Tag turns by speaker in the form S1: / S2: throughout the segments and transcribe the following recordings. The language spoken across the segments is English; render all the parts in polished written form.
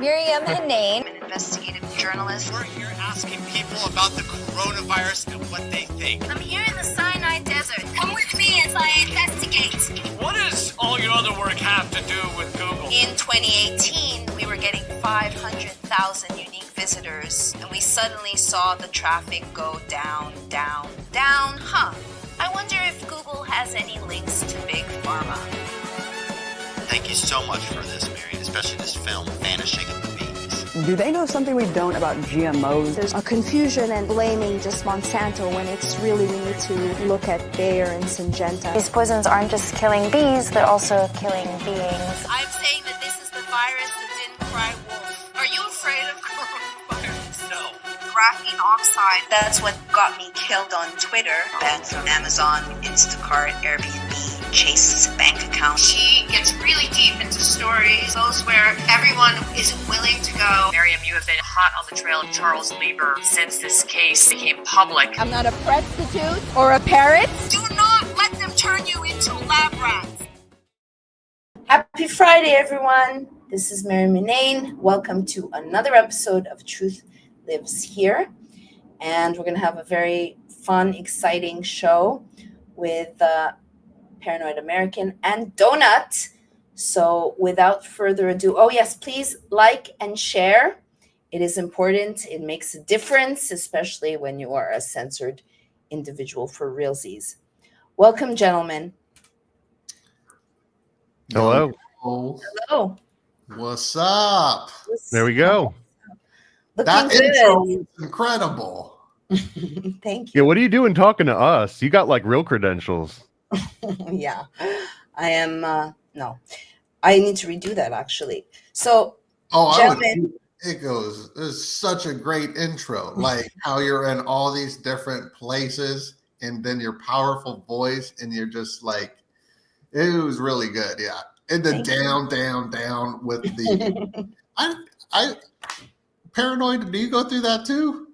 S1: Maryam Henein, an investigative journalist.
S2: We're here asking people about the coronavirus and what they think.
S1: I'm here in the Sinai Desert. Come with me as I investigate.
S2: What does all your other work have to do with Google?
S1: In 2018, we were getting 500,000 unique visitors, and we suddenly saw the traffic go down, down, down. I wonder if Google has any links to Big Pharma.
S2: Thank you so much for this, Marion, especially this film, Vanishing of the Bees.
S3: Do they know something we don't about GMOs?
S4: There's a confusion and blaming just Monsanto when it's really we need to look at Bayer and Syngenta.
S5: These poisons aren't just killing bees, they're also killing beings.
S1: I'm saying that this is the virus that didn't cry wolf. Are you afraid of coronavirus?
S2: No.
S1: Graphene oxide, that's what got me killed on Twitter. Banned from Amazon, Instacart, Airbnb, Chase's bank account. She gets really deep into stories, those where everyone isn't willing to go.
S6: Maryam, you have been hot on the trail of Charles Lieber since this case became public.
S7: I'm not a prostitute or a parrot.
S1: Do not let them turn you into lab rats.
S8: Happy Friday, everyone. This is Maryam Henein. Welcome to another episode of Truth Lives Here. And we're going to have a very fun, exciting show with Paranoid American and DOENUT. So without further ado, yes, please like and share. It is important. It makes a difference, especially when you are a censored individual for realsies. Welcome, gentlemen.
S9: Hello.
S8: Hello.
S9: What's up?
S10: There we go.
S9: That intro is incredible.
S8: Thank you.
S10: Yeah, what are you doing talking to us? You got like real credentials.
S8: Yeah, I am. No, I need to redo that actually. So, gentlemen,
S9: it's such a great intro. Like how you're in all these different places, and then your powerful voice, and you're just like, it was really good. Yeah, and the down with the. I Paranoid. Do you go through that too?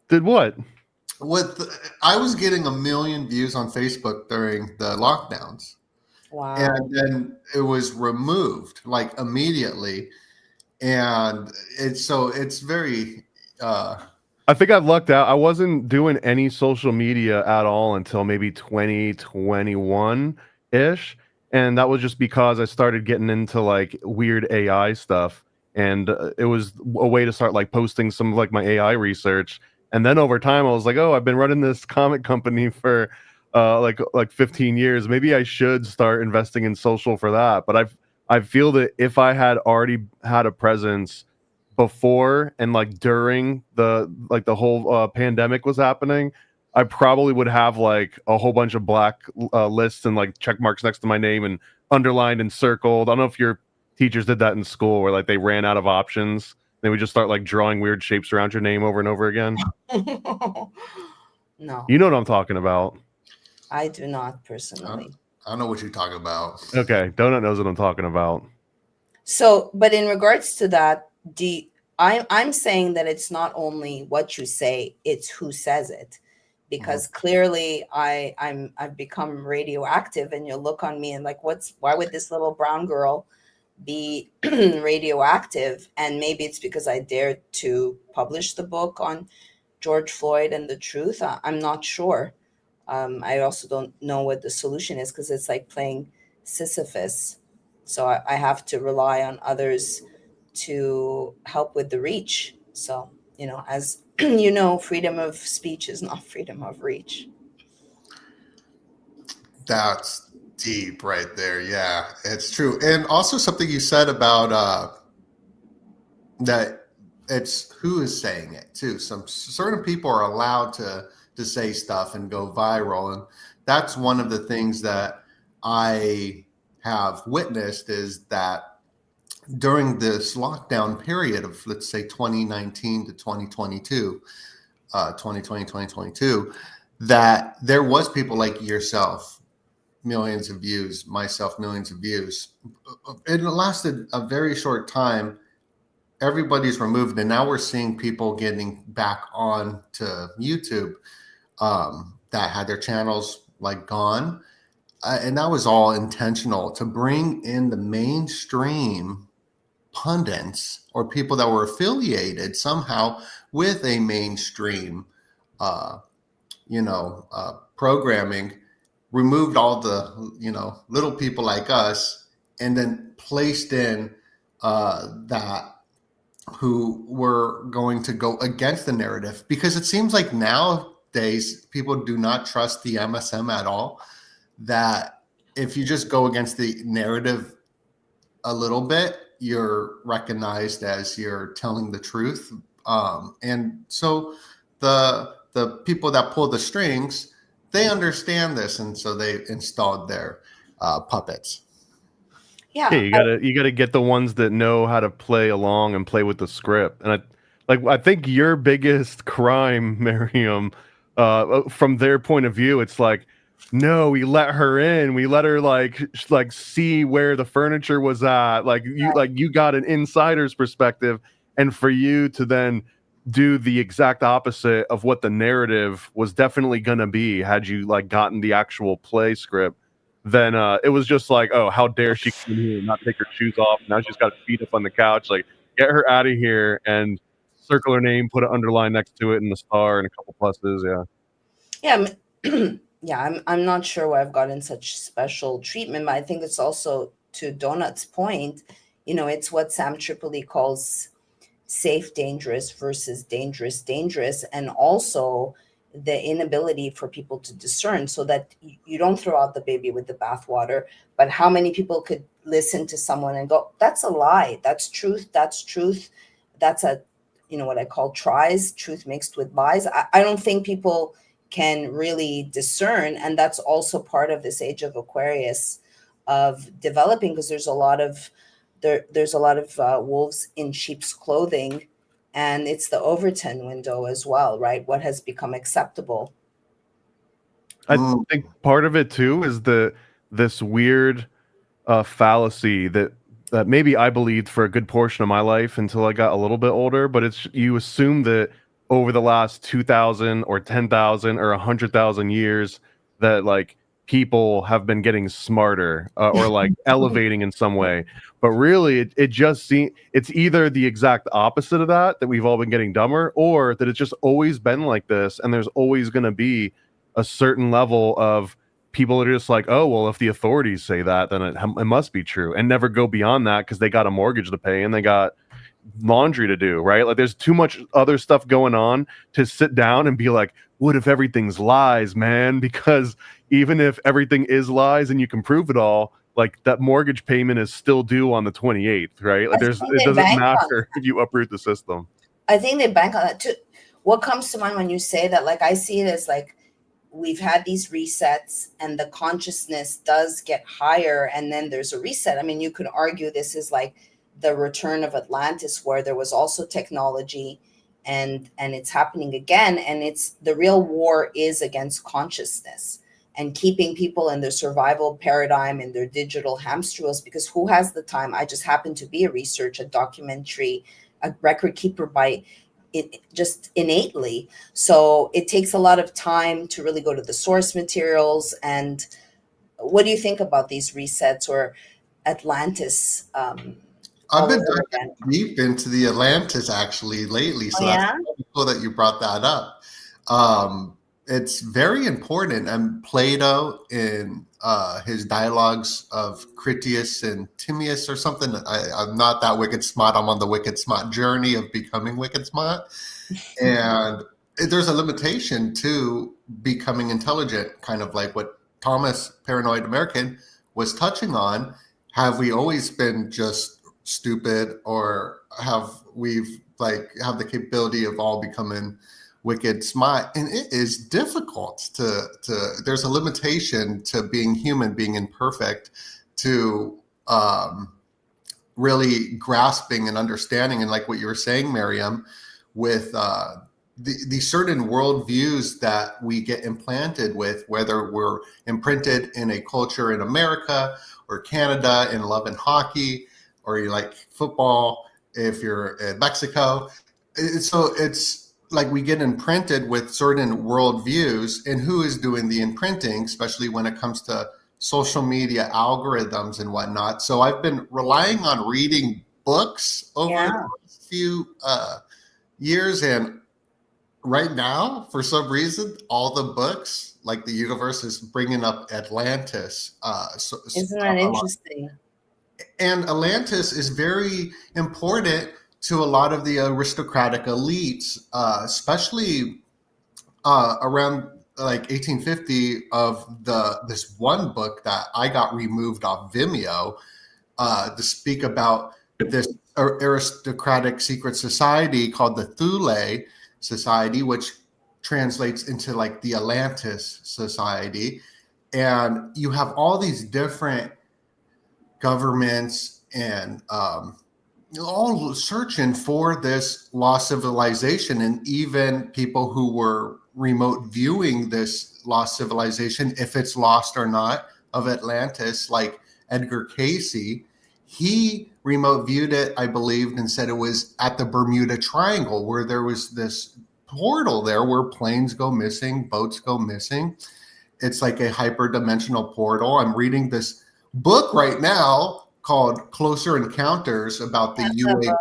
S10: Did what?
S9: I was getting 1 million views on Facebook during the lockdowns.
S8: Wow.
S9: And then it was removed like immediately. And it's very
S10: I think I've lucked out. I wasn't doing any social media at all until maybe 2021-ish. And that was just because I started getting into like weird AI stuff. And it was a way to start like posting some of like my AI research. And then over time, I was like, I've been running this comic company for like 15 years. Maybe I should start investing in social for that. But I feel that if I had already had a presence before and like during the whole pandemic was happening, I probably would have like a whole bunch of black lists and like check marks next to my name and underlined and circled. I don't know if your teachers did that in school where like they ran out of options. They would just start like drawing weird shapes around your name over and over again.
S8: No.
S10: You know what I'm talking about.
S8: I do not personally.
S9: I don't know what you're talking about.
S10: Okay, Donut knows what I'm talking about.
S8: So, but in regards to that, I'm saying that it's not only what you say, it's who says it. Because clearly I've become radioactive, and you look on me and like, why would this little brown girl be radioactive? And maybe it's because I dared to publish the book on George Floyd and the truth. I'm not sure. I also don't know what the solution is, because it's like playing Sisyphus. So I have to rely on others to help with the reach. So, as you know, freedom of speech is not freedom of reach.
S9: That's deep right there. Yeah, it's true. And also something you said about that it's who is saying it too. Some certain people are allowed to say stuff and go viral. And that's one of the things that I have witnessed, is that during this lockdown period of, let's say, 2019 to 2022, 2020, 2022, that there was people like yourself, millions of views, myself, millions of views. It lasted a very short time. Everybody's removed, and now we're seeing people getting back on to YouTube that had their channels like gone. And that was all intentional to bring in the mainstream pundits or people that were affiliated somehow with a mainstream, programming, removed all the, little people like us, and then placed in that who were going to go against the narrative. Because it seems like nowadays people do not trust the MSM at all, that if you just go against the narrative a little bit, you're recognized as you're telling the truth. And so the people that pull the strings, they understand this, and so they installed their puppets.
S8: Yeah,
S10: you gotta get the ones that know how to play along and play with the script. And I think your biggest crime, Maryam, from their point of view, it's like, no, we let her in. We let her like see where the furniture was at. Like you got an insider's perspective, and for you to then do the exact opposite of what the narrative was definitely gonna be, had you like gotten the actual play script, then it was just like, oh, how dare she come here and not take her shoes off? Now she's got feet up on the couch. Like, get her out of here and circle her name, put an underline next to it, and a star and a couple pluses.
S8: Yeah. Yeah, I'm not sure why I've gotten such special treatment, but I think it's also, to Donut's point, it's what Sam Tripoli calls safe, dangerous versus dangerous, dangerous, and also the inability for people to discern, so that you don't throw out the baby with the bathwater. But how many people could listen to someone and go, that's a lie, that's truth, that's what I call truth mixed with lies. I don't think people can really discern, and that's also part of this age of Aquarius of developing, because there's a lot of wolves in sheep's clothing, and it's the Overton window as well, right? What has become acceptable.
S10: I think part of it too is this weird fallacy that maybe I believed for a good portion of my life until I got a little bit older, but it's, you assume that over the last 2,000 or 10,000 or 100,000 years that like people have been getting smarter or like elevating in some way. But really it just seems it's either the exact opposite of that we've all been getting dumber, or that it's just always been like this, and there's always going to be a certain level of people that are just like, oh, well, if the authorities say that, then it must be true, and never go beyond that because they got a mortgage to pay and they got laundry to do, right? Like there's too much other stuff going on to sit down and be like, what if everything's lies, man? Because even if everything is lies and you can prove it all, like that mortgage payment is still due on the 28th, right? Like it doesn't matter if you uproot the system.
S8: I think they bank on that too. What comes to mind when you say that, like I see it as like we've had these resets and the consciousness does get higher, and then there's a reset. I mean, you could argue this is like the return of Atlantis, where there was also technology, and it's happening again. And it's the real war is against consciousness and keeping people in their survival paradigm in their digital hamster wheels, because who has the time? I just happen to be a researcher, a documentary, a record keeper by it just innately. So it takes a lot of time to really go to the source materials. And what do you think about these resets or Atlantis?
S9: I've been diving deep into the Atlantis actually lately, so that's really cool that you brought that up. It's very important. And Plato in his dialogues of Critias and Timaeus or something. I'm not that wicked smart. I'm on the wicked smart journey of becoming wicked smart. And there's a limitation to becoming intelligent, kind of like what Thomas, Paranoid American, was touching on. Have we always been just stupid, or have the capability of all becoming wicked smart? And it is difficult to there's a limitation to being human, being imperfect, to really grasping and understanding. And like what you were saying, Maryam, with the certain worldviews that we get implanted with, whether we're imprinted in a culture in America or Canada in love and hockey, or you like football if you're in Mexico. So it's like we get imprinted with certain worldviews, and who is doing the imprinting, especially when it comes to social media algorithms and whatnot. So I've been relying on reading books over the last few years, and right now, for some reason, all the books, like the universe is bringing up Atlantis.
S8: Isn't that interesting?
S9: And Atlantis is very important to a lot of the aristocratic elites, especially around like 1850. Of this one book that I got removed off Vimeo to speak about this aristocratic secret society called the Thule Society, which translates into like the Atlantis Society. And you have all these different governments and all searching for this lost civilization, and even people who were remote viewing this lost civilization, if it's lost or not, of Atlantis, like Edgar Casey. He remote viewed it, I believed, and said it was at the Bermuda Triangle, where there was this portal there where planes go missing, boats go missing. It's like a hyperdimensional portal. I'm reading this book right now called Closer Encounters about the UA.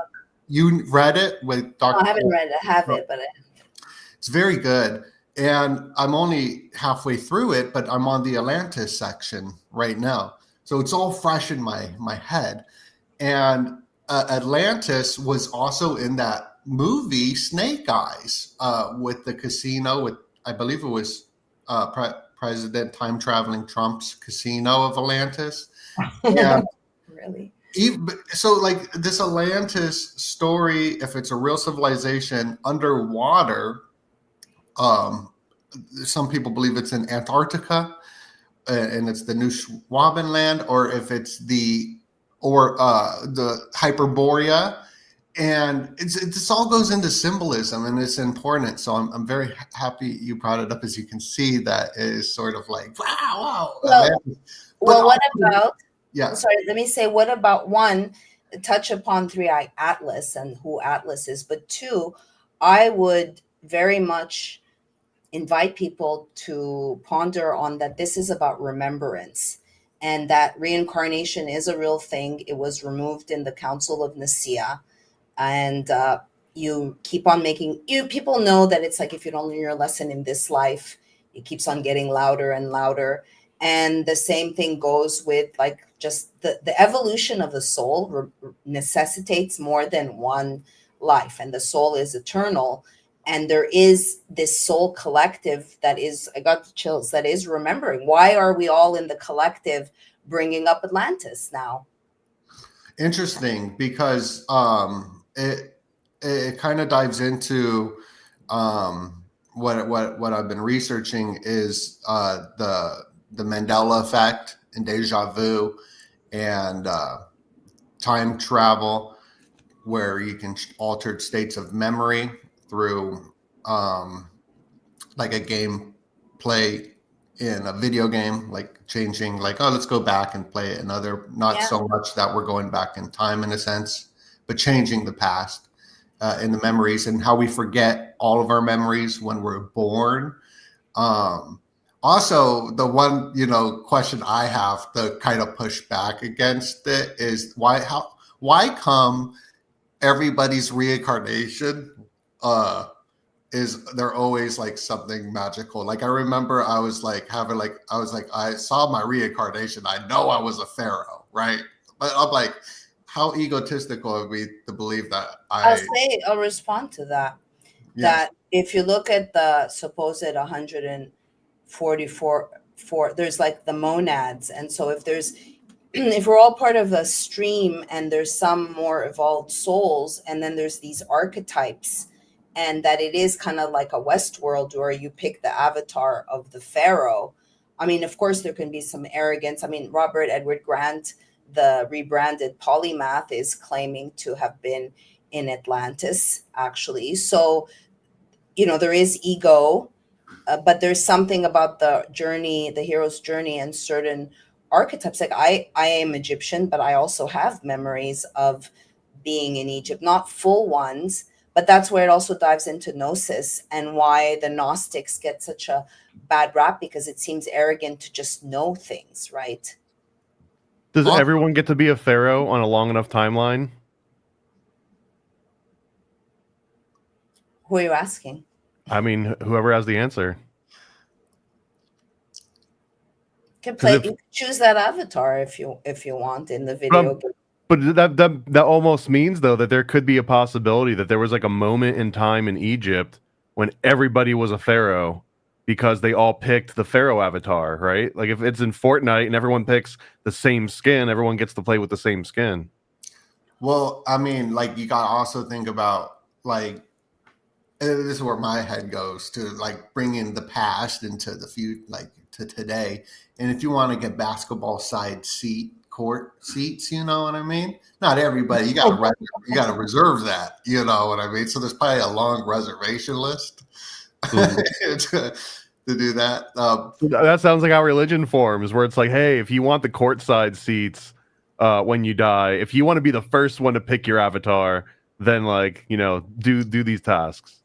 S9: You read it with Dr.
S8: No, I haven't read it. I have it, but
S9: it's very good. And I'm only halfway through it, but I'm on the Atlantis section right now. So it's all fresh in my head. And Atlantis was also in that movie Snake Eyes with the casino, with I believe it was President time traveling Trump's casino of Atlantis. Yeah.
S8: Really?
S9: So like this Atlantis story, if it's a real civilization underwater, some people believe it's in Antarctica and it's the New Schwabenland, or if it's the Hyperborea. And it's all goes into symbolism, and it's important. So I'm very happy you brought it up. As you can see, that is sort of like, wow.
S8: Well, what about,
S9: yeah.
S8: Sorry, let me say, what about one, touch upon Three-Eye Atlas and who Atlas is, but two, I would very much invite people to ponder on that this is about remembrance, and that reincarnation is a real thing. It was removed in the Council of Nicaea. And you keep on people know that it's like if you don't learn your lesson in this life, it keeps on getting louder and louder. And the same thing goes with like just the evolution of the soul necessitates more than one life, and the soul is eternal. And there is this soul collective that is, I got the chills, that is remembering. Why are we all in the collective bringing up Atlantis now?
S9: Interesting, because it kind of dives into what I've been researching is the Mandela effect and deja vu and time travel, where you can alter states of memory through like a game play in a video game, like changing, like, oh, let's go back and play another, not so much that we're going back in time in a sense, but changing the past in the memories, and how we forget all of our memories when we're born. Also, the one, question I have to kind of push back against it is why come everybody's reincarnation is there always like something magical? Like I remember I was like I saw my reincarnation. I know I was a pharaoh, right? But I'm like, how egotistical are we to believe that?
S8: I'll respond to that.
S9: Yes.
S8: That if you look at the supposed 144, there's like the monads, and so if we're all part of a stream, and there's some more evolved souls, and then there's these archetypes, and that it is kind of like a Westworld where you pick the avatar of the pharaoh. I mean, of course, there can be some arrogance. I mean, Robert Edward Grant, the rebranded polymath, is claiming to have been in Atlantis, actually. So, there is ego, but there's something about the journey, the hero's journey, and certain archetypes. Like I am Egyptian, but I also have memories of being in Egypt, not full ones, but that's where it also dives into gnosis, and why the Gnostics get such a bad rap, because it seems arrogant to just know things, right?
S10: Does everyone get to be a pharaoh on a long enough timeline?
S8: Who are you asking?
S10: I mean, whoever has the answer.
S8: You can choose that avatar if you want in the video game.
S10: But that almost means, though, that there could be a possibility that there was like a moment in time in Egypt when everybody was a pharaoh because they all picked the pharaoh avatar, right? Like if it's in Fortnite and everyone picks the same skin, everyone gets to play with the same skin.
S9: Well, I mean, like you got to also think about like, this is where my head goes to, like bringing the past into the future, like to today. And if you want to get basketball side court seats, you know what I mean? Not everybody. You got to reserve that. You know what I mean? So there's probably a long reservation list to do that.
S10: That sounds like how religion forms, where it's like, hey, if you want the courtside seats when you die, if you want to be the first one to pick your avatar, then do these tasks.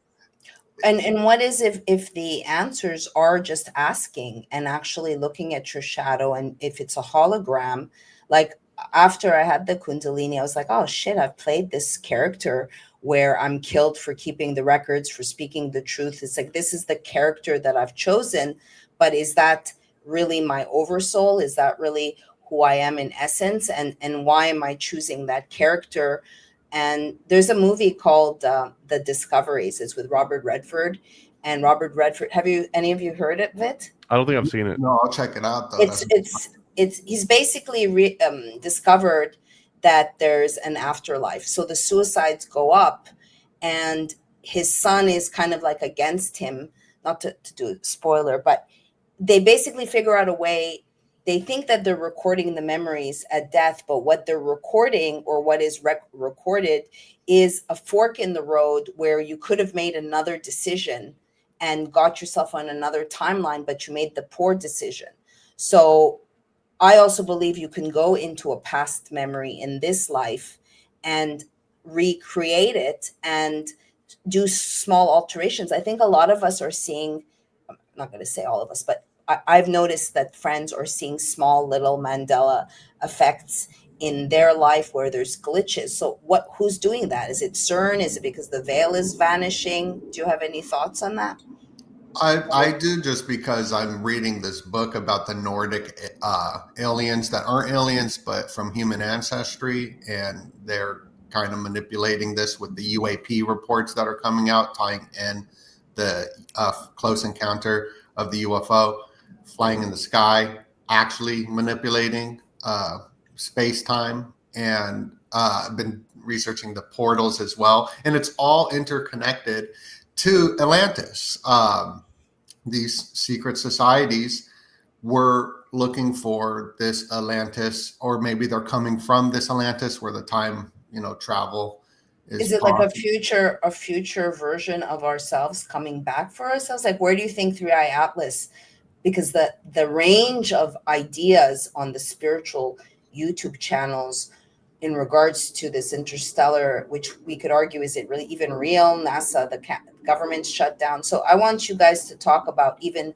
S8: And what is if the answers are just asking and actually looking at your shadow, and if it's a hologram, like after I had the Kundalini, I was like, oh shit, I've played this character where I'm killed for keeping the records, for speaking the truth. It's like, this is the character that I've chosen, but is that really my oversoul? Is that really who I am in essence? And why am I choosing that character? And there's a movie called The Discoveries. It's with Robert Redford. And Robert Redford, any of you heard of it?
S10: I don't think I've seen it.
S9: No, I'll check it out though.
S8: He's basically discovered that there's an afterlife. So the suicides go up, and his son is kind of like against him. Not to do a spoiler, but they basically figure out a way. They think that they're recording the memories at death, but what they're recording, or what is recorded, is a fork in the road where you could have made another decision and got yourself on another timeline, but you made the poor decision. So I also believe you can go into a past memory in this life and recreate it and do small alterations. I think a lot of us are seeing, I'm not going to say all of us, but I've noticed that friends are seeing small little Mandela effects in their life where there's glitches. So who's doing that? Is it CERN? Is it because the veil is vanishing? Do you have any thoughts on that?
S9: I do, just because I'm reading this book about the Nordic aliens that aren't aliens, but from human ancestry. And they're kind of manipulating this with the UAP reports that are coming out, tying in the close encounter of the UFO flying in the sky, actually manipulating space-time. And I've been researching the portals as well. And it's all interconnected to Atlantis. These secret societies were looking for this Atlantis, or maybe they're coming from this Atlantis where the time, travel
S8: is it like a future version of ourselves coming back for ourselves? Like, where do you think Three Eye Atlas, because the range of ideas on the spiritual YouTube channels in regards to this interstellar, which we could argue, is it really even real? NASA, the government shut down. So I want you guys to talk about even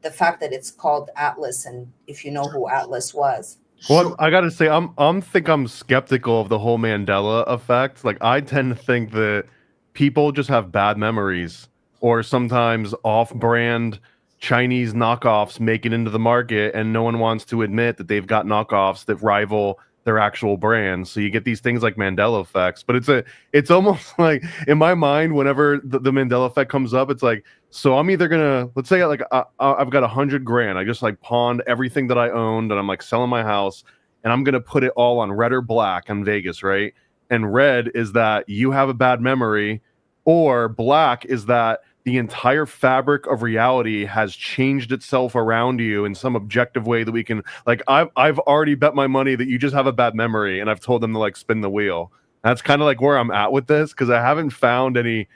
S8: the fact that it's called Atlas, and if you know who Atlas was.
S10: Well, I gotta say, I'm skeptical of the whole Mandela effect. Like, I tend to think that people just have bad memories, or sometimes off-brand Chinese knockoffs make it into the market, and no one wants to admit that they've got knockoffs that rival their actual brands. So you get these things like Mandela effects. But it's almost like, in my mind, whenever the Mandela effect comes up, it's like, so I'm either gonna, let's say like I've got $100,000. I just like pawned everything that I owned, and I'm like selling my house, and I'm gonna put it all on red or black in Vegas, right? And red is that you have a bad memory, or black is that the entire fabric of reality has changed itself around you in some objective way that we can, like, I've already bet my money that you just have a bad memory, and I've told them to like spin the wheel. That's kind of like where I'm at with this, because I haven't found any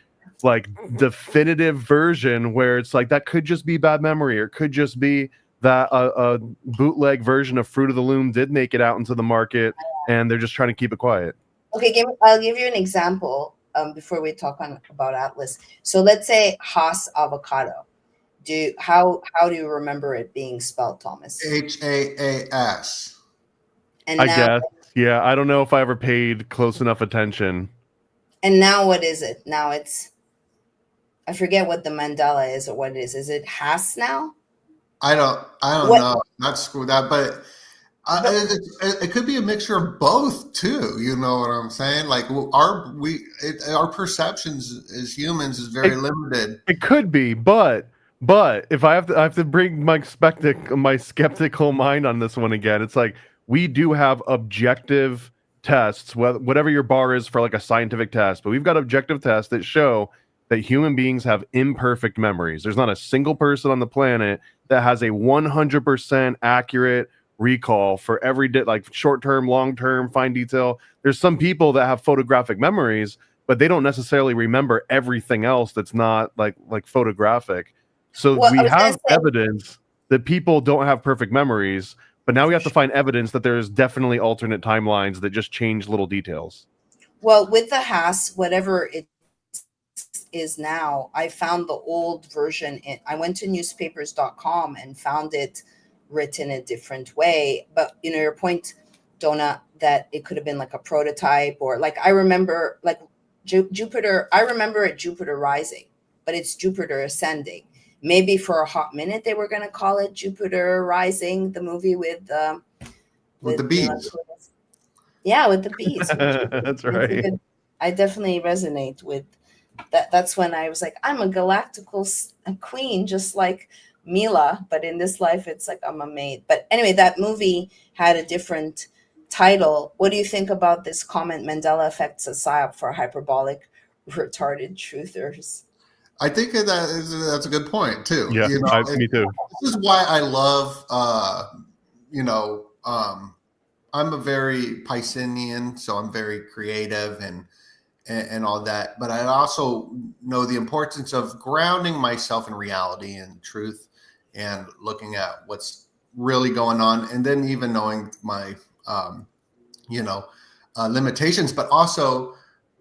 S10: like definitive version where it's like that could just be bad memory, or it could just be that a bootleg version of Fruit of the Loom did make it out into the market, and they're just trying to keep it quiet.
S8: Okay, I'll give you an example. Before we talk about Atlas. So let's say Haas avocado. How do you remember it being spelled, Thomas?
S9: HAAS.
S8: And
S10: I
S8: now,
S10: guess. Yeah, I don't know if I ever paid close enough attention.
S8: And now what is it? Now I forget what the Mandela is, or what it is. Is it Haas now?
S9: I don't know. Not screw that, but it could be a mixture of both too. You know what I'm saying? Like our perceptions as humans is very limited.
S10: It could be, but if I have to bring my skeptical mind on this one again. It's like, we do have objective tests, whatever your bar is for like a scientific test, but we've got objective tests that show that human beings have imperfect memories. There's not a single person on the planet that has a 100% accurate recall for every day, like short-term, long-term, fine detail. There's some people that have photographic memories, but they don't necessarily remember everything else that's not like photographic. So we have evidence that people don't have perfect memories, but now we have to find evidence that there's definitely alternate timelines that just change little details.
S8: Well, with the Haas, whatever it is now, I found the old version. I went to newspapers.com and found it written a different way. But your point, Donut, that it could have been like a prototype, or like I remember like Jupiter. I remember it Jupiter rising, but it's Jupiter ascending. Maybe for a hot minute they were going to call it Jupiter Rising, the movie with the
S9: bees.
S8: Yeah, with the bees.
S10: That's right.
S8: I definitely resonate with that. That's when I was like, I'm a galactical queen, just like Mila, but in this life it's like I'm a maid. But anyway, that movie had a different title. What do you think about this comment, Mandela effect's a psyop for hyperbolic retarded truthers?
S9: I think that's a good point too.
S10: Yeah, me too.
S9: This is why I love I'm a very Piscean, so I'm very creative and all that, but I also know the importance of grounding myself in reality and truth, and looking at what's really going on, and then even knowing my limitations, but also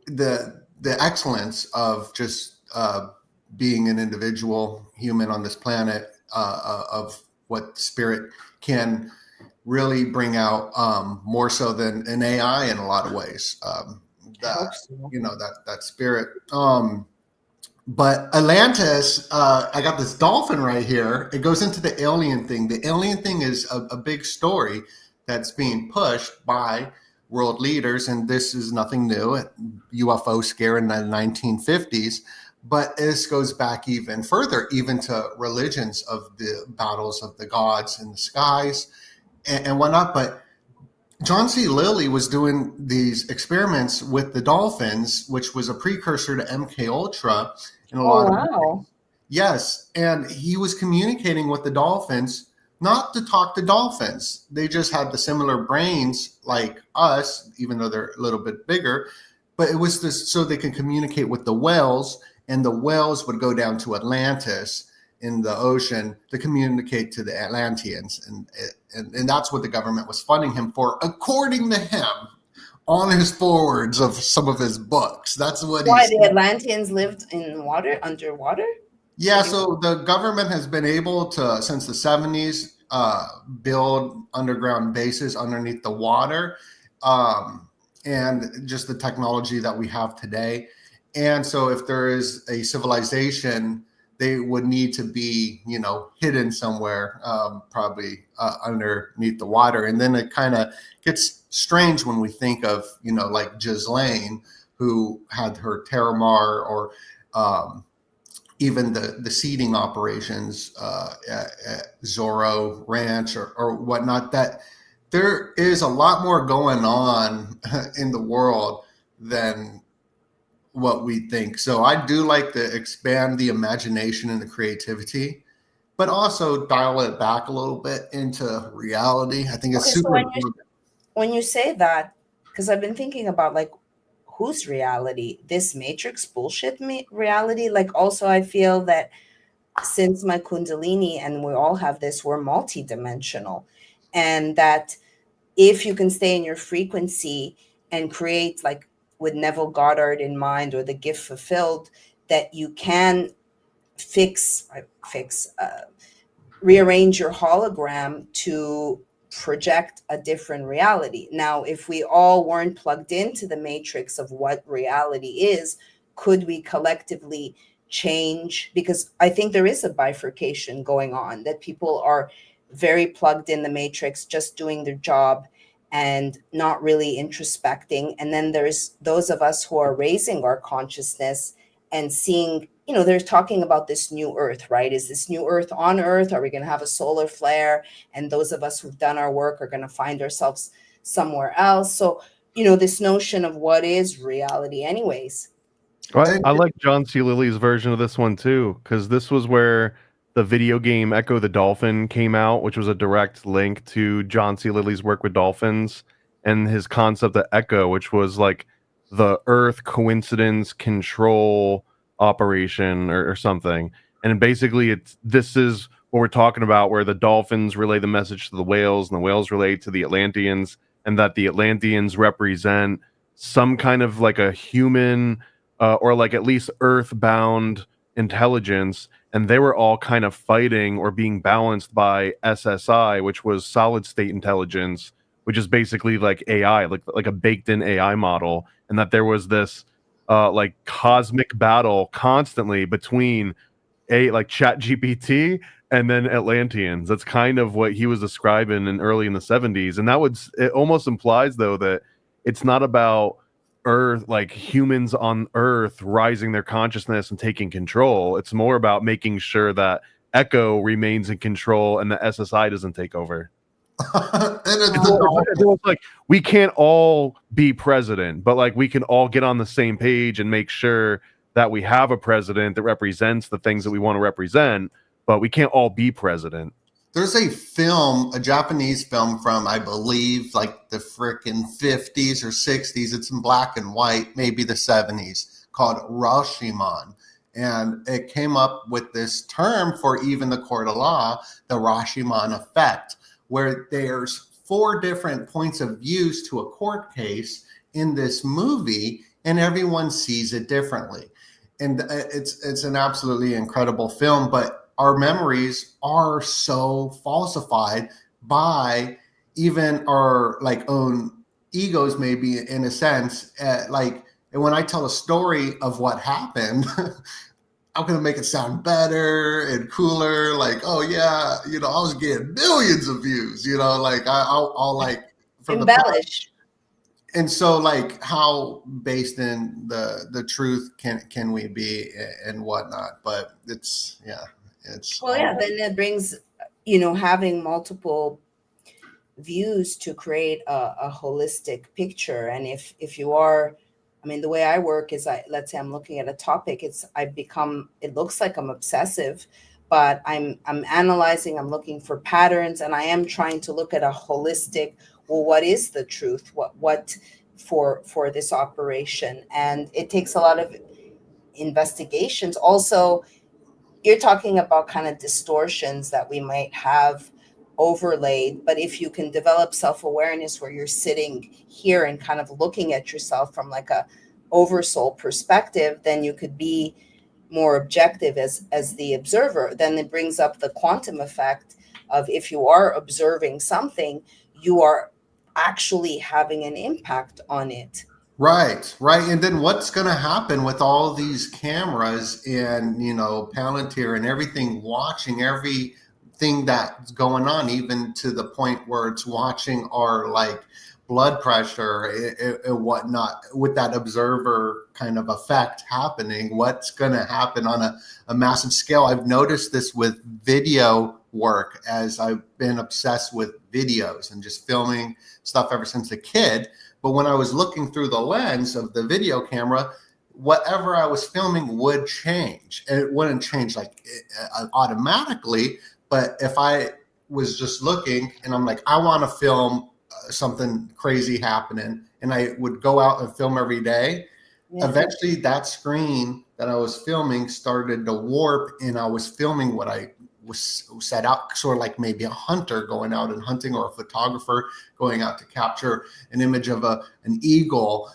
S9: the excellence of just being an individual human on this planet, of what spirit can really bring out, more so than an AI in a lot of ways. That spirit. But Atlantis, I got this dolphin right here. It goes into the alien thing. The alien thing is a big story that's being pushed by world leaders, and this is nothing new. UFO scare in the 1950s, but this goes back even further, even to religions of the battles of the gods in the skies and whatnot. But John C. Lilly was doing these experiments with the dolphins, which was a precursor to MK Ultra, in a
S8: Oh,
S9: lot of
S8: wow.
S9: ways. Yes, and he was communicating with the dolphins, not to talk to dolphins. They just had the similar brains like us, even though they're a little bit bigger. But it was this so they can communicate with the whales, and the whales would go down to Atlantis in the ocean to communicate to the Atlanteans, and that's what the government was funding him for, according to him, on his forwards of some of his books. That's what
S8: Why
S9: he's.
S8: the Atlanteans lived in water, underwater?
S9: Yeah, so the government has been able to, since the 70s, build underground bases underneath the water, and just the technology that we have today. And so if there is a civilization, they would need to be, hidden somewhere, probably underneath the water. And then it kind of gets strange when we think of, like Ghislaine, who had her Terramar, or even the seeding operations at Zorro Ranch or whatnot, that there is a lot more going on in the world than what we think. So I do like to expand the imagination and the creativity, but also dial it back a little bit into reality. I think it's
S8: Okay, so
S9: super important.
S8: when you say that, because I've been thinking about like whose reality, this matrix bullshit reality. Like, also I feel that since my kundalini, and we all have this, we're multidimensional, and that if you can stay in your frequency and create, like with Neville Goddard in mind, or the gift fulfilled, that you can rearrange your hologram to project a different reality. Now, if we all weren't plugged into the matrix of what reality is, could we collectively change? Because I think there is a bifurcation going on, that people are very plugged in the matrix, just doing their job and not really introspecting. And then there's those of us who are raising our consciousness and seeing, they're talking about this new earth, right? Is this new earth on earth? Are we going to have a solar flare? And those of us who've done our work are going to find ourselves somewhere else. So, this notion of what is reality anyways.
S10: I like John C. Lilly's version of this one too, because this was where the video game Echo the Dolphin came out, which was a direct link to John C. Lilly's work with dolphins and his concept of Echo, which was like the Earth coincidence control operation or something. And basically this is what we're talking about, where the dolphins relay the message to the whales and the whales relay to the Atlanteans, and that the Atlanteans represent some kind of like a human or like at least earthbound intelligence, and they were all kind of fighting or being balanced by SSI, which was solid state intelligence, which is basically like AI, like a baked in AI model, and that there was this like cosmic battle constantly between like Chat GPT and then Atlanteans. That's kind of what he was describing early in the 70s. And it almost implies though that it's not about Earth, like humans on Earth rising their consciousness and taking control. It's more about making sure that Echo remains in control and the SSI doesn't take over. It's like we can't all be president, but like we can all get on the same page and make sure that we have a president that represents the things that we want to represent, but we can't all be president.
S9: There's a Japanese film from, I believe, like the frickin' 50s or 60s. It's in black and white, maybe the 70s, called Rashomon. And it came up with this term for even the court of law, the Rashomon effect, where there's 4 different points of views to a court case in this movie, and everyone sees it differently. And it's an absolutely incredible film, but our memories are so falsified by even our like own egos, maybe in a sense. And when I tell a story of what happened, I'm going to make it sound better and cooler. Like, oh yeah, I was getting millions of views, like I'll like from
S8: embellish.
S9: And so, like, how based in the truth can we be and whatnot? But it's
S8: then it brings, having multiple views to create a holistic picture. And if you are I mean, the way I work is let's say I'm looking at a topic, it looks like I'm obsessive, but I'm analyzing, I'm looking for patterns, and I am trying to look at a holistic, well, what is the truth? What for this operation? And it takes a lot of investigations. Also, you're talking about kind of distortions that we might have overlaid, but if you can develop self-awareness where you're sitting here and kind of looking at yourself from like a oversoul perspective, then you could be more objective as the observer. Then it brings up the quantum effect of, if you are observing something, you are actually having an impact on it.
S9: Right. And then what's going to happen with all these cameras and, you know, Palantir and everything, watching everything that's going on, even to the point where it's watching our like blood pressure and whatnot, with that observer kind of effect happening? What's going to happen on a massive scale? I've noticed this with video work, as I've been obsessed with videos and just filming stuff ever since a kid. But when I was looking through the lens of the video camera, whatever I was filming would change. And it wouldn't change like automatically. But if I was just looking and I'm like, I want to film something crazy happening, and I would go out and film every day, eventually that screen that I was filming started to warp, and I was filming what I was set out, sort of like maybe a hunter going out and hunting, or a photographer going out to capture an image of an eagle.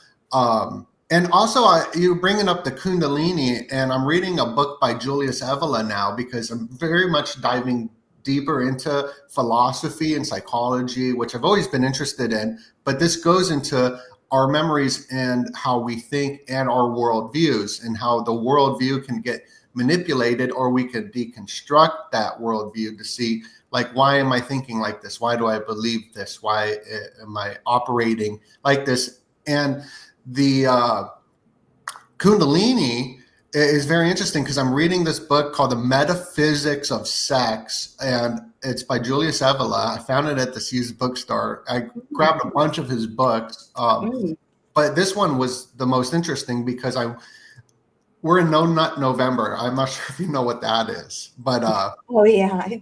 S9: And also, you're bringing up the Kundalini, and I'm reading a book by Julius Evola now, because I'm very much diving deeper into philosophy and psychology, which I've always been interested in. But this goes into our memories and how we think and our worldviews, and how the worldview can get manipulated, or we could deconstruct that worldview to see, like, why am I thinking like this? Why do I believe this? Why am I operating like this? And the Kundalini is very interesting, because I'm reading this book called The Metaphysics of Sex, and it's by Julius Evola. I found it at the Sears bookstore. I grabbed a bunch of his books, but this one was the most interesting because we're in No Nut November. I'm not sure if you know what that is, but
S8: oh yeah, I do.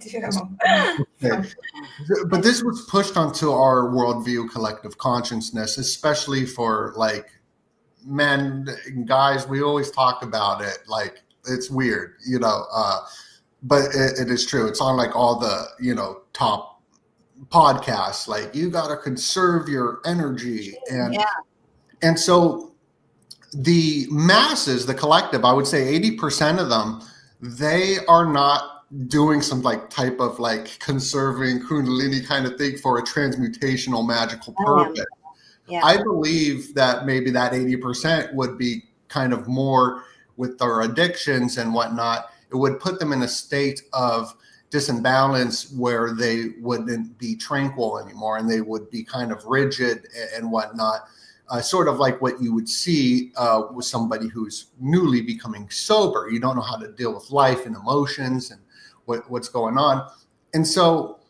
S9: Okay. But this was pushed onto our worldview, collective consciousness, especially for like men and guys. We always talk about it like it's weird, you know, but it is true. It's on like all the, you know, top podcasts, like, you got to conserve your energy. And so the masses, the collective, I would say 80% of them, they are not doing some like type of like conserving Kundalini kind of thing for a transmutational magical purpose. I believe that maybe that 80% would be kind of more with their addictions and whatnot. It would put them in a state of disimbalance where they wouldn't be tranquil anymore, and they would be kind of rigid and whatnot. Sort of like what you would see with somebody who's newly becoming sober. You don't know how to deal with life and emotions and what's going on. And so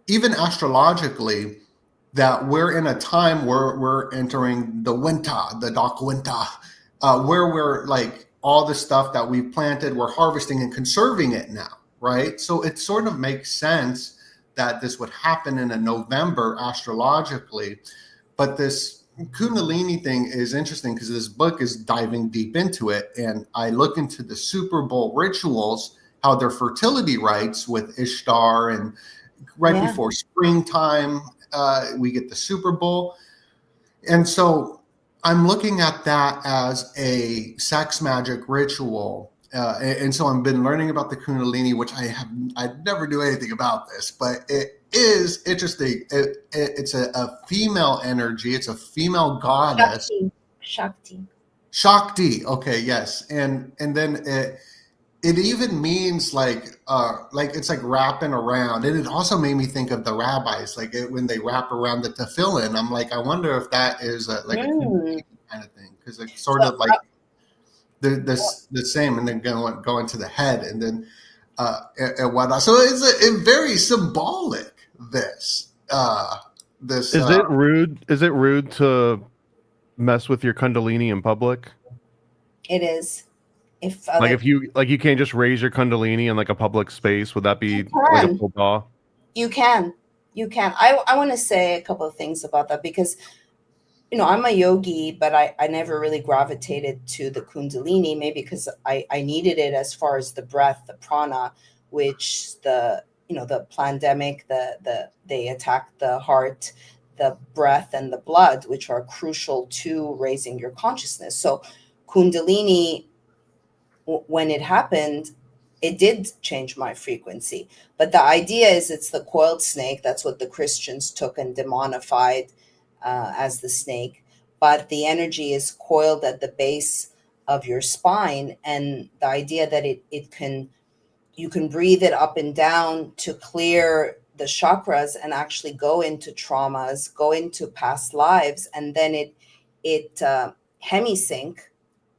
S9: even astrologically, that we're in a time where we're entering the winter, the dark winter, where we're like, all the stuff that we've planted, we're harvesting and conserving it now, right? So it sort of makes sense that this would happen in a November astrologically. But this Kundalini thing is interesting because this book is diving deep into it. And I look into the Super Bowl rituals, how their fertility rites with Ishtar, and before springtime, we get the Super Bowl. And so I'm looking at that as a sex magic ritual. And so I've been learning about the Kundalini, which I never knew anything about this, but it is interesting. It's a female energy. It's a female goddess. Shakti. Okay. Yes. And then it even means like it's like wrapping around. And it also made me think of the rabbis, like when they wrap around the tefillin. I'm like, I wonder if that is a kind of thing. Cause it's sort of like the same, and then go into the head, and then and whatnot. So it's very symbolic. This
S10: is it rude? Is it rude to mess with your Kundalini in public?
S8: It is. If
S10: Like if you can't just raise your Kundalini in like a public space, would that be like a faux pas?
S8: You can. I want to say a couple of things about that because, I'm a yogi, but I never really gravitated to the Kundalini, maybe because I needed it as far as the breath, the prana, which the pandemic, they attack the heart, the breath, and the blood, which are crucial to raising your consciousness. So Kundalini, when it happened, it did change my frequency. But the idea is it's the coiled snake. That's what the Christians took and demonified as the snake. But the energy is coiled at the base of your spine. And the idea that you can breathe it up and down to clear the chakras and actually go into traumas, go into past lives. And then it hemisync,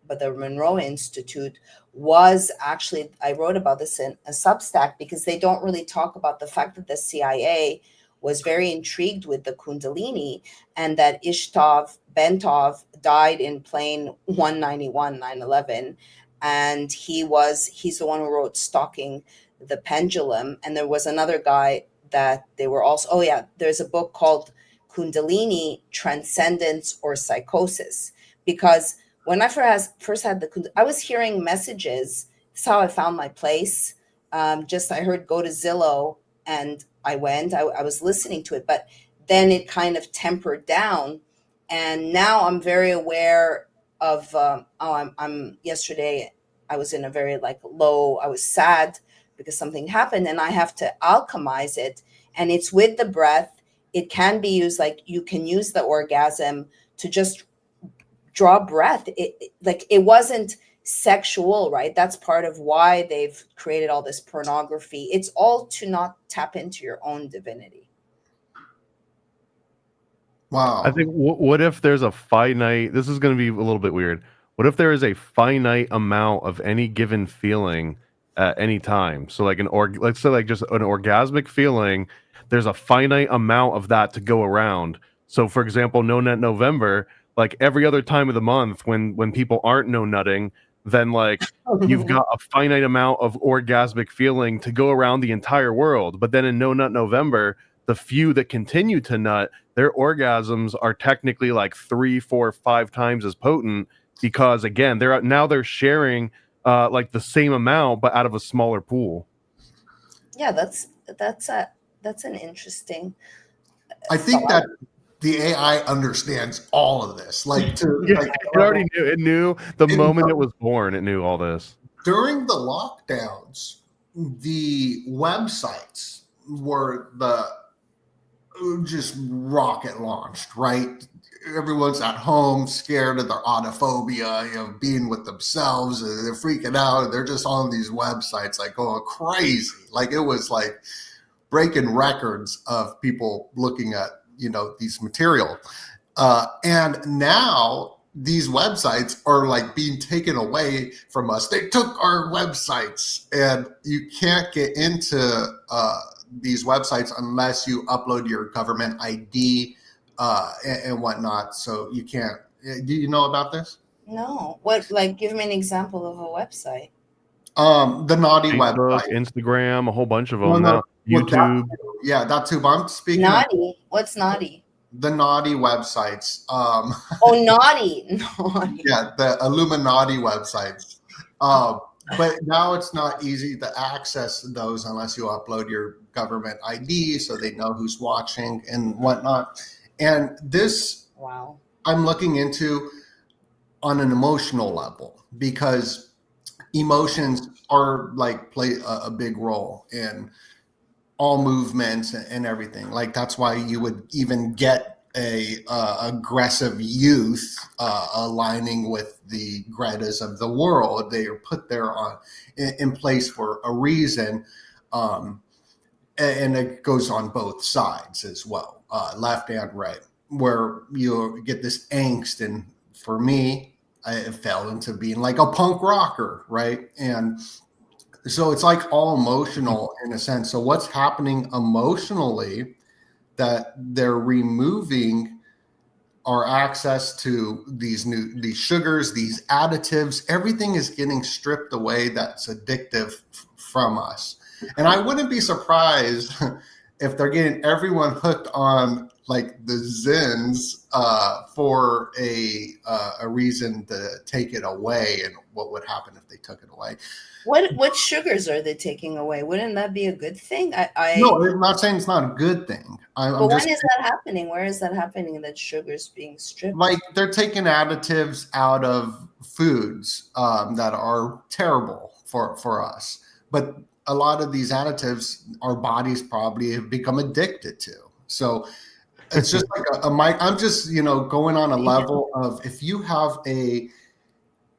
S8: but the Monroe Institute was actually, I wrote about this in a Substack because they don't really talk about the fact that the CIA was very intrigued with the Kundalini and that Ishtov Bentov died in plane 191, 9/11. And he's the one who wrote Stalking the Pendulum. And there was another guy that they were also, there's a book called Kundalini, Transcendence or Psychosis. Because when I first had I was hearing messages. That's how I found my place. I heard go to Zillow and I went. I was listening to it, but then it kind of tempered down. And now I'm very aware of, yesterday I was in a very low, I was sad because something happened and I have to alchemize it. And it's with the breath. It can be used, you can use the orgasm to just draw breath. It wasn't sexual, right? That's part of why they've created all this pornography. It's all to not tap into your own divinity.
S9: Wow.
S10: I think what if there's a finite, this is going to be a little bit weird. What if there is a finite amount of any given feeling at any time? So let's say just an orgasmic feeling, there's a finite amount of that to go around. So for example, No Nut November, every other time of the month when people aren't no nutting, then you've got a finite amount of orgasmic feeling to go around the entire world. But then in No Nut November, the few that continue to nut, their orgasms are technically 3, 4, 5 times as potent because again, they're sharing the same amount but out of a smaller pool.
S8: Yeah, that's an interesting.
S9: I think that the AI understands all of this.
S10: It already knew. It knew the moment it was born. It knew all this.
S9: During the lockdowns, the websites were just rocket launched, right? Everyone's at home, scared of their autophobia, being with themselves. They're freaking out. They're just on these websites, going crazy. It was breaking records of people looking at these material, and now these websites are being taken away from us. They took our websites, and you can't get into these websites unless you upload your government ID and whatnot. So you can't. Do you know about this?
S8: No. What? Give me an example of a website.
S9: The naughty
S10: Facebook,
S9: website,
S10: Instagram, a whole bunch of them. YouTube.
S9: That too. But I'm speaking.
S8: Naughty. What's naughty?
S9: The naughty websites.
S8: Naughty.
S9: Yeah, the Illuminati websites. But now it's not easy to access those unless you upload your government ID so they know who's watching and whatnot. And this,
S8: wow,
S9: I'm looking into on an emotional level because emotions are play a big role in all movements and everything. That's why you would even get a aggressive youth aligning with the Gretas of the world. They are put there in place for a reason, and it goes on both sides as well, left and right, where you get this angst. And for me, I fell into being a punk rocker, right? And so it's all emotional in a sense. So what's happening emotionally that they're removing our access to these sugars, these additives, everything is getting stripped away that's addictive from us. And I wouldn't be surprised if they're getting everyone hooked on like the Zins for a reason to take it away, and what would happen if they took it away.
S8: What sugars are they taking away? Wouldn't that be a good thing?
S9: No, I'm not saying it's not a good thing.
S8: But when is that happening? Where is that happening, that sugar's being stripped?
S9: Like they're taking additives out of foods that are terrible for us. But a lot of these additives, our bodies probably have become addicted to. So it's just like I'm just, going on a level of, if you have a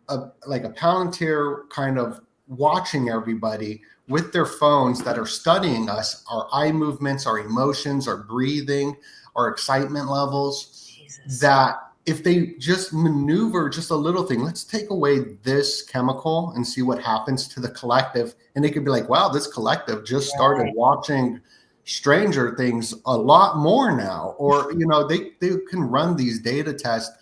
S9: Palantir kind of watching everybody with their phones that are studying us, our eye movements, our emotions, our breathing, our excitement levels, that if they just maneuver just a little thing, let's take away this chemical and see what happens to the collective. And they could be like, wow, this collective just started watching Stranger Things a lot more now. Or, they can run these data tests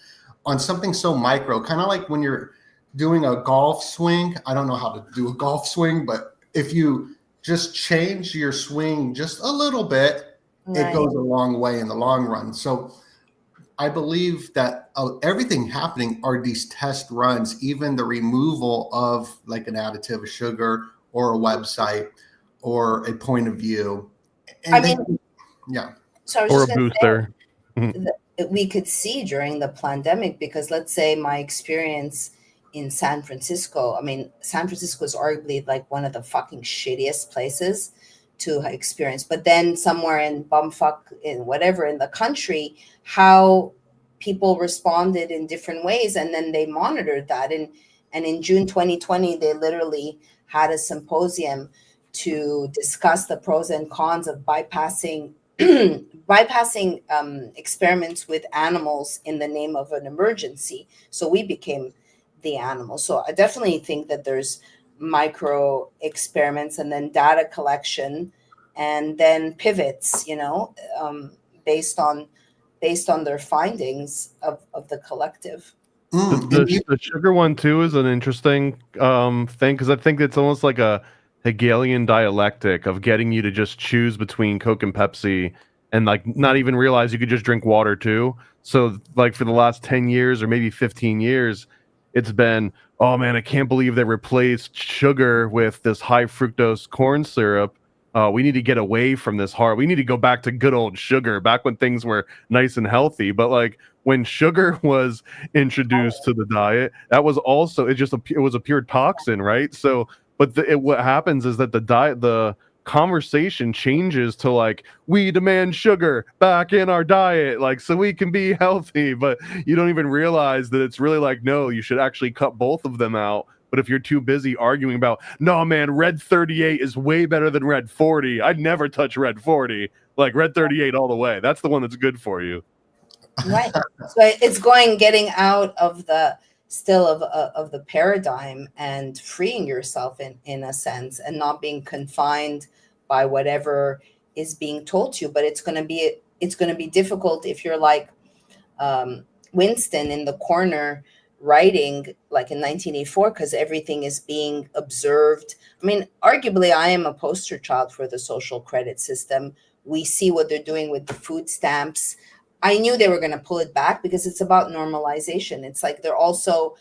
S9: on something so micro, kind of like when you're doing a golf swing. I don't know how to do a golf swing, but if you just change your swing just a little bit, it goes a long way in the long run. So I believe that everything happening are these test runs, even the removal of like an additive, a sugar, or a website, or a point of view. And
S8: So I was
S10: or
S8: just
S10: a
S8: gonna
S10: booster.
S8: say, we could see during the pandemic, because let's say my experience in San Francisco, San Francisco is arguably like one of the fucking shittiest places to experience. But then somewhere in bumfuck, in whatever, in the country, how people responded in different ways. And then they monitored that. And in June 2020, they literally had a symposium to discuss the pros and cons of bypassing experiments with animals in the name of an emergency. So we became the animal. So I definitely think that there's micro experiments and then data collection and then pivots, based on their findings of the collective.
S10: The sugar one too is an interesting thing, because I think it's almost like a Hegelian dialectic of getting you to just choose between Coke and Pepsi, and like not even realize you could just drink water too. So like for the last 10 years or maybe 15 years, it's been, oh man, I can't believe they replaced sugar with this high fructose corn syrup. We need to get away from this hard. We need to go back to good old sugar, back when things were nice and healthy. But like when sugar was introduced to the diet, that was also, it was a pure toxin, right? So, but what happens is that the conversation changes to like, we demand sugar back in our diet, like so we can be healthy. But you don't even realize that it's really like, no, you should actually cut both of them out. But if you're too busy arguing about, no man, red 38 is way better than red 40, I'd never touch red 40, like red 38 all the way, that's the one that's good for you.
S8: Right. So it's getting out of the of the paradigm and freeing yourself in a sense, and not being confined by whatever is being told to you. But it's going to be difficult if you're like Winston in the corner writing like in 1984, because everything is being observed. Arguably I am a poster child for the social credit system. We see what they're doing with the food stamps. I knew they were going to pull it back because it's about normalization. It's like they're also,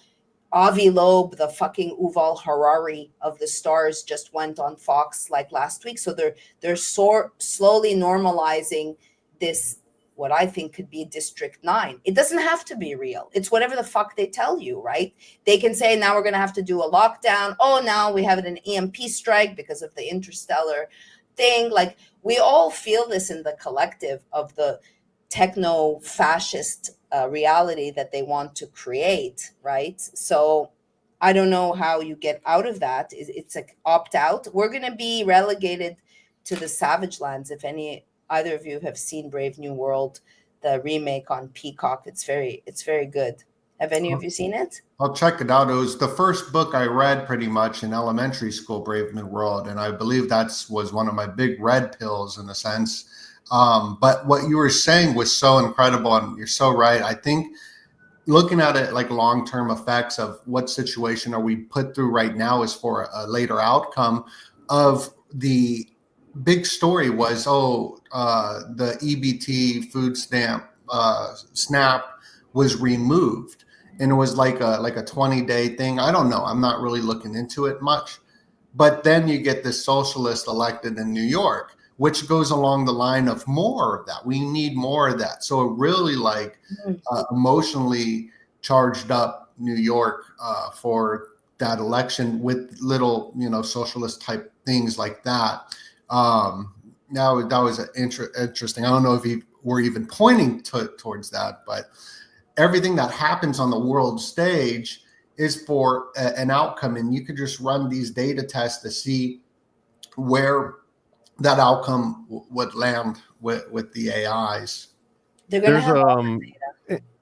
S8: Avi Loeb, the fucking Yuval Harari of the stars, just went on Fox like last week. So they're slowly normalizing this, what I think could be District 9. It doesn't have to be real. It's whatever the fuck they tell you, right? They can say, now we're going to have to do a lockdown. Oh, now we have an EMP strike because of the interstellar thing. Like, we all feel this in the collective of the techno-fascist reality that they want to create, right? So I don't know how you get out of that. It's like opt out. We're going to be relegated to the savage lands. If either of you have seen Brave New World, the remake on Peacock, it's very good. Have any of you seen it?
S9: I'll check it out. It was the first book I read pretty much in elementary school, Brave New World, and I believe that was one of my big red pills in a sense. But what you were saying was so incredible, and you're so right. I think looking at it like long-term effects of what situation are we put through right now is for a later outcome of the big story was, the EBT food stamp SNAP was removed, and it was like a 20-day thing. I don't know. I'm not really looking into it much. But then you get this socialist elected in New York, which goes along the line of more of that. We need more of that. So it really emotionally charged up New York for that election with little, socialist type things like that. Now that was interesting. I don't know if we're even pointing towards that, but everything that happens on the world stage is for an outcome, and you could just run these data tests to see where that outcome would land with the AIs.
S10: There's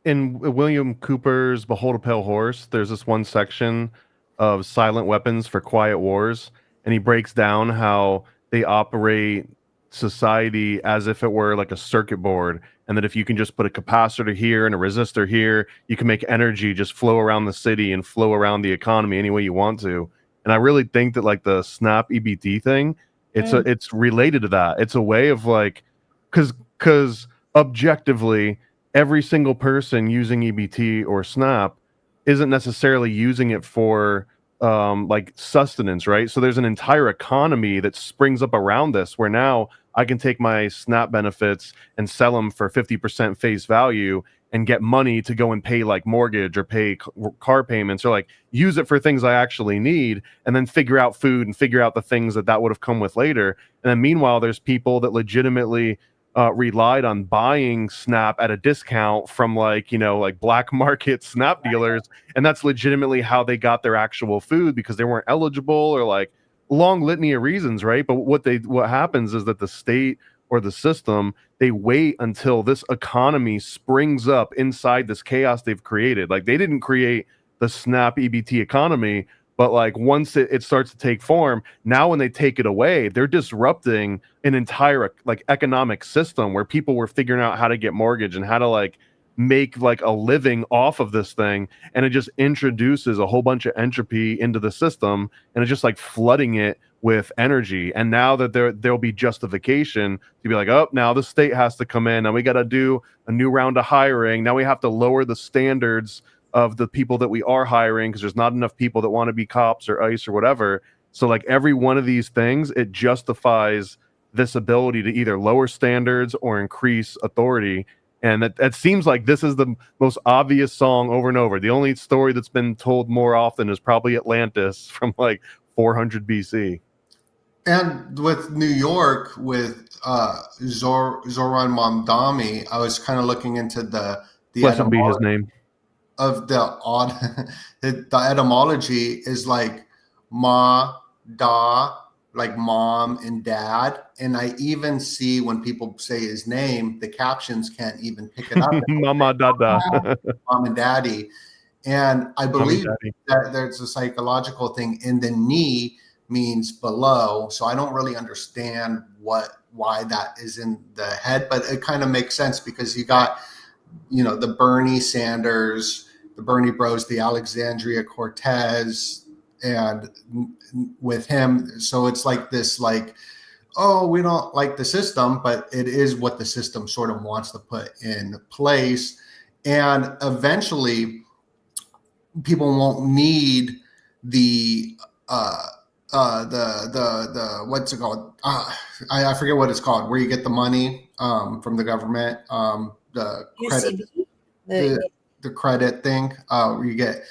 S10: in William Cooper's Behold a Pale Horse, there's this one section of silent weapons for quiet wars, and he breaks down how they operate society as if it were like a circuit board, and that if you can just put a capacitor here and a resistor here, you can make energy just flow around the city and flow around the economy any way you want to. And I really think that like the SNAP EBT thing, it's related to that. It's a way of like, because objectively, every single person using EBT or SNAP isn't necessarily using it for like sustenance, right? So there's an entire economy that springs up around this, where now I can take my SNAP benefits and sell them for 50% face value and get money to go and pay like mortgage or pay car payments, or like use it for things I actually need, and then figure out food and figure out the things that would have come with later. And then meanwhile, there's people that legitimately relied on buying SNAP at a discount from like black market SNAP dealers, and that's legitimately how they got their actual food, because they weren't eligible, or like long litany of reasons, right? But what happens is that the state or the system, they wait until this economy springs up inside this chaos they've created. Like they didn't create the SNAP EBT economy, but like once it starts to take form, now when they take it away, they're disrupting an entire like economic system where people were figuring out how to get mortgage and how to like make like a living off of this thing, and it just introduces a whole bunch of entropy into the system, and it's just like flooding it with energy. And now that there'll be justification to be like, oh, now the state has to come in, now we got to do a new round of hiring, now we have to lower the standards of the people that we are hiring because there's not enough people that want to be cops or ICE or whatever. So like every one of these things, it justifies this ability to either lower standards or increase authority. And that seems like this is the most obvious song over and over. The only story that's been told more often is probably Atlantis from like 400 BC.
S9: And with New York, with Zoran Mamdani, I was kind of looking into the
S10: Blessed be his name.
S9: Of the etymology is like ma, da, like mom and dad. And I even see when people say his name, the captions can't even pick it up.
S10: Mama, dada.
S9: Mom and daddy. And I believe that there's a psychological thing, and the knee means below. So I don't really understand why that is in the head, but it kind of makes sense because you got, the Bernie Sanders, the Bernie Bros, the Alexandria Cortez, and with him. So it's like this, like, oh, we don't like the system, but it is what the system sort of wants to put in place. And eventually people won't need the what's it called? I forget what it's called, where you get the money from the government, the credit, the credit thing, where you get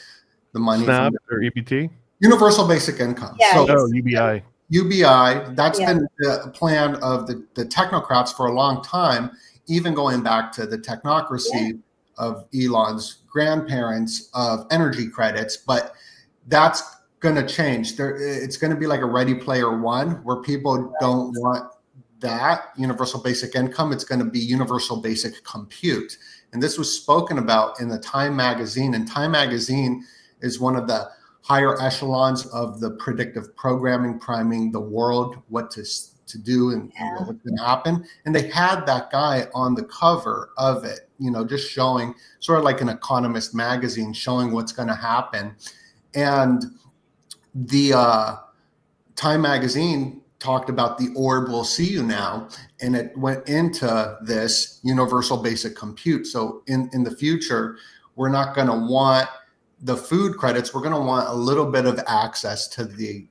S9: the money
S10: SNAP
S9: from
S10: or EBT,
S9: Universal Basic Income.
S8: Yeah,
S9: So
S10: UBI.
S9: UBI, that's been the plan of the technocrats for a long time, even going back to the technocracy of Elon's grandparents of energy credits. But that's going to change. It's going to be like a Ready Player One, where people don't want that universal basic income. It's going to be universal basic compute. And this was spoken about in the Time magazine. And Time magazine is one of the higher echelons of the predictive programming, priming the world what to to do and what was going to happen. And they had that guy on the cover of it, just showing, sort of like an Economist magazine, showing what's going to happen. And the Time magazine talked about the orb will see you now, and it went into this universal basic compute. So in the future, we're not going to want the food credits. We're going to want a little bit of access to the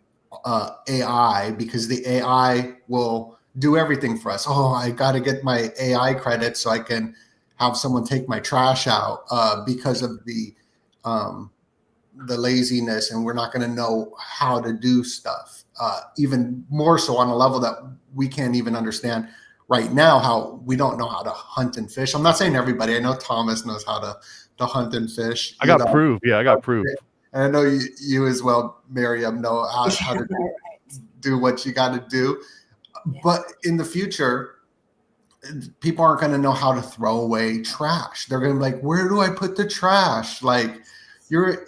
S9: AI, because the AI will do everything for us. Oh, I got to get my AI credits so I can have someone take my trash out because of the laziness, and we're not going to know how to do stuff. Even more so on a level that we can't even understand right now, how we don't know how to hunt and fish. I'm not saying everybody. I know Thomas knows how to hunt and fish.
S10: I got proof. Yeah, I got proof.
S9: And I know you as well, Maryam, know how to do what you got to do. But in the future, people aren't going to know how to throw away trash. They're going to be like, where do I put the trash? Like, you're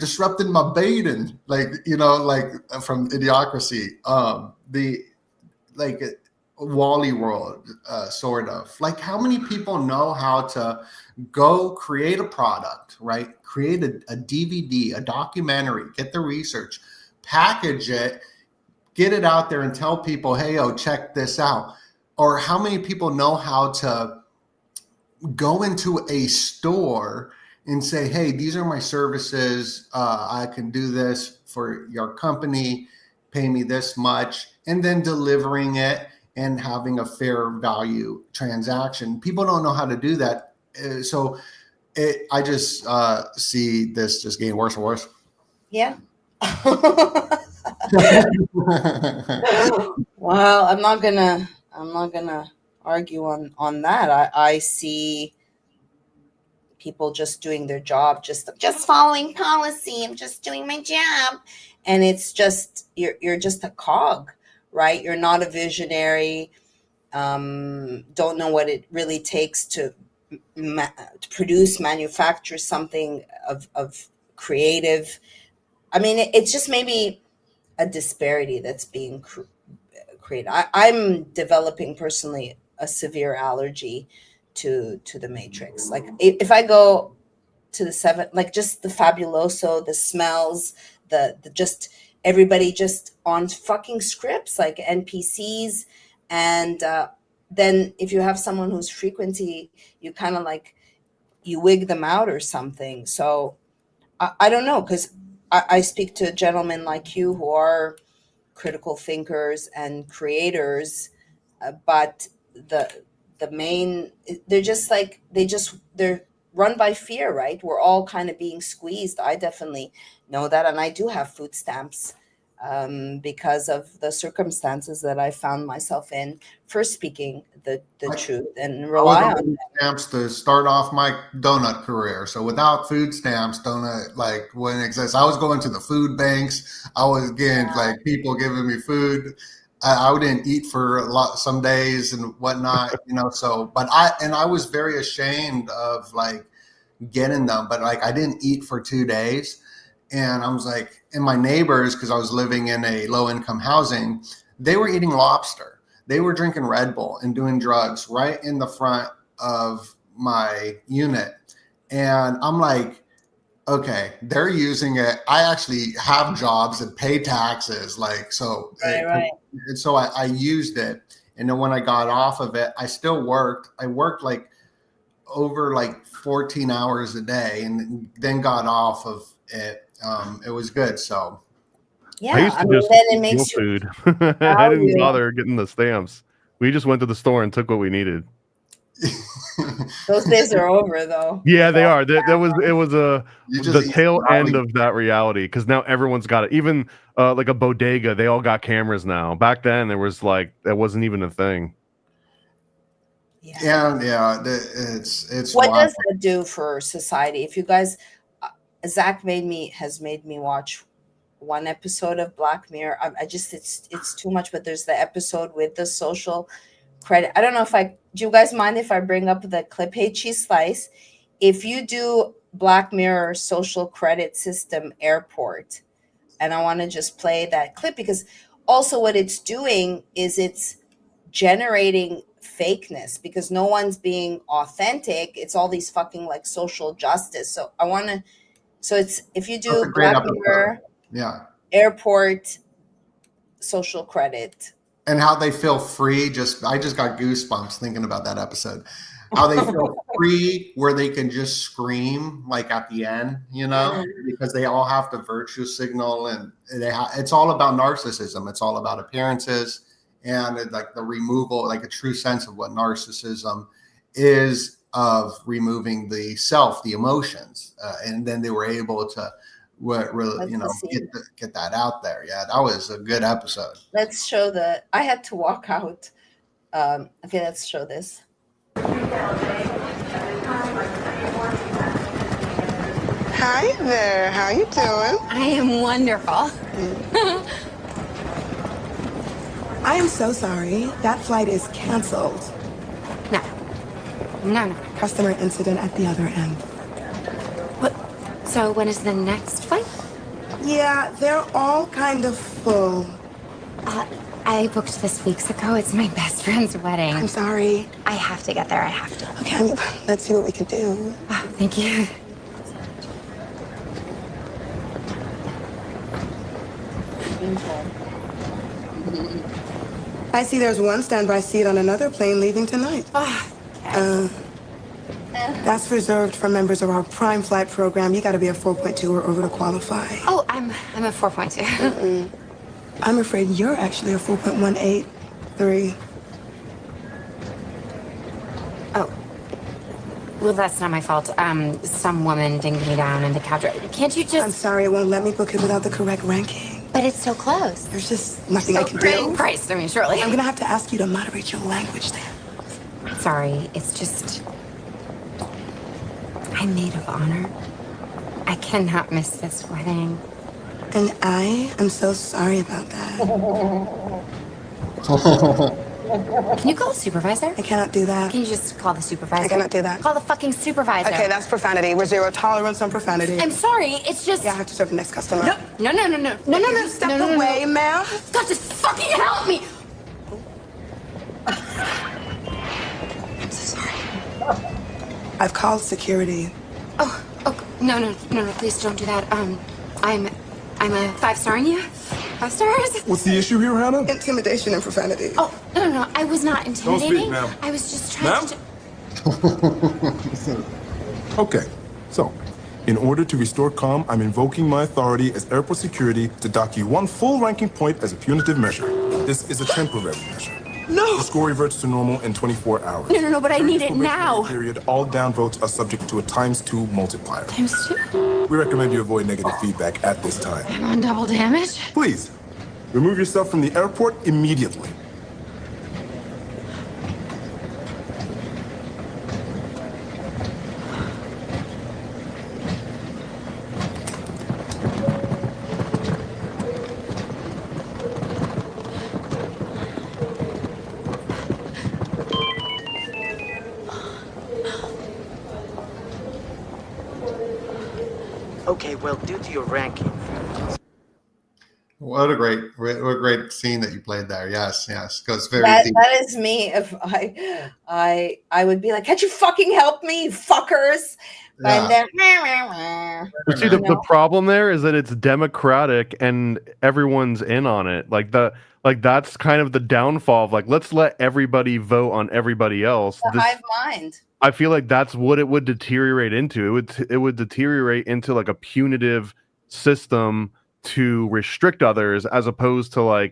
S9: disrupting my bathing, like from Idiocracy, the Wally World, sort of. Like, how many people know how to go create a product, right? Create a DVD, a documentary, get the research, package it, get it out there, and tell people, hey, check this out. Or how many people know how to go into a store and say, hey, these are my services. I can do this for your company. Pay me this much. And then delivering it and having a fair value transaction. People don't know how to do that. So I just see this just getting worse and worse.
S8: Yeah. Well, I'm not gonna argue on that. I see people just doing their job, just following policy. I'm just doing my job, and it's just you're just a cog, right? You're not a visionary. Don't know what it really takes to manufacture something of creative. I mean, it's just maybe a disparity that's being created. I'm developing personally a severe allergy to the Matrix. Like, if I go to the seven, like just the fabuloso, the smells, the just everybody just on fucking scripts, like NPCs, and then if you have someone whose frequency, you kind of like you wig them out or something. So I don't know, because I speak to gentlemen like you who are critical thinkers and creators, but the main, they're just like, they're run by fear, right? We're all kind of being squeezed. I definitely know that, and I do have food stamps because of the circumstances that I found myself in for speaking the truth and rely on
S9: food stamps to start off my donut career. So without food stamps, donut wouldn't exist. I was going to the food banks. I was getting people giving me food. I didn't eat for some days and whatnot, So, but I was very ashamed of getting them, but I didn't eat for 2 days. And I was like, and my neighbors, because I was living in a low income housing, they were eating lobster. They were drinking Red Bull and doing drugs right in the front of my unit. And I'm like, okay, they're using it. I actually have jobs and pay taxes. So I used it. And then when I got off of it, I still worked. I worked over 14 hours a day, and then got off of it. It was good. So
S8: yeah,
S10: I used to just
S8: then it makes
S10: food. I didn't bother getting the stamps. We just went to the store and took what we needed.
S8: Those days are over, though.
S10: Yeah, they are. It was the tail end of that reality, because now everyone's got it. Even like a bodega, they all got cameras now. Back then, there was that wasn't even a thing.
S9: Yeah. It's
S8: what
S9: wild.
S8: does that do for society? If you guys, Zach has made me watch one episode of Black Mirror. It's too much. But there's the episode with the social credit. I don't know do you guys mind if I bring up the clip? Hey, Cheese Slice, if you do Black Mirror social credit system airport, and I want to just play that clip, because also what it's doing is it's generating fakeness because no one's being authentic. It's all these fucking like social justice. So it's if you do Black Mirror, airport, social credit,
S9: and how they feel free. I just got goosebumps thinking about that episode. How they feel free, where they can just scream like at the end, because they all have the virtue signal, and it's all about narcissism. It's all about appearances, and like the removal, like a true sense of what narcissism is, of removing the self, the emotions, and then they were able to get that out there. Yeah, that was a good episode.
S8: Let's show I had to walk out. Okay, let's show this.
S11: Hi there, how you doing?
S12: I am wonderful.
S11: I am so sorry. That flight is canceled.
S12: No.
S11: Customer incident at the other end.
S12: What? So when is the next flight?
S11: Yeah, they're all kind of full.
S12: I booked this weeks ago. It's my best friend's wedding.
S11: I'm sorry.
S12: I have to get there. I have to.
S11: Okay, let's see what we can do.
S12: Oh, thank you.
S11: I see there's one standby seat on another plane leaving tonight. That's reserved for members of our Prime Flight program. You got to be a 4.2 or over to qualify.
S12: Oh, I'm a 4.2.
S11: I'm afraid you're actually a 4.183.
S12: Oh. Well, that's not my fault. Some woman dinged me down in the cab. Can't you just...
S11: I'm sorry, it won't let me book it without the correct ranking.
S12: But it's so close.
S11: There's just nothing I can do.
S12: Priced, surely.
S11: I'm gonna have to ask you to moderate your language there.
S12: Sorry, it's just... I'm maid of honor. I cannot miss this wedding.
S11: And I am so sorry about that.
S12: Can you call the supervisor?
S11: I cannot do that.
S12: Can you just call the supervisor?
S11: I cannot do that.
S12: Call the fucking supervisor.
S11: Okay, that's profanity. We're zero tolerance on profanity.
S12: I'm sorry, it's just...
S11: Yeah, I have to serve the next customer.
S12: No.
S11: Step away, ma'am.
S12: God, just fucking help me! I'm so sorry.
S11: I've called security.
S12: Oh, no, please don't do that. I'm a 5-star in you. 5 stars?
S13: What's the issue here, Hannah?
S11: Intimidation and profanity.
S12: Oh, no. I was not intimidating.
S13: Don't speak, ma'am.
S12: I was just trying
S13: to... Okay, so, in order to restore calm, I'm invoking my authority as airport security to dock you 1 full ranking point as a punitive measure. This is a temporary measure.
S11: No!
S13: The score reverts to normal in 24 hours.
S12: No, but I need it now.
S13: Period, all down votes are subject to a ×2 multiplier.
S12: ×2?
S13: We recommend you avoid negative feedback at this time.
S12: I'm on double damage?
S13: Please, remove yourself from the airport immediately.
S14: Okay, well, due to your ranking.
S9: What a great scene that you played there. Yes, because very
S8: that,
S9: deep.
S8: That is me. If I would be like, can't you fucking help me, you fuckers? And then,
S10: but see, the problem there is that it's democratic and everyone's in on it. That's kind of the downfall of let's let everybody vote on everybody else.
S8: The hive mind.
S10: I feel like that's what it would deteriorate into. It would deteriorate into a punitive system to restrict others, as opposed to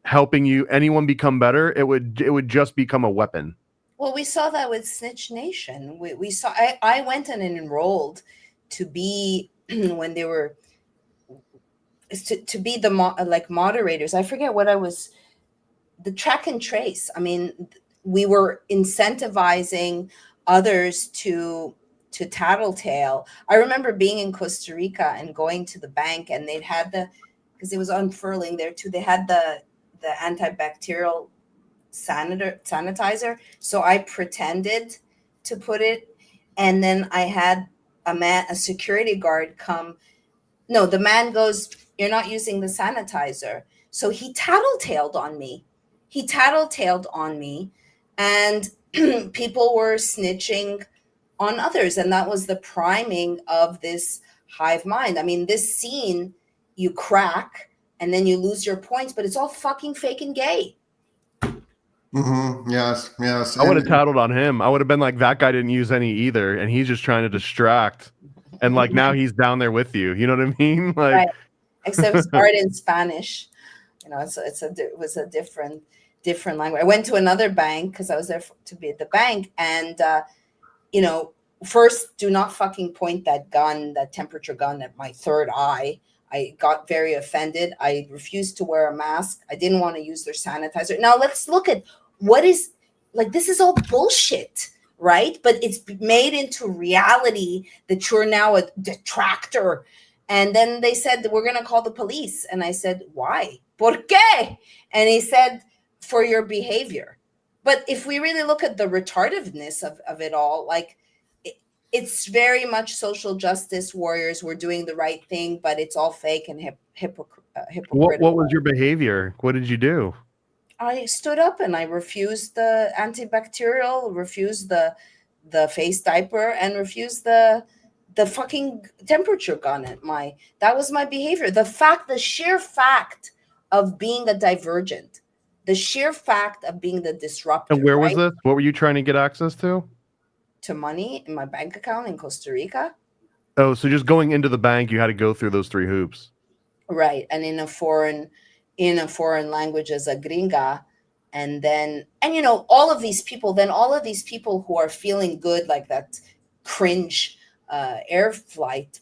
S10: helping anyone become better. It would just become a weapon.
S8: Well, we saw that with Snitch Nation. We saw. I went and enrolled to be when they were to be the moderators. I forget what I was. The track and trace. I mean, we were incentivizing others to tattletale. I remember being in Costa Rica and going to the bank, and they'd had because it was unfurling there too. They had the antibacterial sanitizer. So I pretended to put it, and then I had a security guard come. No, the man goes, "You're not using the sanitizer." So he tattletaled on me. And people were snitching on others. And that was the priming of this hive mind. I mean, this scene, you crack and then you lose your points, but it's all fucking fake and gay.
S9: Mm-hmm. Yes.
S10: I would have tattled on him. I would have been like, that guy didn't use any either, and he's just trying to distract. And like now he's down there with you. You know what I mean? Like,
S8: right. Except it's art in Spanish. You know, it was a different language. I went to another bank because I was there to be at the bank, and you know, first, do not fucking point that temperature gun at my third eye. I got very offended. I refused to wear a mask. I didn't want to use their sanitizer. Now let's look at what is, like, this is all bullshit, right? But it's made into reality that you're now a detractor. And then they said, we're going to call the police. And I said, why? ¿Por qué? And he said, for your behavior. But if we really look at the retardedness of it all, like, it's very much social justice warriors. We're doing the right thing, but it's all fake and hypocritical.
S10: What was your behavior? What did you do?
S8: I stood up and I refused the antibacterial, refused the face diaper, and refused the fucking temperature gun at that was my behavior. The sheer fact of being a divergent, the sheer fact of being the disruptor.
S10: And where was this? What were you trying to get access to?
S8: To money in my bank account in Costa Rica.
S10: Oh, so just going into the bank, you had to go through those 3 hoops.
S8: Right. And in a foreign language as a gringa. And you know, all of these people who are feeling good, like that cringe air flight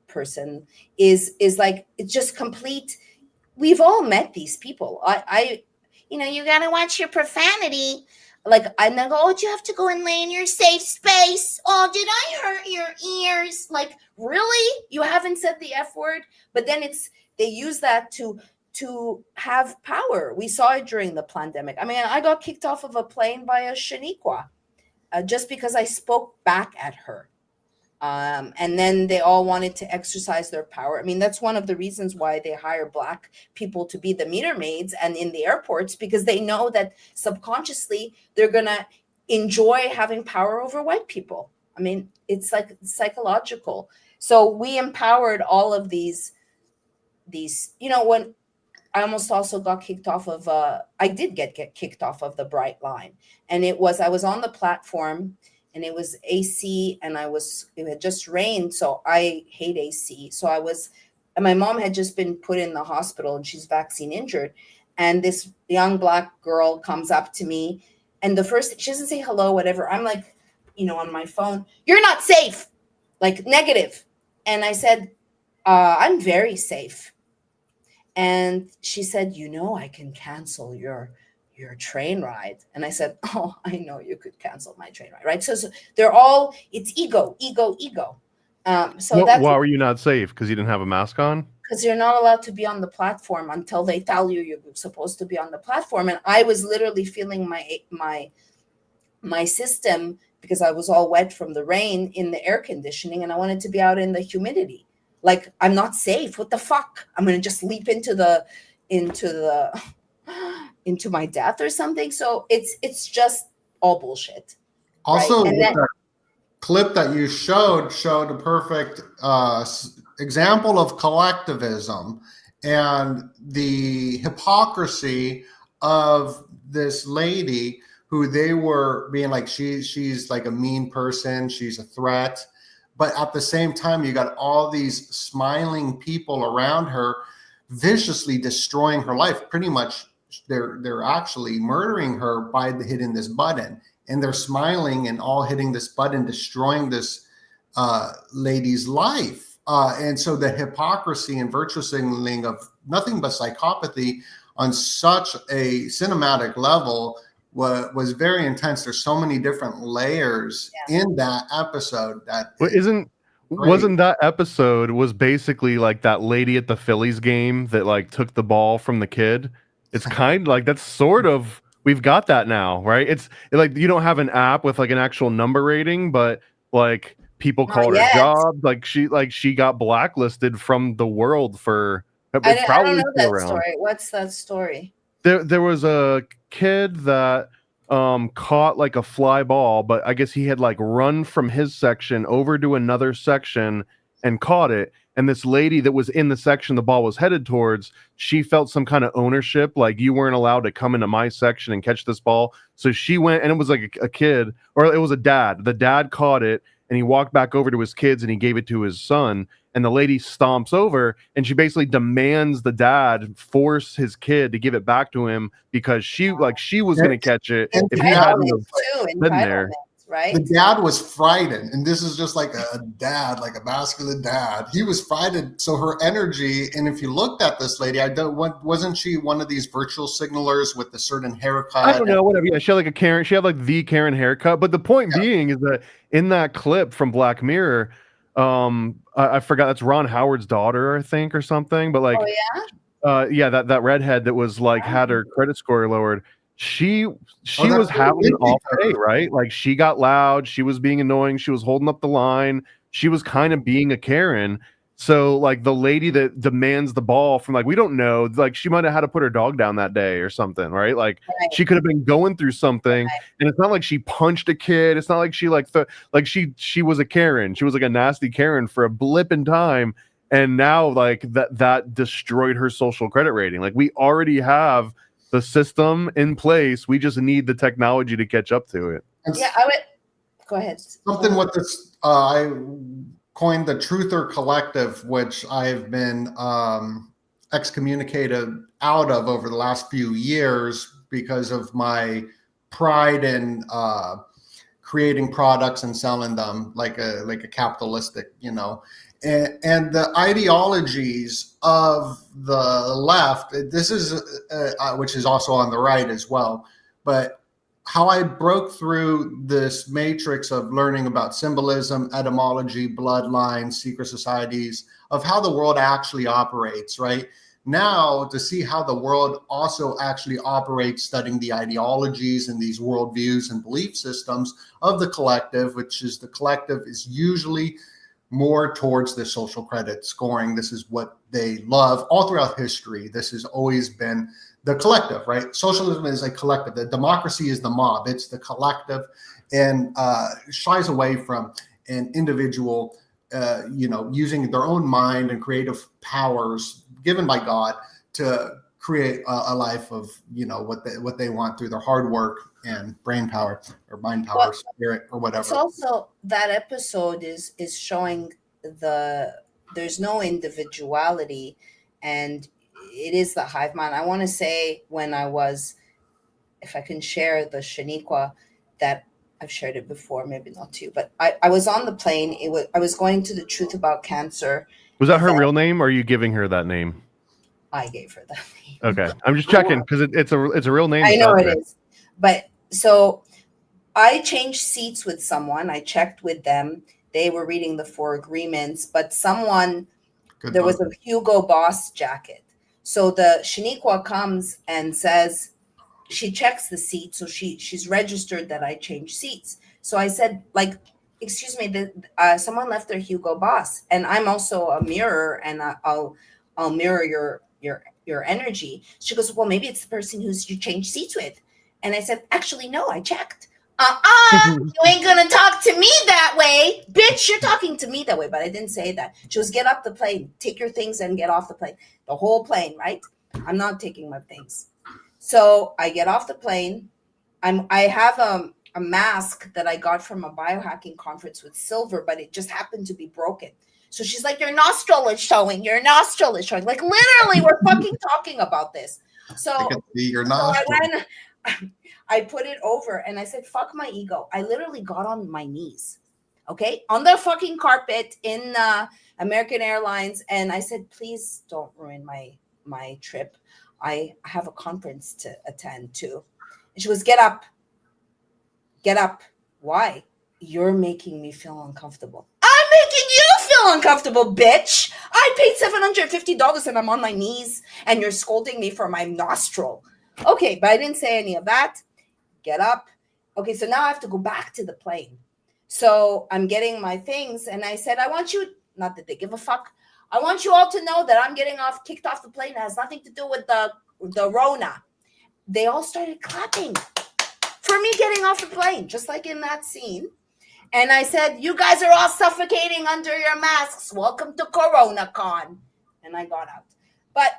S8: person is like, it's just complete. We've all met these people. I you know, you got to watch your profanity. Like, and then go, oh, do you have to go and lay in your safe space? Oh, did I hurt your ears? Like, really? You haven't said the F word? But then they use that to have power. We saw it during the pandemic. I mean, I got kicked off of a plane by a Shaniqua just because I spoke back at her. And then they all wanted to exercise their power. I mean, that's one of the reasons why they hire Black people to be the meter maids and in the airports, because they know that subconsciously they're going to enjoy having power over white people. I mean, it's like psychological. So we empowered all of these, you know, when I almost also got kicked off of, I did get kicked off of the Bright Line. And I was on the platform, and it was AC, and it had just rained. So I hate AC. So and my mom had just been put in the hospital, and she's vaccine injured. And this young Black girl comes up to me, and she doesn't say hello, whatever. I'm like, you know, on my phone, you're not safe, like negative. And I said, I'm very safe. And she said, you know, I can cancel your train ride. And I said, oh, I know you could cancel my train ride, right? So they're all, it's ego. So
S10: why were you not safe? Because you didn't have a mask on?
S8: Because you're not allowed to be on the platform until they tell you you're supposed to be on the platform. And I was literally feeling my system, because I was all wet from the rain, in the air conditioning, and I wanted to be out in the humidity. Like, I'm not safe. What the fuck? I'm going to just leap into my death or something. So it's just all bullshit.
S9: Also,
S8: right?
S9: that clip that you showed a perfect example of collectivism and the hypocrisy of this lady who they were being like, she's like a mean person, she's a threat. But at the same time, you got all these smiling people around her viciously destroying her life. Pretty much they're actually murdering her by hitting this button, and they're smiling and all hitting this button, destroying this lady's life. And so the hypocrisy and virtue signaling of nothing but psychopathy on such a cinematic level was very intense. There's so many different layers in that episode.
S10: Wasn't that episode was basically like that lady at the Phillies game that like took the ball from the kid? It's kind of like, that's sort of, we've got that now, right? It's like, you don't have an app with like an actual number rating, but like people called her jobs. Like she got blacklisted from the world for It's
S8: I
S10: probably
S8: don't know
S10: still
S8: that
S10: around.
S8: story. What's that story?
S10: There was a kid that caught like a fly ball, but I guess he had like run from his section over to another section and caught it. And this lady that was in the section the ball was headed towards, she felt some kind of ownership, like you weren't allowed to come into my section and catch this ball. So she went, and it was like a kid, or it was a dad. The dad caught it and he walked back over to his kids and he gave it to his son. And the lady stomps over and she basically demands the dad force his kid to give it back to him because she was going to catch it if he hadn't been there.
S8: Right?
S9: The dad was frightened, and this is just like a dad, like a masculine dad. He was frightened, so her energy. And if you looked at this lady, wasn't she one of these virtual signalers with a certain haircut?
S10: I don't know, whatever. Yeah, she had like a Karen. She had like the Karen haircut. But the point being is that in that clip from Black Mirror, I forgot, that's Ron Howard's daughter, I think, or something. But like, that redhead that was like had her credit score lowered. She was having an off day, right? Like she got loud, she was being annoying, she was holding up the line, she was kind of being a Karen. So like the lady that demands the ball from, like, we don't know, like she might have had to put her dog down that day or something, right? Like she could have been going through something, and it's not like she punched a kid. It's not like she she was a Karen. She was like a nasty Karen for a blip in time, and now like that destroyed her social credit rating. Like we already have the system in place. We just need the technology to catch up to it.
S8: Yeah, I would go ahead.
S9: Something with this, I coined the Truther Collective, which I've been excommunicated out of over the last few years because of my pride in creating products and selling them like a capitalistic, and the ideologies of the left, this is which is also on the right as well, but how I broke through this matrix of learning about symbolism, etymology, bloodlines, secret societies, of how the world actually operates, right? Now to see how the world also actually operates, studying the ideologies and these worldviews and belief systems of the collective, which is the collective is usually more towards the social credit scoring. This is what they love all throughout history. This has always been the collective, right? Socialism is a collective. The democracy is the mob. It's the collective, and shies away from an individual, using their own mind and creative powers given by God to create a life of, what they want through their hard work and brain power or mind power, spirit, or whatever.
S8: It's also that episode is showing there's no individuality, and it is the hive mind. I want to say when I was, if I can share the Shaniqua, that I've shared it before, maybe not too, but I was on the plane. I was going to the Truth About Cancer.
S10: Was that her real name, or are you giving her that name?
S8: I gave her that name.
S10: Okay, I'm just checking because it's a real name.
S8: I know it is, but so I changed seats with someone. I checked with them. They were reading the 4 agreements, but there was a Hugo Boss jacket. So the Shaniqua comes and says, she checks the seat. So she's registered that I changed seats. So I said, like, excuse me, someone left their Hugo Boss, and I'm also a mirror, and I'll mirror your energy. She goes, well, maybe it's the person you changed seats with. And I said, actually, no, I checked. You ain't gonna talk to me that way, bitch. You're talking to me that way, but I didn't say that. She was, get off the plane, take your things and get off the plane. The whole plane, right? I'm not taking my things. So I get off the plane. I have a mask that I got from a biohacking conference with silver, but it just happened to be broken. So she's like, your nostril is showing. Your nostril is showing. Like, literally, we're fucking talking about this. So,
S9: I can see your nostril.
S8: I put it over and I said, fuck my ego. I literally got on my knees, okay, on the fucking carpet in American Airlines. And I said, please don't ruin my trip. I have a conference to attend to. And she was, get up. Get up. Why? You're making me feel uncomfortable. I'm making you feel uncomfortable, bitch. I paid $750 and I'm on my knees and you're scolding me for my nostril. Okay, but I didn't say any of that. Get up. Okay, so now I have to go back to the plane. So I'm getting my things and I said, I want you, not that they give a fuck, I want you all to know that I'm getting kicked off the plane. It has nothing to do with the Rona. They all started clapping for me getting off the plane, just like in that scene. And I said, you guys are all suffocating under your masks. Welcome to CoronaCon. And I got out. But,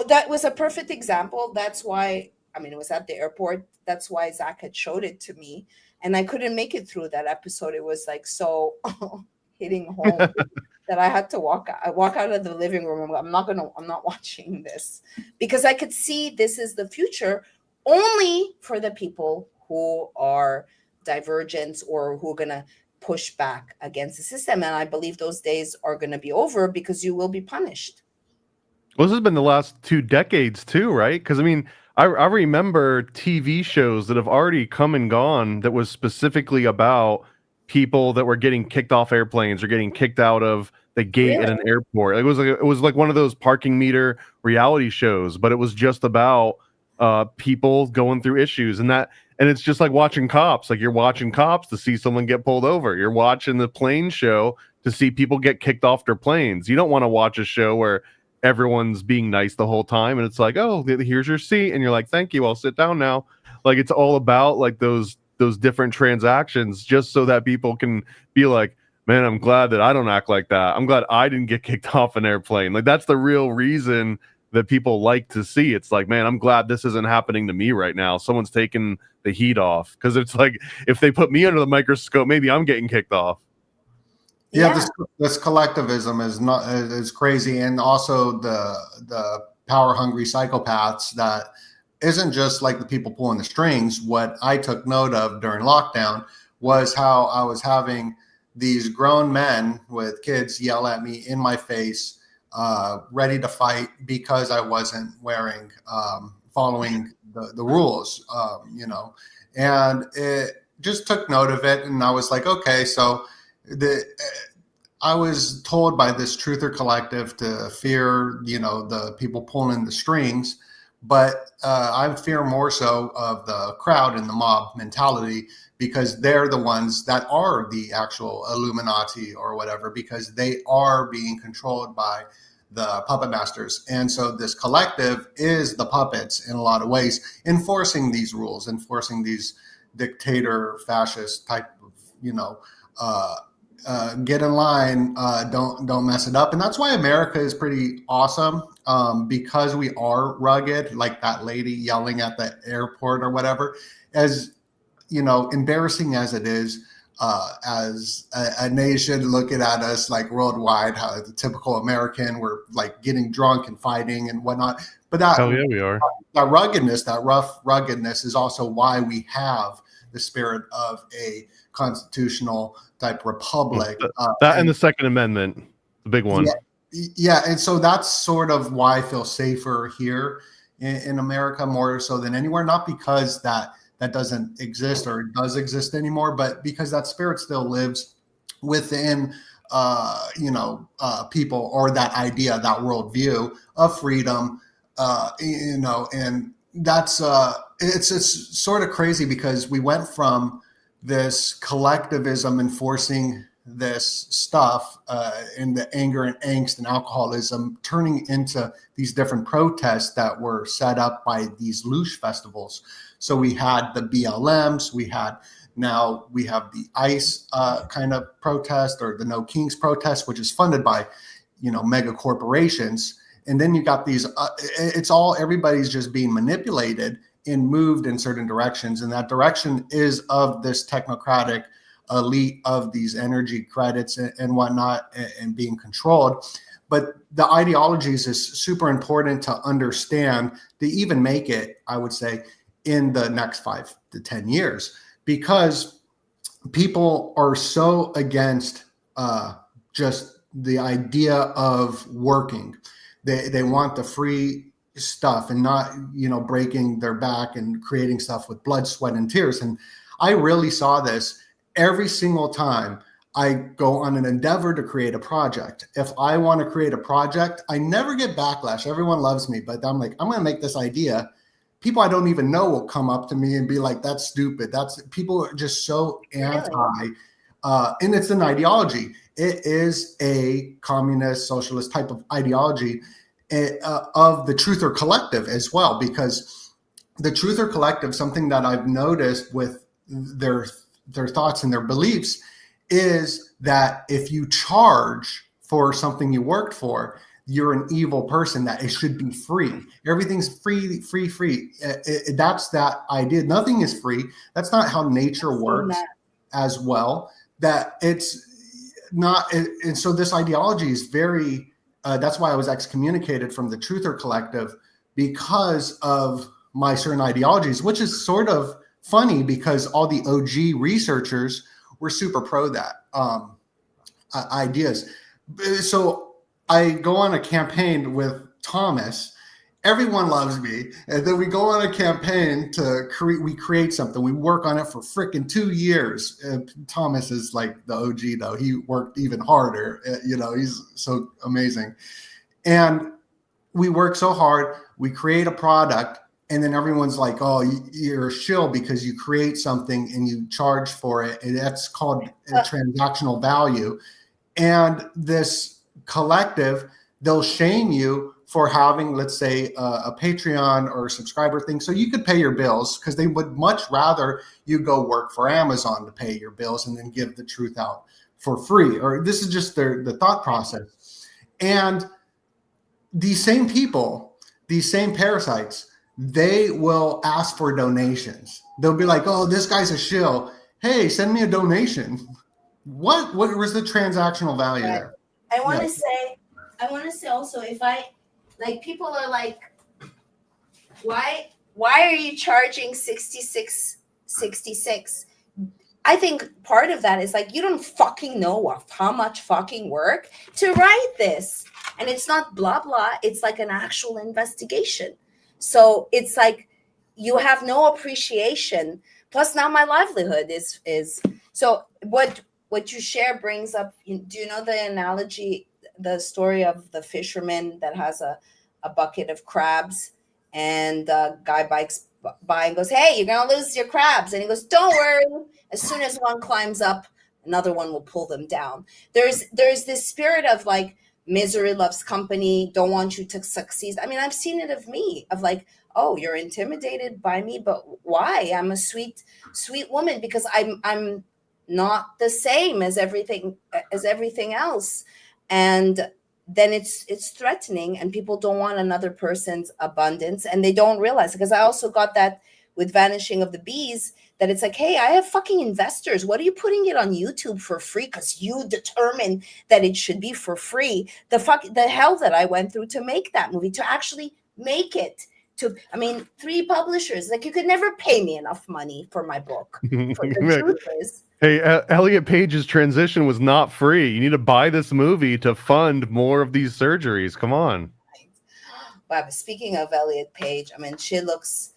S8: that was a perfect example. That's why, it was at the airport. That's why Zach had showed it to me. And I couldn't make it through that episode. It was like so hitting home that I had to walk out of the living room. I'm not watching this, because I could see this is the future only for the people who are divergent or who are going to push back against the system. And I believe those days are going to be over, because you will be punished.
S10: Well, this has been the last 2 decades too, right? Because I remember TV shows that have already come and gone that was specifically about people that were getting kicked off airplanes or getting kicked out of the gate at an airport. It was like one of those parking meter reality shows, but it was just about people going through issues, and it's just like watching Cops. Like, you're watching Cops to see someone get pulled over. You're watching the plane show to see people get kicked off their planes. You don't want to watch a show where everyone's being nice the whole time and it's like, oh, here's your seat, and you're like, thank you, I'll sit down now. Like, it's all about like those different transactions, just so that people can be like, man, I'm glad that I don't act like that. I'm glad I didn't get kicked off an airplane. Like, that's the real reason that people like to see. It's like, man, I'm glad this isn't happening to me right now. Someone's taking the heat off, because it's like, if they put me under the microscope, maybe I'm getting kicked off.
S9: Yeah, this collectivism is crazy, and also the power hungry psychopaths that isn't just like the people pulling the strings. What I took note of during lockdown was how I was having these grown men with kids yell at me in my face, ready to fight because I wasn't following the rules, and it just took note of it. And I was like, okay, so I was told by this truther collective to fear, the people pulling the strings, but I fear more so of the crowd and the mob mentality, because they're the ones that are the actual Illuminati or whatever, because they are being controlled by the puppet masters. And so this collective is the puppets in a lot of ways, enforcing these rules, enforcing these dictator fascist type of, get in line, don't mess it up. And that's why America is pretty awesome, because we are rugged, like that lady yelling at the airport or whatever. As embarrassing as it is, as a nation looking at us like worldwide, how the typical American, we're like getting drunk and fighting and whatnot. But
S10: hell yeah, we are.
S9: That ruggedness, that rough ruggedness, is also why we have the spirit of a constitutional type republic.
S10: And the Second Amendment, the big one.
S9: Yeah, and so that's sort of why I feel safer here in America, more so than anywhere. Not because that doesn't exist or does exist anymore, but because that spirit still lives within people, or that idea, that worldview of freedom, and that's it's sort of crazy, because we went from this collectivism enforcing this stuff, and the anger and angst and alcoholism turning into these different protests that were set up by these loosh festivals. So we had the BLMs, we have the ICE kind of protest, or the No Kings protest, which is funded by, mega corporations. And then you got these, everybody's just being manipulated and moved in certain directions. And that direction is of this technocratic elite of these energy credits and whatnot, and being controlled. But the ideologies is super important to understand to even make it, I would say, in the next 5 to 10 years, because people are so against just the idea of working. They want the free stuff and not, breaking their back and creating stuff with blood, sweat, and tears. And I really saw this every single time I go on an endeavor to create a project. If I want to create a project, I never get backlash. Everyone loves me, but I'm like, I'm going to make this idea. People I don't even know will come up to me and be like, that's stupid. People are just so anti and it's an ideology. It is a communist, socialist type of ideology of the Truther Collective as well, because the Truther Collective, something that I've noticed with their thoughts and their beliefs, is that if you charge for something you worked for, you're an evil person, that it should be free. Everything's free. That's that idea. Nothing is free. That's not how nature works as well. That it's not. And so this ideology is very, that's why I was excommunicated from the Truther Collective, because of my certain ideologies, which is sort of funny because all the OG researchers were super pro that ideas. So I go on a campaign with Thomas. Everyone loves me. And then we go on a campaign to create something. We work on it for freaking 2 years. Thomas is like the OG though. He worked even harder. He's so amazing. And we work so hard. We create a product. And then everyone's like, oh, you're a shill because you create something and you charge for it. And that's called transactional value. And this collective, they'll shame you for having, let's say, a Patreon or a subscriber thing, so you could pay your bills, because they would much rather you go work for Amazon to pay your bills and then give the truth out for free. Or this is just the thought process. And these same people, these same parasites, they will ask for donations. They'll be like, oh, this guy's a shill. Hey, send me a donation. What was the transactional value there?
S8: I want to say also, if people are like, why are you charging $66.66? I think part of that is like, you don't fucking know how much fucking work to write this. And it's not blah, blah. It's like an actual investigation. So it's like, you have no appreciation. Plus now my livelihood is so what you share brings up, do you know the analogy, the story of the fisherman that has a bucket of crabs, and the guy bikes by and goes, hey, you're going to lose your crabs. And he goes, don't worry. As soon as one climbs up, another one will pull them down. There's this spirit of like, misery loves company, don't want you to succeed. I mean, I've seen it of me, of like, oh, you're intimidated by me, but why? I'm a sweet woman because I'm not the same as everything else. And then it's threatening, and people don't want another person's abundance, and they don't realize it. Because I also got that with Vanishing of the Bees, that it's like, hey, I have fucking investors. What are you putting it on YouTube for free? Because you determined that it should be for free. The hell that I went through to make that movie, to actually make it. 3 publishers, like, you could never pay me enough money for my book. For the truth is,
S10: hey, Elliot Page's transition was not free. You need to buy this movie to fund more of these surgeries. Come on.
S8: But speaking of Elliot Page, I mean, he looks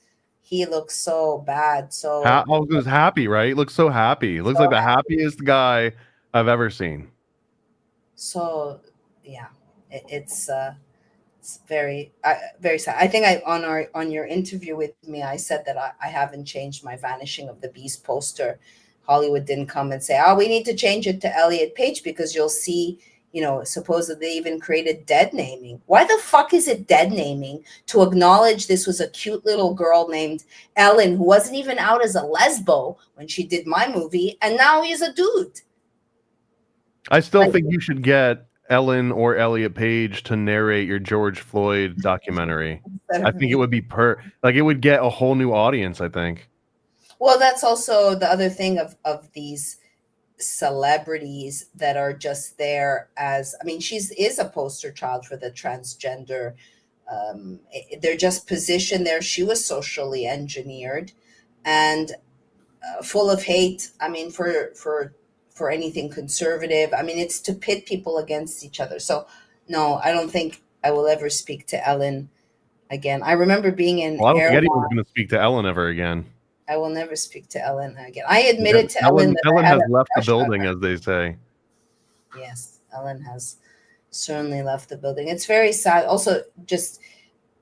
S8: so bad. So
S10: I was happy, right? He looks so happy. He looks like the happiest guy I've ever seen.
S8: So yeah, it's very very sad. I think on your interview with me, I said that I haven't changed my Vanishing of the Beast poster. Hollywood didn't come and say, oh, we need to change it to Elliot Page, because you'll see, supposedly they even created dead naming. Why the fuck is it dead naming to acknowledge this was a cute little girl named Ellen, who wasn't even out as a lesbo when she did my movie, and now he's a dude?
S10: I still think you should get Ellen or Elliot Page to narrate your George Floyd documentary. I think it would be it would get a whole new audience, I think.
S8: Well, that's also the other thing of these celebrities that are just there as, I mean, she is a poster child for the transgender. They're just positioned there. She was socially engineered and full of hate. I mean, for anything conservative. I mean, it's to pit people against each other. So no, I don't think I will ever speak to Ellen again. I remember being in.
S10: Well, I don't think anyone's going to speak to Ellen ever again.
S8: I will never speak to Ellen again. I admitted to Ellen that
S10: Ellen has left the building, as they say.
S8: Yes, Ellen has certainly left the building. It's very sad. Also, just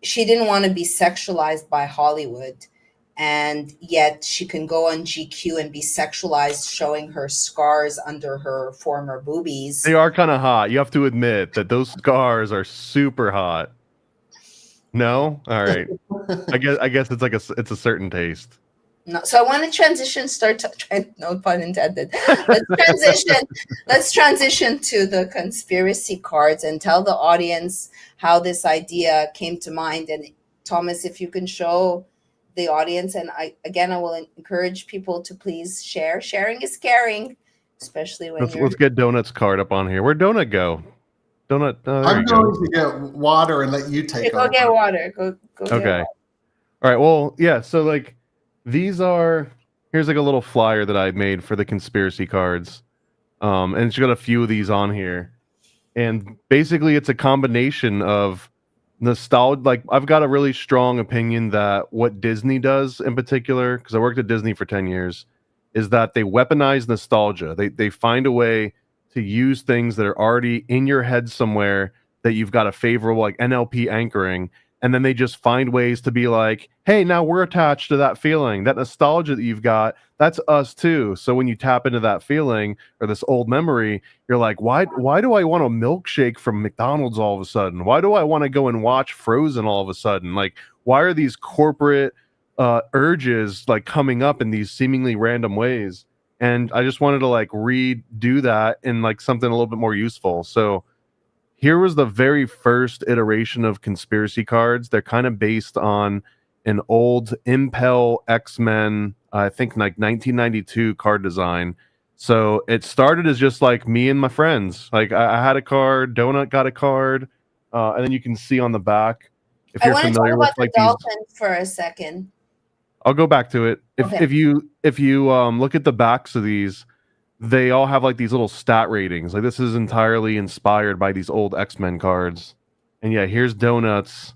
S8: she didn't want to be sexualized by Hollywood, and yet she can go on GQ and be sexualized, showing her scars under her former boobies.
S10: They are kind of hot. You have to admit that those scars are super hot. No? All right. I guess it's like it's a certain taste.
S8: No, so I want to transition. No pun intended. Let's transition to the conspiracy cards and tell the audience how this idea came to mind. And Thomas, if you can show the audience, and I will encourage people to please share. Sharing is caring, especially when
S10: let's get Donut's card up on here. Where'd Donut go? Donut.
S9: I'm going to get water and let you take over.
S8: Go get water. Go.
S10: Okay.
S8: Get water.
S10: All right. Well, yeah. So like. Here's like a little flyer that I made for the conspiracy cards. And it's got a few of these on here. And basically it's a combination of nostalgia. Like I've got a really strong opinion that what Disney does in particular, because I worked at Disney for 10 years, is that they weaponize nostalgia. They find a way to use things that are already in your head somewhere that you've got a favorable like NLP anchoring. And then they just find ways to be like, hey, now we're attached to that feeling. That nostalgia that you've got, that's us too. So when you tap into that feeling or this old memory, you're like, why do I want a milkshake from McDonald's all of a sudden? Why do I want to go and watch Frozen all of a sudden? Like, why are these corporate urges like coming up in these seemingly random ways? And I just wanted to like redo that in like something a little bit more useful. So here was the very first iteration of conspiracy cards. They're kind of based on an old Impel X-Men, I think like 1992 card design. So it started as just like me and my friends. Like I had a card, Donut got a card, and then you can see on the back if you're familiar with like
S8: the dolphins for a second.
S10: I'll go back to it.
S8: Okay.
S10: If you look at the backs of these, they all have like these little stat ratings. Like this is entirely inspired by these old X-Men cards. And yeah, here's Donuts.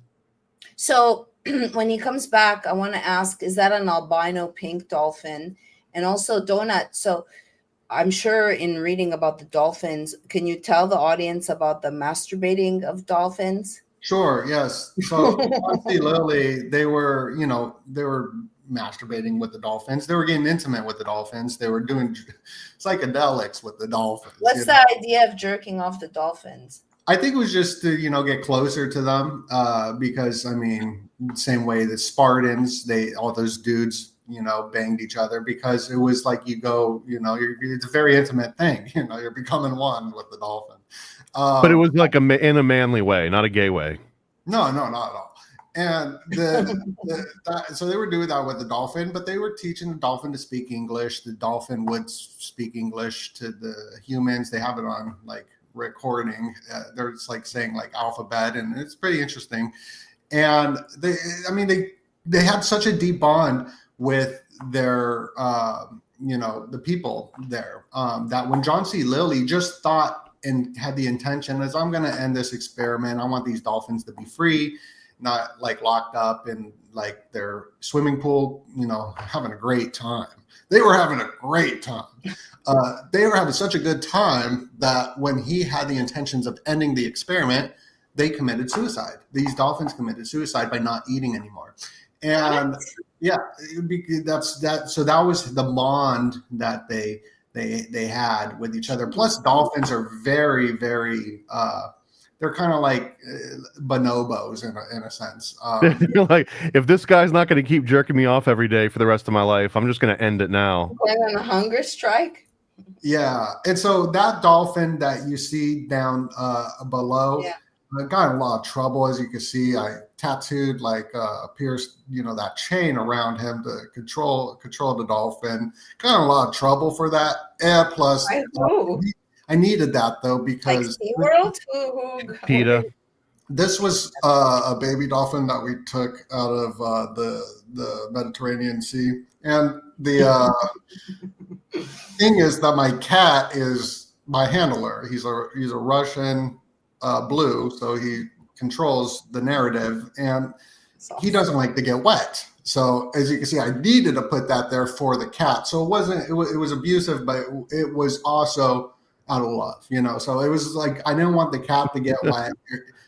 S8: So when he comes back, I want to ask, is that an albino pink dolphin? And also Donut. So I'm sure in reading about the dolphins, can you tell the audience about the masturbating of dolphins?
S9: Sure. Yes. So Lily, they were masturbating with the dolphins. They were getting intimate with the dolphins. They were doing psychedelics with the dolphins.
S8: What's the idea of jerking off the dolphins?
S9: I think it was just to, get closer to them because, I mean, same way the Spartans, all those dudes, banged each other because it was like it's a very intimate thing. You're becoming one with the dolphin.
S10: But it was like in a manly way, not a gay way.
S9: No, not at all. And so they were doing that with the dolphin, but they were teaching the dolphin to speak English. The dolphin would speak English to the humans. They have it on like recording. They're just like saying like alphabet, and it's pretty interesting. And they had such a deep bond with their, the people there that when John C. Lilly just thought and had the intention is I'm going to end this experiment. I want these dolphins to be free, not like locked up in like their swimming pool, having a great time. They were having a great time. They were having such a good time that when he had the intentions of ending the experiment, they committed suicide. These dolphins committed suicide by not eating anymore. And yeah, that's that. So that was the bond that they had with each other. Plus dolphins are very, very, they're kind of like bonobos in a sense.
S10: Like, if this guy's not going to keep jerking me off every day for the rest of my life, I'm just going to end it now.
S8: Going on a hunger strike?
S9: Yeah. And so that dolphin that you see down below, I got in a lot of trouble. As you can see, I tattooed pierced, that chain around him to control the dolphin. Got in a lot of trouble for that. And plus, I needed that though because
S10: PETA.
S9: This was a baby dolphin that we took out of the Mediterranean Sea, and the thing is that my cat is my handler. He's a Russian blue, so he controls the narrative, and he doesn't like to get wet. So as you can see, I needed to put that there for the cat. So it was abusive, but it was also out of love, so it was like I didn't want the cat to get wet,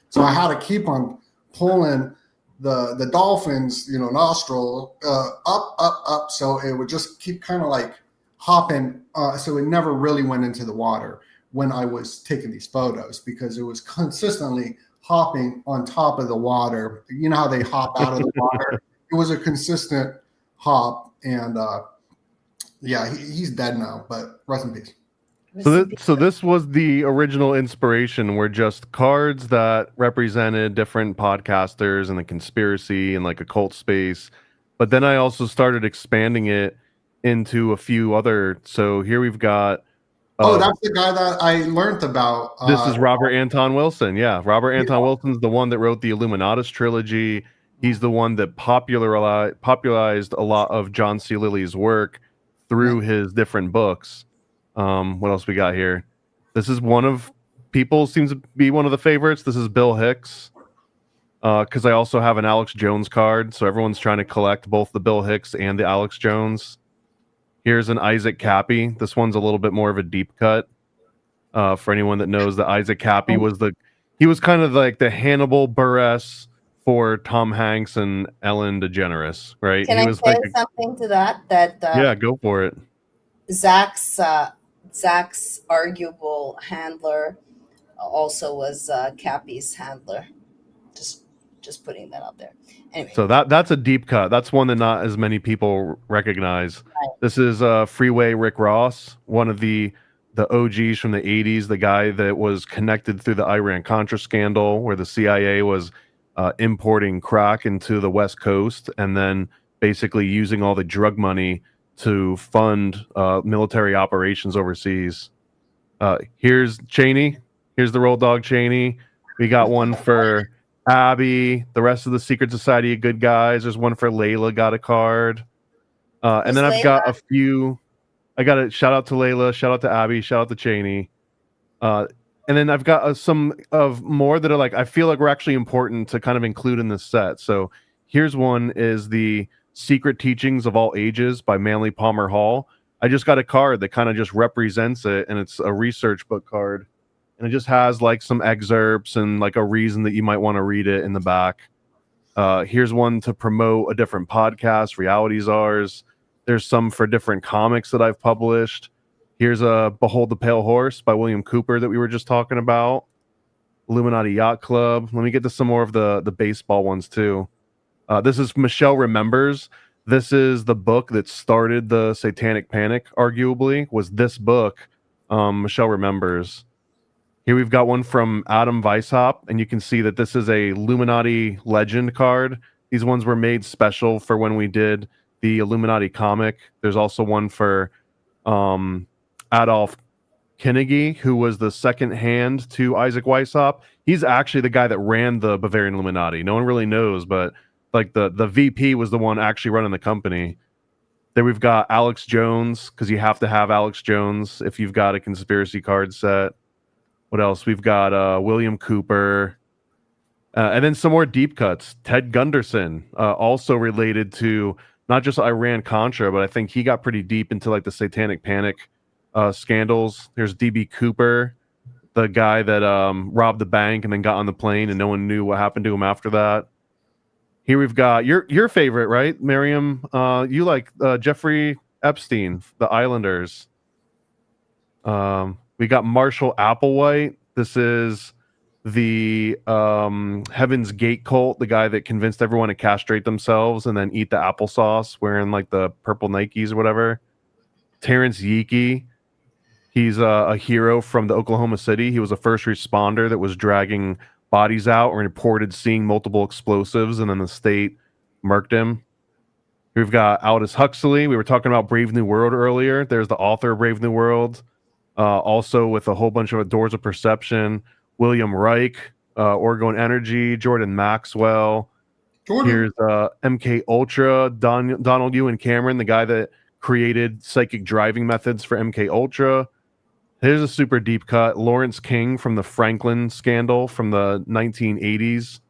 S9: so I had to keep on pulling the dolphin's nostril up, so it would just keep kind of like hopping, so it never really went into the water when I was taking these photos, because it was consistently hopping on top of the water. You know how they hop out of the water? It was a consistent hop, and he's dead now, but rest in peace.
S10: So this was the original inspiration, were just cards that represented different podcasters and the conspiracy and like occult space. But then I also started expanding it into a few other. So here we've got.
S9: That's the guy that I learned about.
S10: This is Robert Anton Wilson. Yeah, Robert Anton Wilson's the one that wrote the Illuminatus trilogy. He's the one that popularized a lot of John C. Lilly's work through his different books. What else we got here? This is seems to be one of the favorites. This is Bill Hicks. Because I also have an Alex Jones card, so everyone's trying to collect both the Bill Hicks and the Alex Jones. Here's an Isaac Cappy. This one's a little bit more of a deep cut. For anyone that knows, that Isaac Cappy was kind of like the Hannibal Buress for Tom Hanks and Ellen DeGeneres, right?
S8: Can I say something to that?
S10: Yeah, go for it.
S8: Zach's arguable handler also was Cappy's handler. Just putting that out there. Anyway.
S10: So that's a deep cut. That's one that not as many people recognize. Right. This is Freeway Rick Ross, one of the OGs from the 80s, the guy that was connected through the Iran-Contra scandal, where the CIA was importing crack into the West Coast and then basically using all the drug money to fund military operations overseas. Here's Cheney. Here's the Roll Dog Cheney. We got one for Abby, the rest of the Secret Society of Good Guys. There's one for Layla, got a card. And then I've got a few. I got a shout out to Layla, shout out to Abby, shout out to Cheney. And then I've got some of more that are like, I feel like we're actually important to kind of include in this set. So here's one is the Secret Teachings of All Ages by Manly Palmer Hall. I just got a card that kind of just represents it, and it's a research book card. And it just has like some excerpts and like a reason that you might want to read it in the back. Here's one to promote a different podcast, Reality Czars. There's some for different comics that I've published. Here's a Behold the Pale Horse by William Cooper that we were just talking about. Illuminati Yacht Club. Let me get to some more of the baseball ones too. This is Michelle Remembers. This is the book that started the Satanic Panic, arguably, was this book, Michelle Remembers. Here we've got one from Adam Weishaupt, and you can see that this is a Illuminati Legend card. These ones were made special for when we did the Illuminati comic. There's also one for Adolf Kinnegi, who was the second hand to Isaac Weishaupt. He's actually the guy that ran the Bavarian Illuminati. No one really knows, but like the VP was the one actually running the company. Then we've got Alex Jones, because you have to have Alex Jones if you've got a conspiracy card set. What else? We've got William Cooper. And then some more deep cuts. Ted Gunderson, also related to not just Iran-Contra, but I think he got pretty deep into like the Satanic Panic scandals. There's D.B. Cooper, the guy that robbed the bank and then got on the plane and no one knew what happened to him after that. Here we've got your favorite, right, Maryam? You like Jeffrey Epstein, the Islanders. We got Marshall Applewhite. This is the Heaven's Gate cult, the guy that convinced everyone to castrate themselves and then eat the applesauce wearing like the purple Nikes or whatever. Terrence Yeeke. He's a hero from the Oklahoma City. He was a first responder that was dragging bodies out and reported seeing multiple explosives, and then the state murked him. We've got Aldous Huxley. We were talking about Brave New World earlier. There's the author of Brave New World. Also with a whole bunch of Doors of Perception. William Reich, Orgone Energy, Jordan Maxwell. Here's MK Ultra, Donald Ewan Cameron, the guy that created psychic driving methods for MK Ultra. Here's a super deep cut. Lawrence King from the Franklin scandal from the 1980s.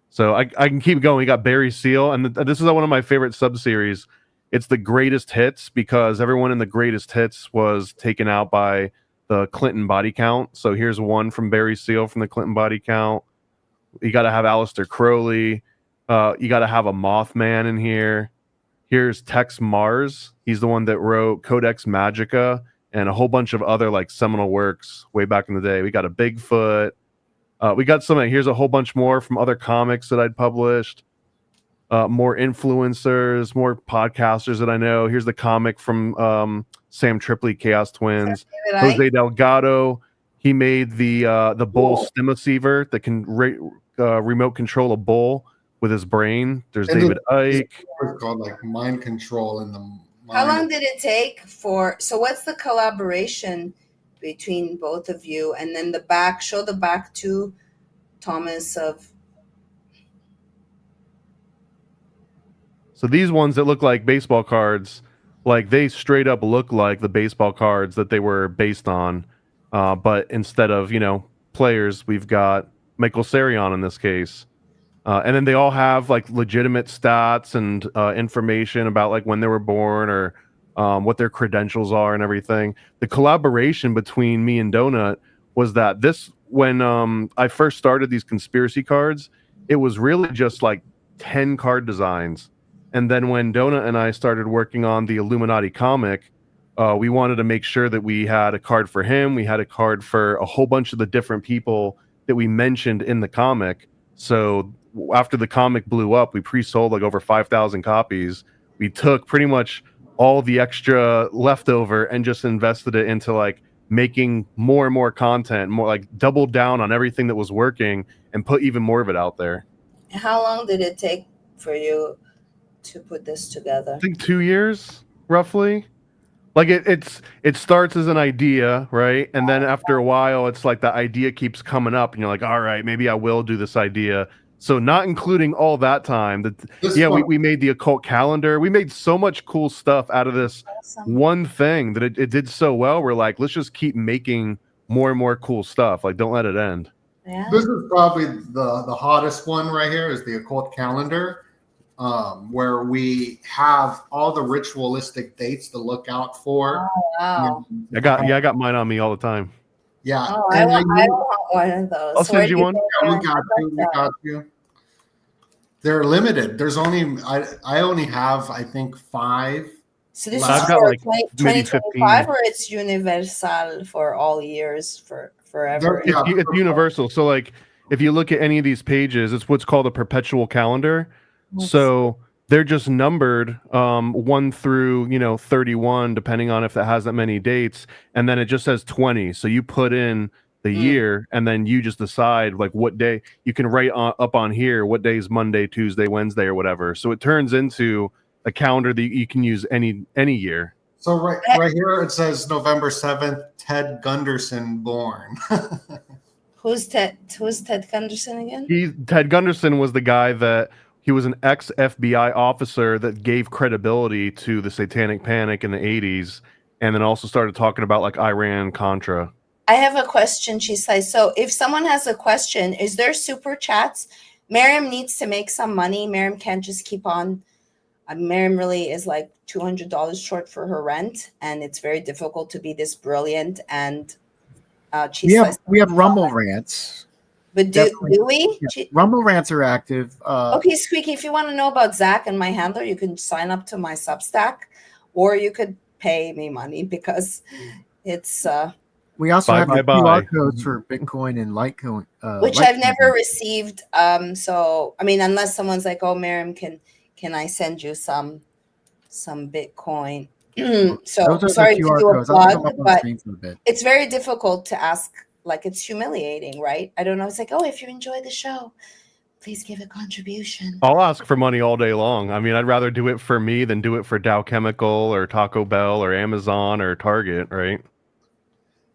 S10: So I can keep going. We got Barry Seal, and this is one of my favorite subseries. It's the greatest hits because everyone in the greatest hits was taken out by the Clinton body count. So here's one from Barry Seal from the Clinton body count. You got to have Aleister Crowley. You got to have a Mothman in here. Here's Tex Mars. He's the one that wrote Codex Magica and a whole bunch of other like seminal works way back in the day. We got a Bigfoot. We got some. Here's a whole bunch more from other comics that I'd published. More influencers, more podcasters that I know. Here's the comic from Sam Tripoli, Chaos Twins. Jose Delgado. He made the bull stemoceiver that can remote control a bull with his brain. There's
S9: And
S10: David Icke.
S9: It's called like mind control in the mind.
S8: How long did it take for? So what's the collaboration between both of you? And then the back. Show the back to Thomas of.
S10: So these ones that look like baseball cards, like they straight up look like the baseball cards that they were based on. But instead of, players, we've got Michael Sarion in this case. And then they all have like legitimate stats and information about like when they were born or what their credentials are and everything. The collaboration between me and Donut was that when I first started these conspiracy cards, it was really just like 10 card designs. And then when Donut and I started working on the Illuminati comic, we wanted to make sure that we had a card for him. We had a card for a whole bunch of the different people that we mentioned in the comic. So after the comic blew up, we pre-sold like over 5,000 copies. We took pretty much all the extra leftover and just invested it into like making more and more content, more like doubled down on everything that was working and put even more of it out there.
S8: How long did it take for you to put this together?
S10: I think 2 years, roughly. Like it starts as an idea, right? And then after a while, it's like the idea keeps coming up, and you're like, all right, maybe I will do this idea. So not including all that time, we made the occult calendar. We made so much cool stuff out of this one thing that it did so well. We're like, let's just keep making more and more cool stuff. Like, don't let it end.
S8: Yeah.
S9: This is probably the hottest one right here is the occult calendar. Where we have all the ritualistic dates to look out for.
S8: Oh, wow.
S10: I got mine on me all the time.
S9: Yeah.
S8: Oh, I want one of those.
S10: I'll send you one.
S9: Yeah, we got you. They're limited. There's only I only have I think 5.
S8: So this
S10: I've
S8: is
S10: got
S8: for
S10: like
S8: 2025 or it's universal for all years for forever?
S10: It's universal. So like if you look at any of these pages, it's what's called a perpetual calendar. So they're just numbered 1 through 31, depending on if that has that many dates, and then it just says 20. So you put in the year, and then you just decide like what day you can write up on here. What day is Monday, Tuesday, Wednesday, or whatever. So it turns into a calendar that you can use any year.
S9: So right here it says November 7th, Ted Gunderson born.
S8: Who's Ted Gunderson again?
S10: Ted Gunderson was the guy that. He was an ex-FBI officer that gave credibility to the Satanic Panic in the 80s, and then also started talking about like Iran-Contra.
S8: I have a question, she says. So if someone has a question, is there super chats? Maryam needs to make some money. Maryam can't just keep on. Maryam really is like $200 short for her rent, and it's very difficult to be this brilliant. And
S14: we have Rumble rants.
S8: But do we?
S14: Yeah. Rumble rants are active.
S8: Okay, Squeaky, if you want to know about Zach and my handler, you can sign up to my Substack, or you could pay me money because it's...
S14: we also have QR codes for Bitcoin and Litecoin.
S8: Which I've never received. So, I mean, unless someone's like, oh, Maryam, can I send you some Bitcoin? So, sorry to do a plug, but it's very difficult to ask. Like, it's humiliating, right? I don't know. It's like, oh, if you enjoy the show, please give a contribution.
S10: I'll ask for money all day long. I mean, I'd rather do it for me than do it for Dow Chemical or Taco Bell or Amazon or Target, right?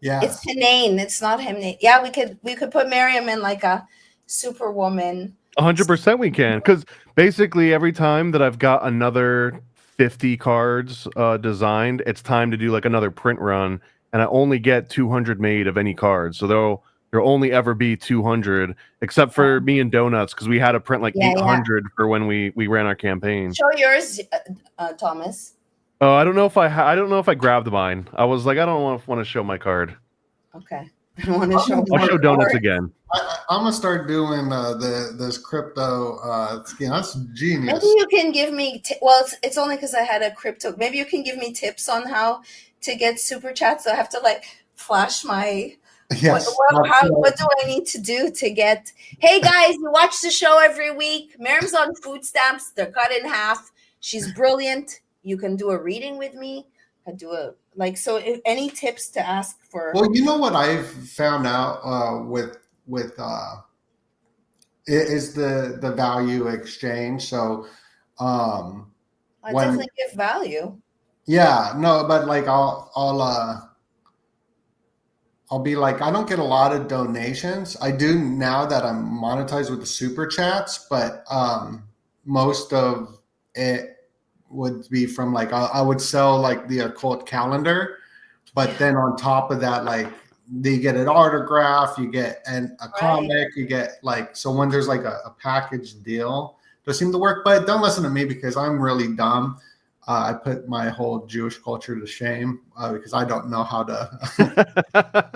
S9: Yeah.
S8: It's Henein. It's not Henein. Yeah, we could put Maryam in like a superwoman.
S10: 100% we can. Because basically every time that I've got another 50 cards designed, it's time to do like another print run. And I only get 200 made of any card. So there'll only ever be 200, except for me and Donuts, because we had to print like 800 for when we ran our campaign.
S8: Show yours, Thomas.
S10: Oh, I don't know if I grabbed mine. I was like, I don't want to show my card.
S8: Okay. I want to show.
S10: I'll show donuts again.
S9: I'm gonna start doing this crypto scheme. That's genius.
S8: Maybe you can give me. Well, it's only because I had a crypto. Maybe you can give me tips on how to get super chats. So I have to like flash my.
S9: Yes.
S8: What do I need to do to get? Hey guys, you watch the show every week. Maryam's on food stamps. They're cut in half. She's brilliant. You can do a reading with me. I do a like. So, if any tips to ask for?
S9: Well, you know what I've found out with is the value exchange. So,
S8: I definitely give value.
S9: Yeah, no, but like I'll be like, I don't get a lot of donations. I do now that I'm monetized with the super chats, but most of it would be from like I would sell like the occult calendar, but then on top of that, like they get an autograph, you get a comic, you get like, so when there's like a package deal, does seem to work. But don't listen to me because I'm really dumb. I put my whole Jewish culture to shame because I don't know how to.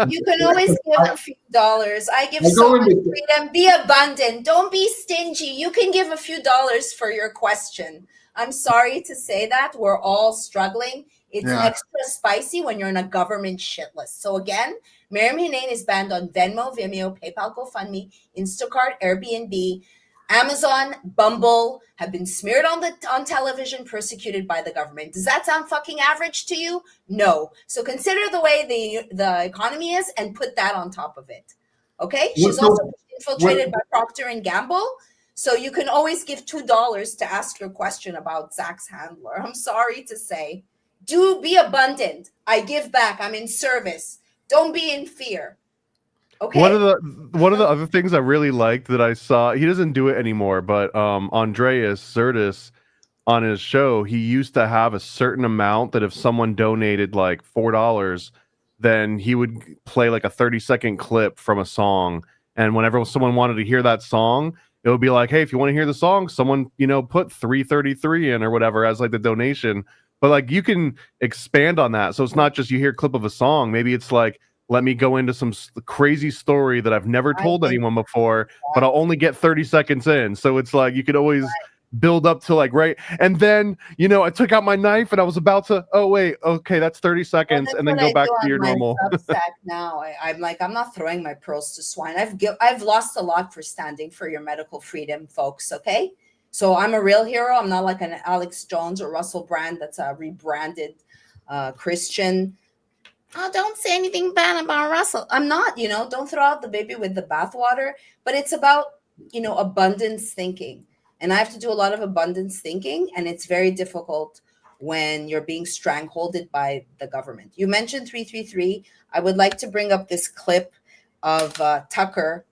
S8: You can always give a few dollars. I give so much freedom. Be abundant. Don't be stingy. You can give a few dollars for your question. I'm sorry to say that. We're all struggling. It's extra spicy when you're in a government shit list. So again, Maryam Henein is banned on Venmo, Vimeo, PayPal, GoFundMe, Instacart, Airbnb, Amazon, Bumble, have been smeared on television, persecuted by the government. Does that sound fucking average to you? No. So consider the way the economy is and put that on top of it. Okay? She's also infiltrated by Procter & Gamble. So you can always give $2 to ask your question about Zach's handler. I'm sorry to say. Do be abundant. I give back. I'm in service. Don't be in fear. Okay.
S10: One of the other things I really liked that I saw, he doesn't do it anymore, but Andreas Zertis on his show, he used to have a certain amount that if someone donated like $4, then he would play like a 30-second clip from a song. And whenever someone wanted to hear that song, it would be like, hey, if you want to hear the song, someone, put $3.33 in or whatever as like the donation. But like you can expand on that. So it's not just you hear a clip of a song. Maybe it's like, let me go into some crazy story that I've never told anyone before, but I'll only get 30 seconds in. So it's like you could always build up to like, right. And then, I took out my knife and I was about to, oh, wait, okay, that's 30 seconds. And then go back to your normal.
S8: Now I'm like, I'm not throwing my pearls to swine. I've lost a lot for standing for your medical freedom, folks. Okay. So I'm a real hero. I'm not like an Alex Jones or Russell Brand that's a rebranded Christian. Oh, don't say anything bad about Russell. I'm not, don't throw out the baby with the bathwater, but it's about, abundance thinking. And I have to do a lot of abundance thinking. And it's very difficult when you're being strangleholded by the government. You mentioned 333. I would like to bring up this clip of Tucker.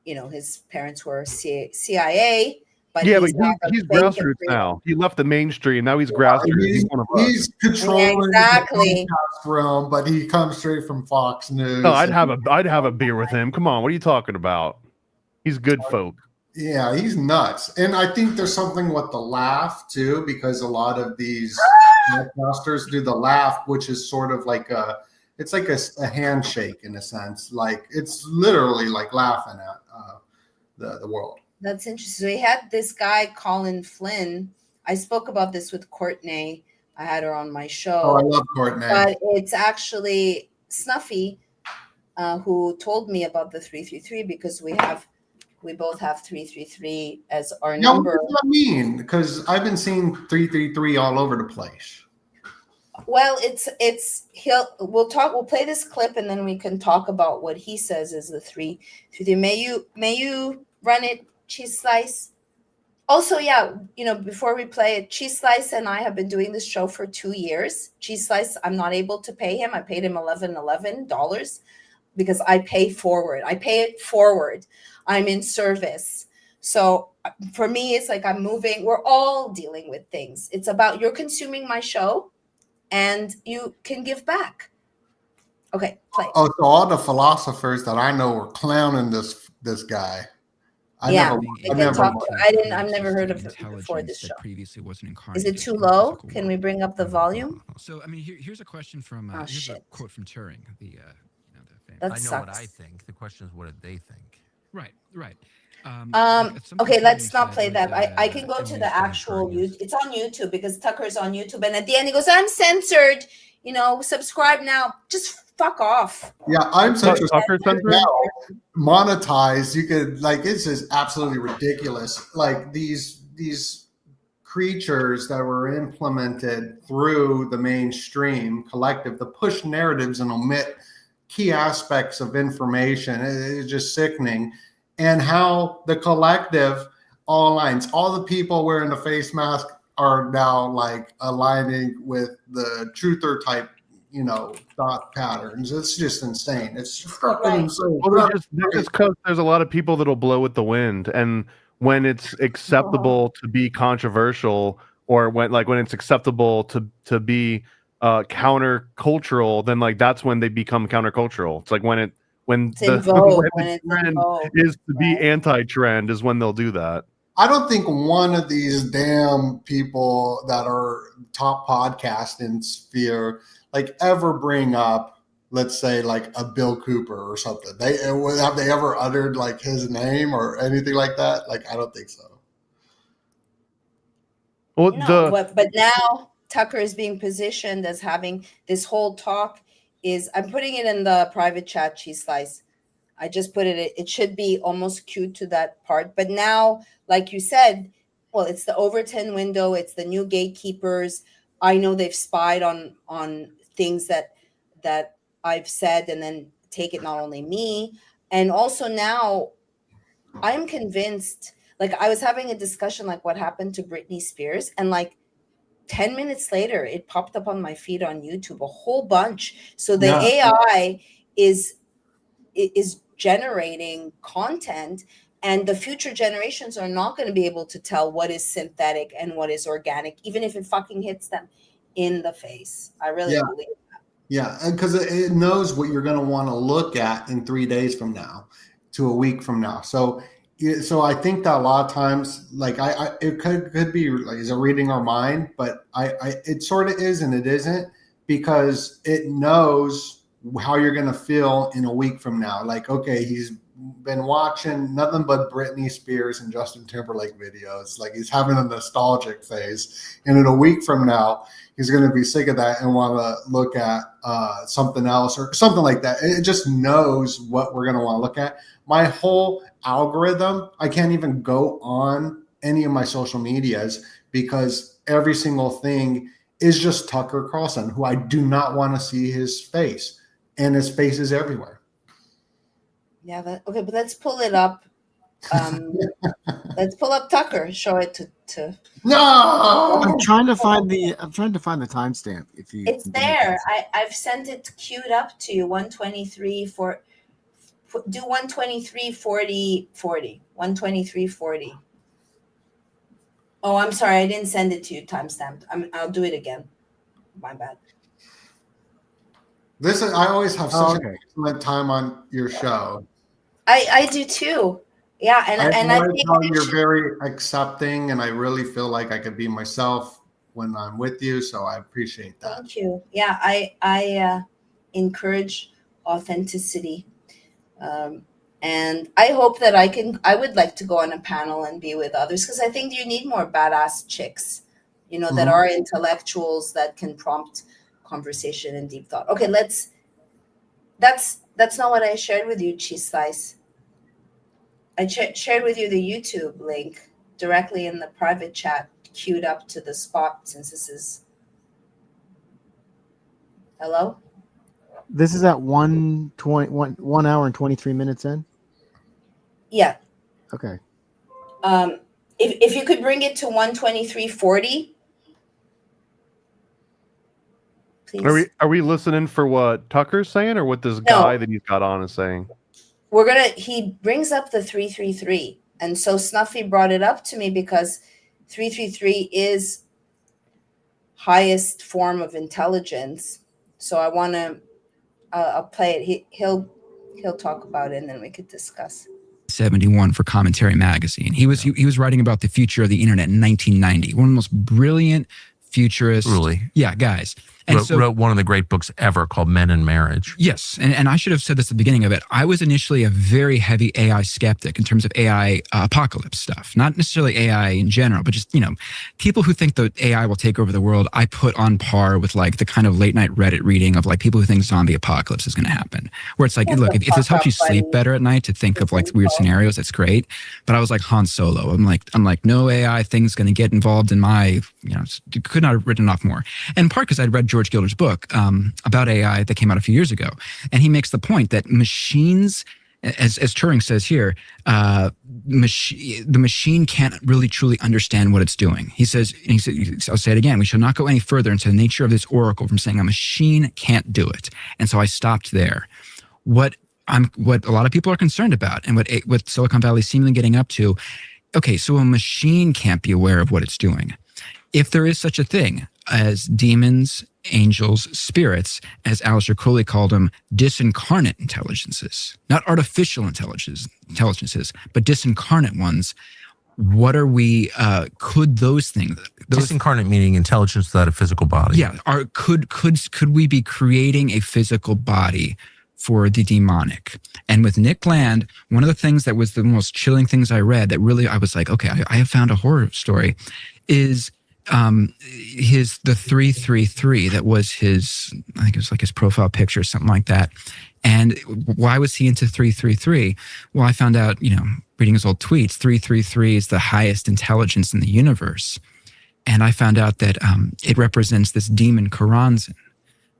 S8: His parents were CIA. But
S10: yeah, but he's grassroots now. He left the mainstream. Now he's grassroots.
S9: He's controlling the realm, but he comes straight from Fox News.
S10: No, I'd have a beer with him. Come on, what are you talking about? He's good folk.
S9: Yeah, he's nuts. And I think there's something with the laugh too, because a lot of these podcasters do the laugh, which is sort of like it's like a handshake in a sense. Like it's literally like laughing at the world.
S8: That's interesting. So we had this guy, Colin Flynn. I spoke about this with Courtney. I had her on my show.
S9: Oh, I love Courtney.
S8: But it's actually Snuffy who told me about the 333 because we both have 333 as our number.
S9: What does that mean? Because I've been seeing 333 all over the place.
S8: Well, we'll play this clip and then we can talk about what he says is the 333. May you run it, Cheese Slice? Also, before we play it, Cheese Slice and I have been doing this show for 2 years. Cheese Slice, I'm not able to pay him. I paid him $11 because I pay forward. I pay it forward. I'm in service. So for me, it's like I'm moving. We're all dealing with things. It's about you're consuming my show and you can give back. Okay, play.
S9: Oh, so all the philosophers that I know were clowning this guy. I've never heard of it before this show. Is it too low? Can we bring up the volume?
S15: So, I mean, here's a question from here's a quote from Turing, the
S8: That
S15: I know
S8: sucks.
S15: what I think. The question is, what do they think?
S16: Right.
S8: Okay, let's not play that. I can go to the actual YouTube. It's on YouTube because Tucker's on YouTube, and at the end he goes, "I'm censored. Subscribe now." Just fuck off.
S9: Yeah, I'm censored
S10: Tucker censored?
S9: now. Monetized. You could it's just absolutely ridiculous. Like these creatures that were implemented through the mainstream collective, the push narratives and omit key aspects of information. It's just sickening. And how the collective all aligns. All the people wearing the face mask are now like aligning with the truther type, thought patterns. It's just insane. It's fucking insane.
S10: Well, it's because there's a lot of people that'll blow with the wind, and when it's acceptable to be controversial, or when it's acceptable to be countercultural, then like that's when they become countercultural. It's like when the trend is to be anti-trend is when they'll do that.
S9: I don't think one of these damn people that are top podcast in sphere ever bring up, let's say, like a Bill Cooper or something. Have they ever uttered his name or anything like that? I don't think so.
S10: Well,
S8: but now Tucker is being positioned as having this whole talk. I'm putting it in the private chat, Cheese Slice. I just put it. It should be almost queued to that part. But now, like you said, well, it's the Overton window. It's the new gatekeepers. I know they've spied on things that I've said, and then take it not only me. And also now I'm convinced, I was having a discussion what happened to Britney Spears, and 10 minutes later, it popped up on my feed on YouTube, a whole bunch. So the AI is generating content, and the future generations are not going to be able to tell what is synthetic and what is organic, even if it fucking hits them in the face. I really believe that.
S9: Yeah, and because it knows what you're going to want to look at in 3 days from now to a week from now. So I think that a lot of times, it could be is it reading our mind, but it sort of is and it isn't, because it knows how you're going to feel in a week from now. Okay, he's been watching nothing but Britney Spears and Justin Timberlake videos. He's having a nostalgic phase, and in a week from now, he's going to be sick of that and want to look at something else or something like that. It just knows what we're going to want to look at. My whole algorithm, I can't even go on any of my social medias because every single thing is just Tucker Carlson, who I do not want to see his face, and his face is everywhere.
S8: Yeah, okay, but let's pull it up. Let's pull up Tucker. Show it to.
S9: No,
S14: I'm trying to find the timestamp.
S8: It's there. I've sent it queued up to you. 123 for. Do 123:40. 123:40. Oh, I'm sorry. I didn't send it to you timestamped. I'll do it again. My bad.
S9: I always have such an excellent time on your show.
S8: I do too. Yeah, and I think
S9: how you're very accepting, and I really feel like I could be myself when I'm with you. So I appreciate that.
S8: Thank you. Yeah, I encourage authenticity. And I hope that I would like to go on a panel and be with others, because I think you need more badass chicks, that are intellectuals that can prompt conversation and deep thought. Okay, that's not what I shared with you, Cheese Slice. I shared with you the YouTube link directly in the private chat, queued up to the spot, since this is. Hello?
S14: This is at 1 hour and 23 minutes in?
S8: Yeah.
S14: Okay.
S8: If you could bring it to 123:40, please.
S10: Are we listening for what Tucker's saying, or what this guy that he's got on is saying?
S8: He brings up the 333, and so Snuffy brought it up to me because 333 is highest form of intelligence. So I want to. I'll play it. He'll talk about it, and then we could discuss.
S16: 71 for Commentary Magazine. He was writing about the future of the internet in 1990. One of the most brilliant futurists.
S15: Really?
S16: Yeah, guys. And
S15: wrote one of the great books ever called Men and Marriage.
S16: Yes, and I should have said this at the beginning of it. I was initially a very heavy AI skeptic in terms of AI apocalypse stuff. Not necessarily AI in general, but just, people who think that AI will take over the world, I put on par with like the kind of late night Reddit reading of like people who think zombie apocalypse is going to happen. Where it's like, look, if this helps you sleep better at night to think of like weird scenarios, that's great. But I was like Han Solo. I'm like, no AI thing's going to get involved in my, could not have written off more. And in part because I'd read George Gilder's book about AI that came out a few years ago. And he makes the point that machines, as Turing says here, the machine can't really truly understand what it's doing. He says, I'll say it again, we shall not go any further into the nature of this oracle from saying a machine can't do it. And so I stopped there. What a lot of people are concerned about and what Silicon Valley is seemingly getting up to, okay, so a machine can't be aware of what it's doing. If there is such a thing as demons, angels, spirits, as Aleister Crowley called them, disincarnate intelligences, not artificial intelligences, but disincarnate ones, what are we, could those things...
S15: Disincarnate meaning intelligence without a physical body.
S16: Yeah, could we be creating a physical body for the demonic? And with Nick Land, one of the things that was the most chilling things I read that really I was like, okay, I have found a horror story, is the 333 that was his, I think it was like his profile picture or something like that. And why was he into 333? Well, I found out, reading his old tweets, 333 is the highest intelligence in the universe. And I found out that it represents this demon Karanzan.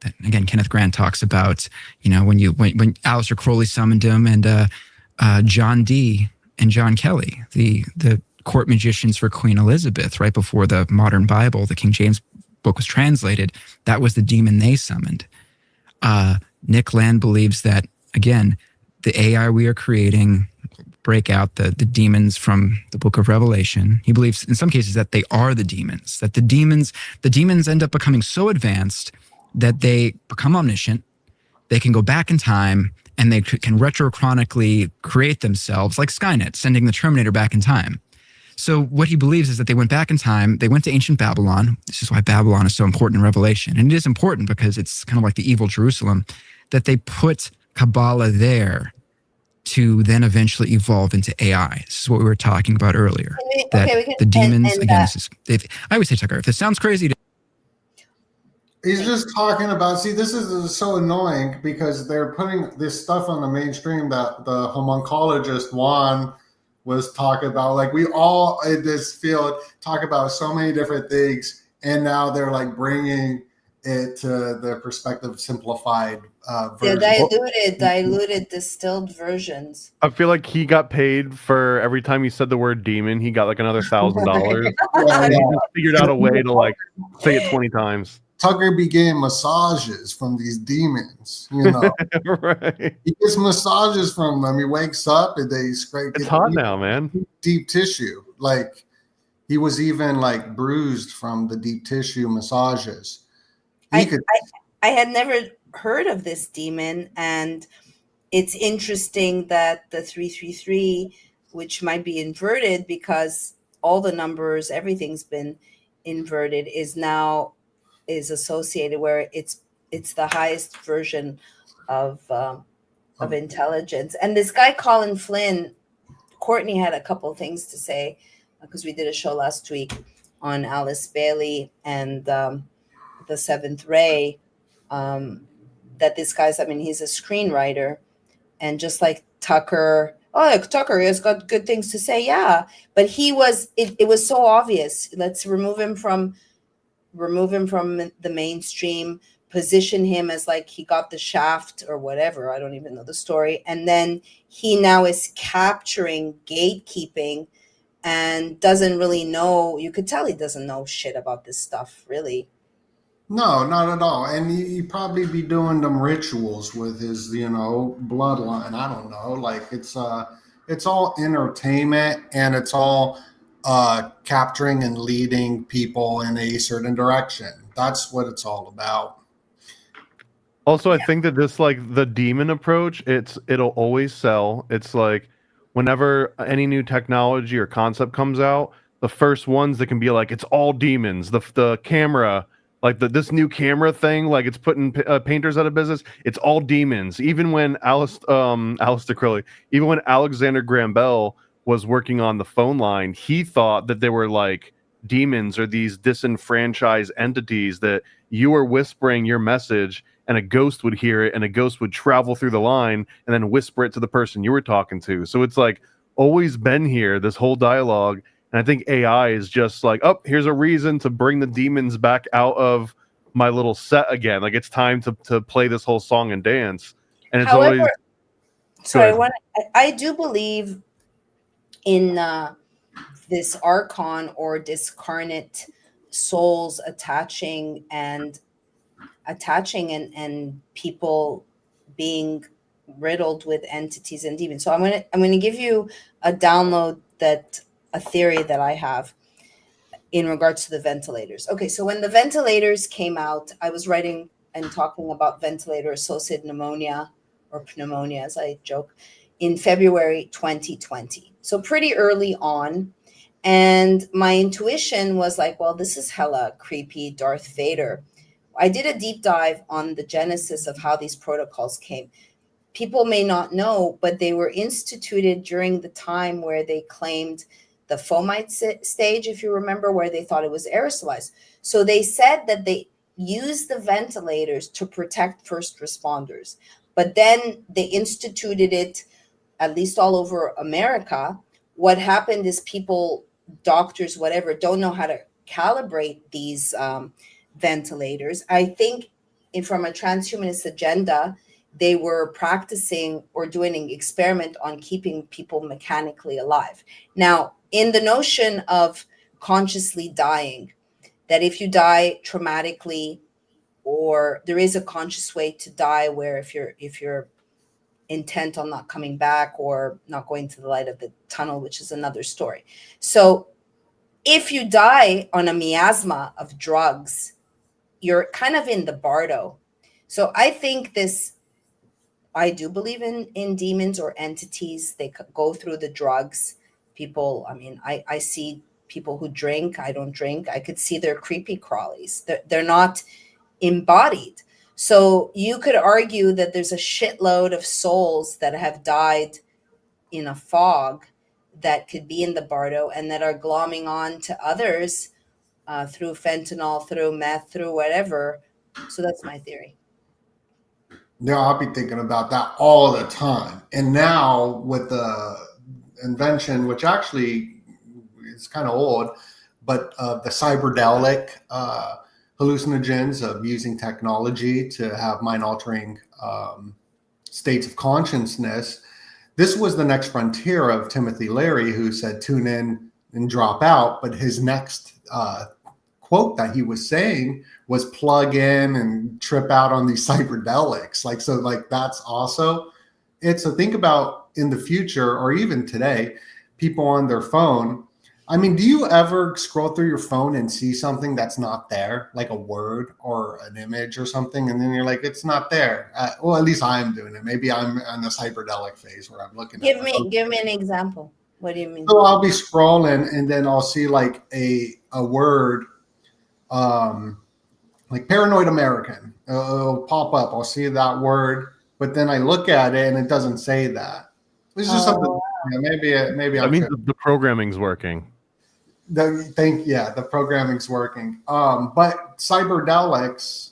S16: That, again, Kenneth Grant talks about, when Aleister Crowley summoned him, and John Dee and John Kelly, the court magicians for Queen Elizabeth, right before the modern Bible, the King James book was translated, that was the demon they summoned. Nick Land believes that, again, the AI we are creating break out the demons from the book of Revelation. He believes in some cases that they are the demons, that the demons end up becoming so advanced that they become omniscient, they can go back in time, and they can retrochronically create themselves, like Skynet, sending the Terminator back in time. So what he believes is that they went back in time, they went to ancient Babylon. This is why Babylon is so important in Revelation. And it is important because it's kind of like the evil Jerusalem, that they put Kabbalah there to then eventually evolve into AI. This is what we were talking about earlier. The demons, again, I always say, Tucker, if this sounds crazy
S9: he's just talking about, this is so annoying because they're putting this stuff on the mainstream that the homuncologist Juan was talking about. Like, we all in this field talk about so many different things, and now they're like bringing it to the perspective simplified version.
S8: Diluted, distilled versions.
S10: I feel like he got paid for every time he said the word demon, he got like another $1,000. And he just figured out a way to like say it 20 times.
S9: Tucker began massages from these demons,
S10: Right.
S9: He gets massages from them. He wakes up and they scrape.
S10: It's hot now, man.
S9: Deep tissue. Like, he was even like bruised from the deep tissue massages.
S8: I had never heard of this demon, and it's interesting that the 333, which might be inverted because all the numbers, everything's been inverted, is associated where it's the highest version of intelligence. And this guy Colin Flynn, Courtney had a couple of things to say because we did a show last week on Alice Bailey and the Seventh Ray. That this guy's, he's a screenwriter, and just like Tucker, Tucker has got good things to say, yeah. But it was so obvious. Let's remove him from the mainstream, position him as like he got the shaft or whatever. I don't even know the story. And then he now is capturing gatekeeping and doesn't really know. You could tell he doesn't know shit about this stuff, really.
S9: No, not at all. And he'd probably be doing them rituals with his, bloodline. I don't know. Like, it's all entertainment, and it's all capturing and leading people in a certain direction. That's what it's all about.
S10: Also, I think that this, like, the demon approach, it'll always sell. It's like whenever any new technology or concept comes out, the first ones that can be like, it's all demons. The camera, like this new camera thing, like it's putting painters out of business. It's all demons. Even when Aleister Crowley, even when Alexander Graham Bell was working on the phone line, he thought that they were like demons or these disenfranchised entities that you were whispering your message and a ghost would hear it and a ghost would travel through the line and then whisper it to the person you were talking to. So it's like always been here, this whole dialogue. And I think AI is just like, oh, here's a reason to bring the demons back out of my little set again. Like it's time to play this whole song and dance. And it's
S8: However,
S10: always
S8: sorry, I do believe in this archon or discarnate souls attaching and people being riddled with entities and demons. So I'm gonna give you a download a theory that I have in regards to the ventilators. Okay, so when the ventilators came out, I was writing and talking about ventilator-associated pneumonia, or pneumonia as I joke, in February 2020. So pretty early on. And my intuition was like, well, this is hella creepy, Darth Vader. I did a deep dive on the genesis of how these protocols came. People may not know, but they were instituted during the time where they claimed the fomite stage, if you remember, where they thought it was aerosolized. So they said that they used the ventilators to protect first responders. But then they instituted it, at least all over America. What happened is people, doctors, whatever, don't know how to calibrate these ventilators. I think from a transhumanist agenda, they were practicing or doing an experiment on keeping people mechanically alive. Now, in the notion of consciously dying, that if you die traumatically, or there is a conscious way to die where if you're intent on not coming back or not going to the light of the tunnel, which is another story. So if you die on a miasma of drugs, you're kind of in the bardo. So I think I do believe in demons or entities. They go through the drugs. People, I mean, I see people who drink. I don't drink. I could see their creepy crawlies. They're not embodied. So you could argue that there's a shitload of souls that have died in a fog that could be in the bardo and that are glomming on to others through fentanyl, through meth, through whatever. So that's my theory.
S9: Yeah, I'll be thinking about that all the time. And now with the invention, which actually is kind of old, but the cyberdelic hallucinogens of using technology to have mind-altering states of consciousness. This was the next frontier of Timothy Leary, who said, tune in and drop out. But his next quote that he was saying was plug in and trip out on these cyberdelics. Like that's also it. So think about in the future or even today, people on their phone. I mean, do you ever scroll through your phone and see something that's not there, like a word or an image or something, and then you're like, it's not there? Well, at least I'm doing it. Maybe I'm on the cyberdelic phase where I'm looking.
S8: Give me an example. What do you mean?
S9: So I'll be scrolling and then I'll see like a word, like Paranoid American. It'll pop up. I'll see that word, but then I look at it and it doesn't say that. It's just something. Yeah, maybe.
S10: I mean, the programming's working.
S9: The programming's working. But cyberdelics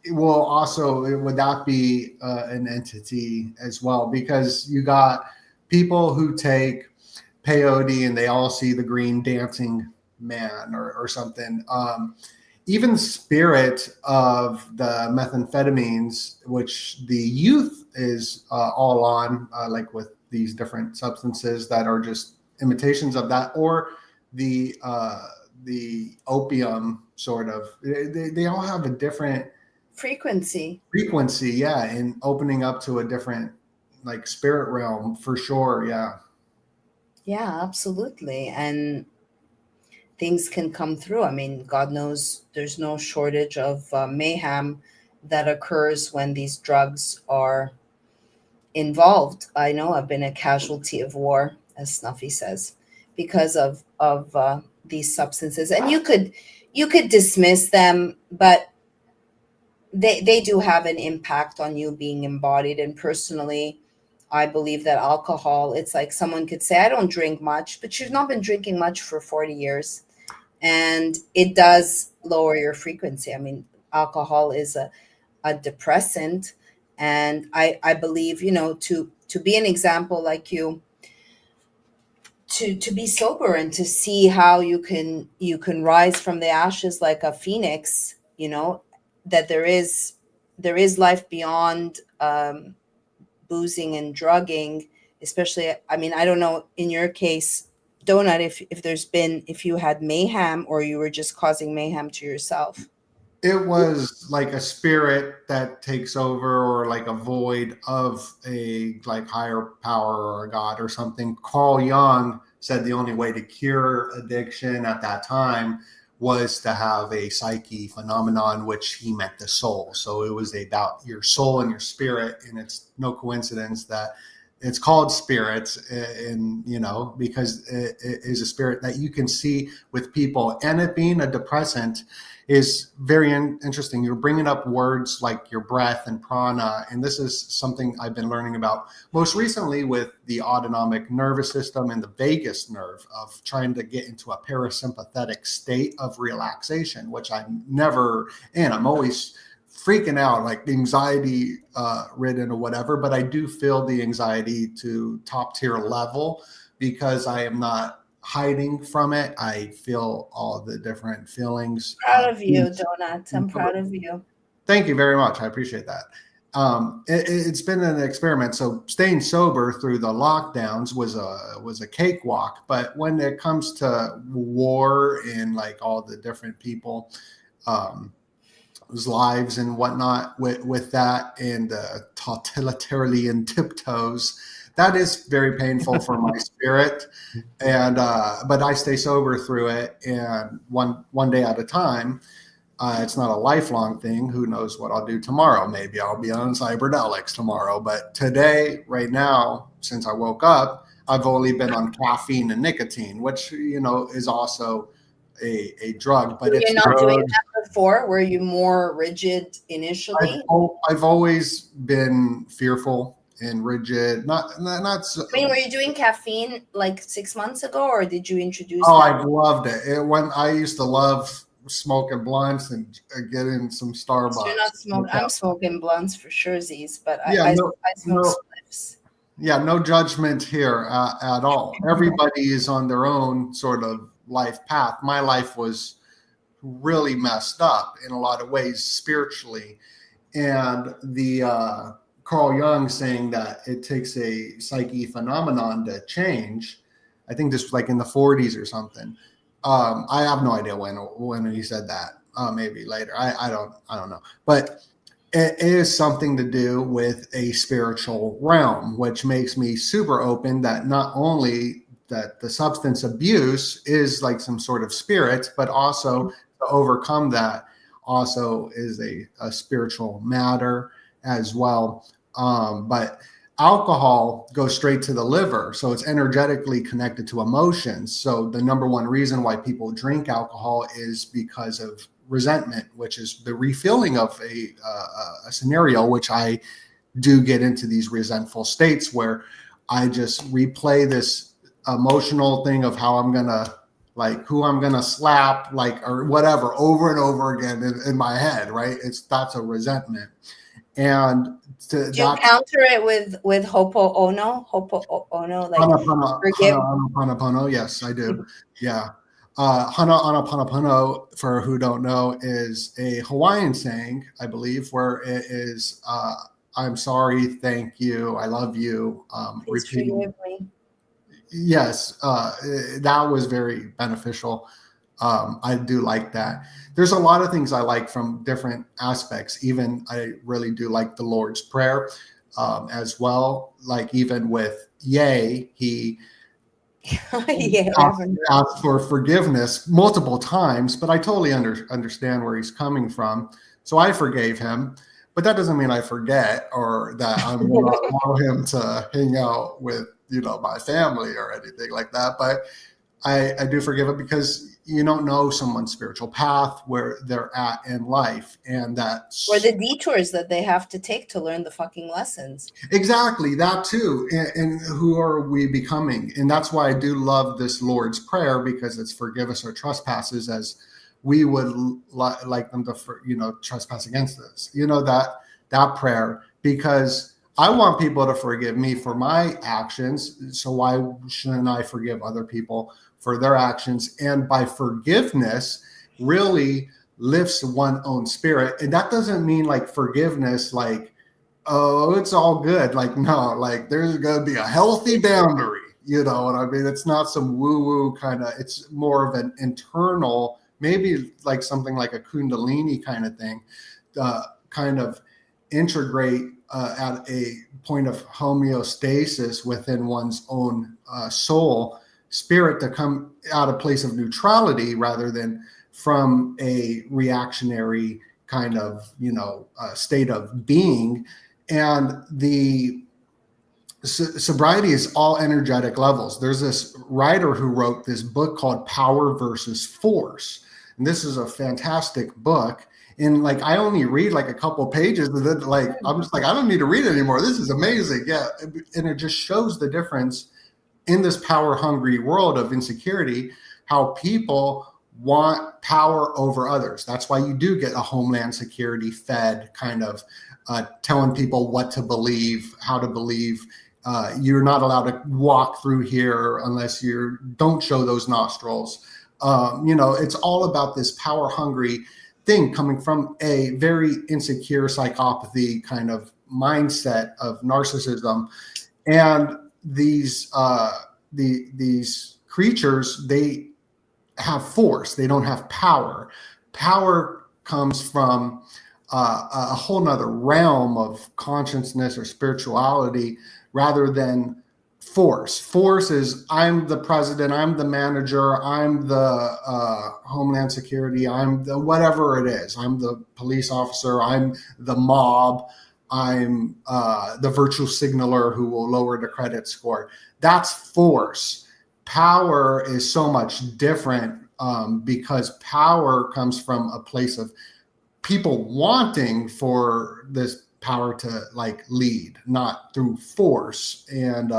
S9: will also, would that be an entity as well? Because you got people who take peyote and they all see the green dancing man or something. Even the spirit of the methamphetamines, which the youth is all on, like with these different substances that are just imitations of that, or the opium sort of, they all have a different frequency, yeah, and opening up to a different like spirit realm for sure.
S8: Yeah, absolutely. And things can come through. I mean, God knows there's no shortage of mayhem that occurs when these drugs are involved. I know I've been a casualty of war, as Snuffy says, because of these substances, and you could dismiss them, but they do have an impact on you being embodied. And personally, I believe that alcohol, it's like someone could say, I don't drink much, but you've not been drinking much for 40 years. And it does lower your frequency. I mean, alcohol is a depressant. And I believe, you know, to be an example like you, to be sober and to see how you can rise from the ashes like a phoenix, you know, that there is life beyond boozing and drugging, especially. I mean, I don't know in your case, Donut, if you had mayhem or you were just causing mayhem to yourself.
S9: It was like a spirit that takes over, or like a void of a like higher power or a god or something. Carl Jung said the only way to cure addiction at that time was to have a psyche phenomenon, which he meant the soul. So it was about your soul and your spirit, and it's no coincidence that it's called spirits, and you know, because it is a spirit that you can see with people, and it being a depressant is very interesting. You're bringing up words like your breath and prana, and this is something I've been learning about most recently with the autonomic nervous system and the vagus nerve, of trying to get into a parasympathetic state of relaxation, which I'm never in. I'm always freaking out, like anxiety ridden or whatever, but I do feel the anxiety to top tier level because I am not hiding from it. I feel all the different feelings.
S8: Proud of you, Donut. I'm proud of you.
S9: Thank you very much. I appreciate that. It's been an experiment. So staying sober through the lockdowns was a cakewalk. But when it comes to war and like all the different people, lives and whatnot with that, and totalitarian tiptoes, that is very painful for my spirit. And but I stay sober through it, and one day at a time. It's not a lifelong thing. Who knows what I'll do tomorrow? Maybe I'll be on cyberdelics tomorrow. But today, right now, since I woke up, I've only been on caffeine and nicotine, which, you know, is also a drug. But
S8: you're not doing that before. Were you more rigid initially?
S9: I've always been fearful and rigid. Not so,
S8: I mean, were you doing caffeine like 6 months ago, or did you introduce?
S9: Oh, I've loved it. When I used to love smoking blunts and getting some Starbucks.
S8: So you're not smoking. I'm smoking blunts for sure, but
S9: yeah,
S8: I smoke spliffs.
S9: Yeah, no judgment here at all. Everybody is on their own sort of life path. My life was really messed up in a lot of ways spiritually, and the Carl Jung saying that it takes a psyche phenomenon to change. I think this was like in the 40s or something. I have no idea when he said that. Maybe later. I don't know. But it is something to do with a spiritual realm, which makes me super open that not only that the substance abuse is like some sort of spirit, but also to overcome that also is a spiritual matter as well. But alcohol goes straight to the liver, so it's energetically connected to emotions. So the number one reason why people drink alcohol is because of resentment, which is the refilling of a scenario, which I do get into these resentful states where I just replay this emotional thing of how I'm gonna, like, who I'm gonna slap, like, or whatever, over and over again in my head, right? That's a resentment. And
S8: do you counter it with ho'oponopono? Ho'oponopono, like forgive?
S9: Ho'oponopono, yes, I do. Yeah. Ho'oponopono, for who don't know, is a Hawaiian saying, I believe, where it is, I'm sorry, thank you, I love you.
S8: Please forgive me.
S9: Yes, that was very beneficial. I do like that. There's a lot of things I like from different aspects. Even I really do like the Lord's Prayer as well. Like even with Ye, he asked for forgiveness multiple times, but I totally understand where he's coming from. So I forgave him, but that doesn't mean I forget or that I'm going to allow him to hang out with, my family or anything like that. But I do forgive him because you don't know someone's spiritual path, where they're at in life, and that's
S8: or the detours that they have to take to learn the fucking lessons.
S9: exactly that too. And who are we becoming? And that's why I do love this Lord's Prayer, because it's forgive us our trespasses as we would like them to, trespass against us. That prayer, because I want people to forgive me for my actions. So why shouldn't I forgive other people for their actions? And by forgiveness really lifts one's own spirit. And that doesn't mean like forgiveness, like, oh, it's all good. Like, no, like there's going to be a healthy boundary. You know what I mean? It's not some woo-woo kind of, it's more of an internal, maybe like something like a Kundalini kind of thing, kind of integrate at a point of homeostasis within one's own soul, spirit, to come out of place of neutrality rather than from a reactionary kind of, state of being. And the sobriety is all energetic levels. There's this writer who wrote this book called Power versus Force. And this is a fantastic book. And like, I only read like a couple pages, and then like, I'm just like, I don't need to read anymore. This is amazing. Yeah. And it just shows the difference in this power hungry world of insecurity, how people want power over others. That's why you do get a Homeland Security Fed kind of telling people what to believe, how to believe. You're not allowed to walk through here unless you don't show those nostrils. It's all about this power hungry thing coming from a very insecure psychopathy kind of mindset of narcissism. And these creatures, they have force, they don't have power. Power comes from a whole nother realm of consciousness or spirituality rather than force. Force is, I'm the president, I'm the manager, I'm the Homeland Security, I'm the whatever it is, I'm the police officer, I'm the mob, I'm the virtual signaler who will lower the credit score. That's force. Power is so much different because power comes from a place of people wanting for this power to like lead, not through force. And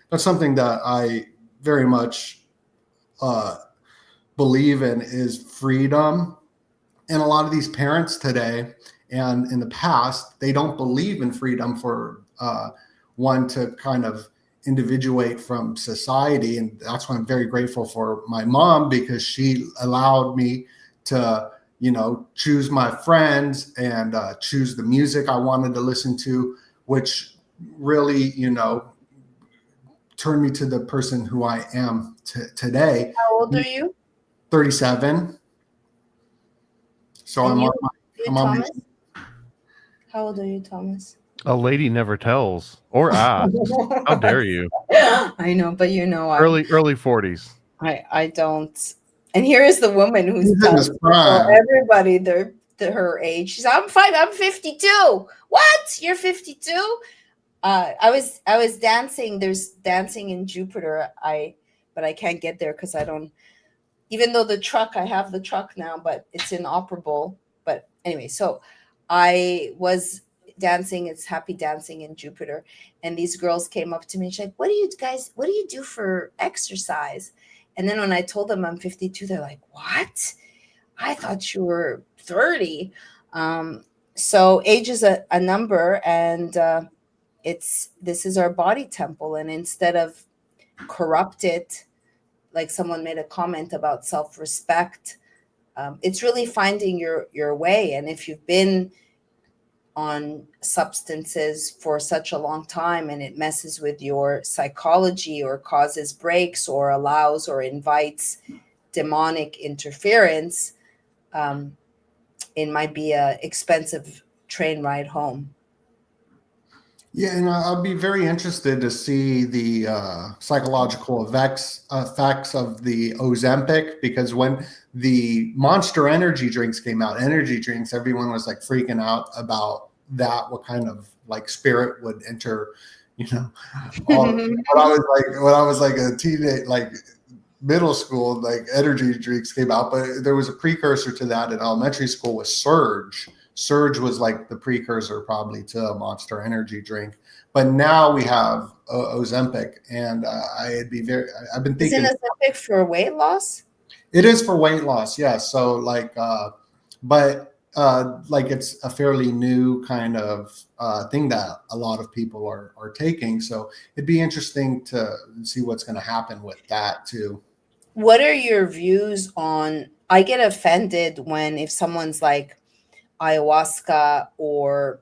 S9: that's something that I very much believe in, is freedom. And a lot of these parents today and in the past, they don't believe in freedom for one to kind of individuate from society. And that's why I'm very grateful for my mom, because she allowed me to choose my friends and choose the music I wanted to listen to, which really, turned me to the person who I am today.
S8: How old are you?
S9: 37. So
S8: And
S9: I'm on
S8: Thomas? How old are you, Thomas?
S10: A lady never tells or asks. How dare you?
S8: I know, but
S10: early 40s.
S8: I don't. And here is the woman who's everybody her age. She's, I'm 52. What? You're 52? I was dancing. There's dancing in Jupiter. But I can't get there because I don't. Even though I have the truck now, but it's inoperable. But anyway, so I was dancing. It's happy dancing in Jupiter, and these girls came up to me. She's like, "What do you do for exercise?" And then when I told them I'm 52, they're like, "What? I thought you were 30." So age is a number, and this is our body temple. And instead of corrupt it, like someone made a comment about self-respect, it's really finding your way. And if you've been on substances for such a long time and it messes with your psychology or causes breaks or allows or invites demonic interference, it might be an expensive train ride home.
S9: Yeah, and I'll be very interested to see the psychological effects of the Ozempic, because when the Monster energy drinks came out, everyone was like freaking out about that, what kind of like spirit would enter, when I was like a teenage, like middle school, like energy drinks came out, but there was a precursor to that in elementary school with Surge. Surge was like the precursor probably to a Monster Energy drink. But now we have Ozempic, and I've been thinking.
S8: Isn't Ozempic for weight loss?
S9: It is for weight loss, yeah. So like, like it's a fairly new kind of thing that a lot of people are taking. So it'd be interesting to see what's going to happen with that too.
S8: What are your views on? I get offended if someone's like ayahuasca or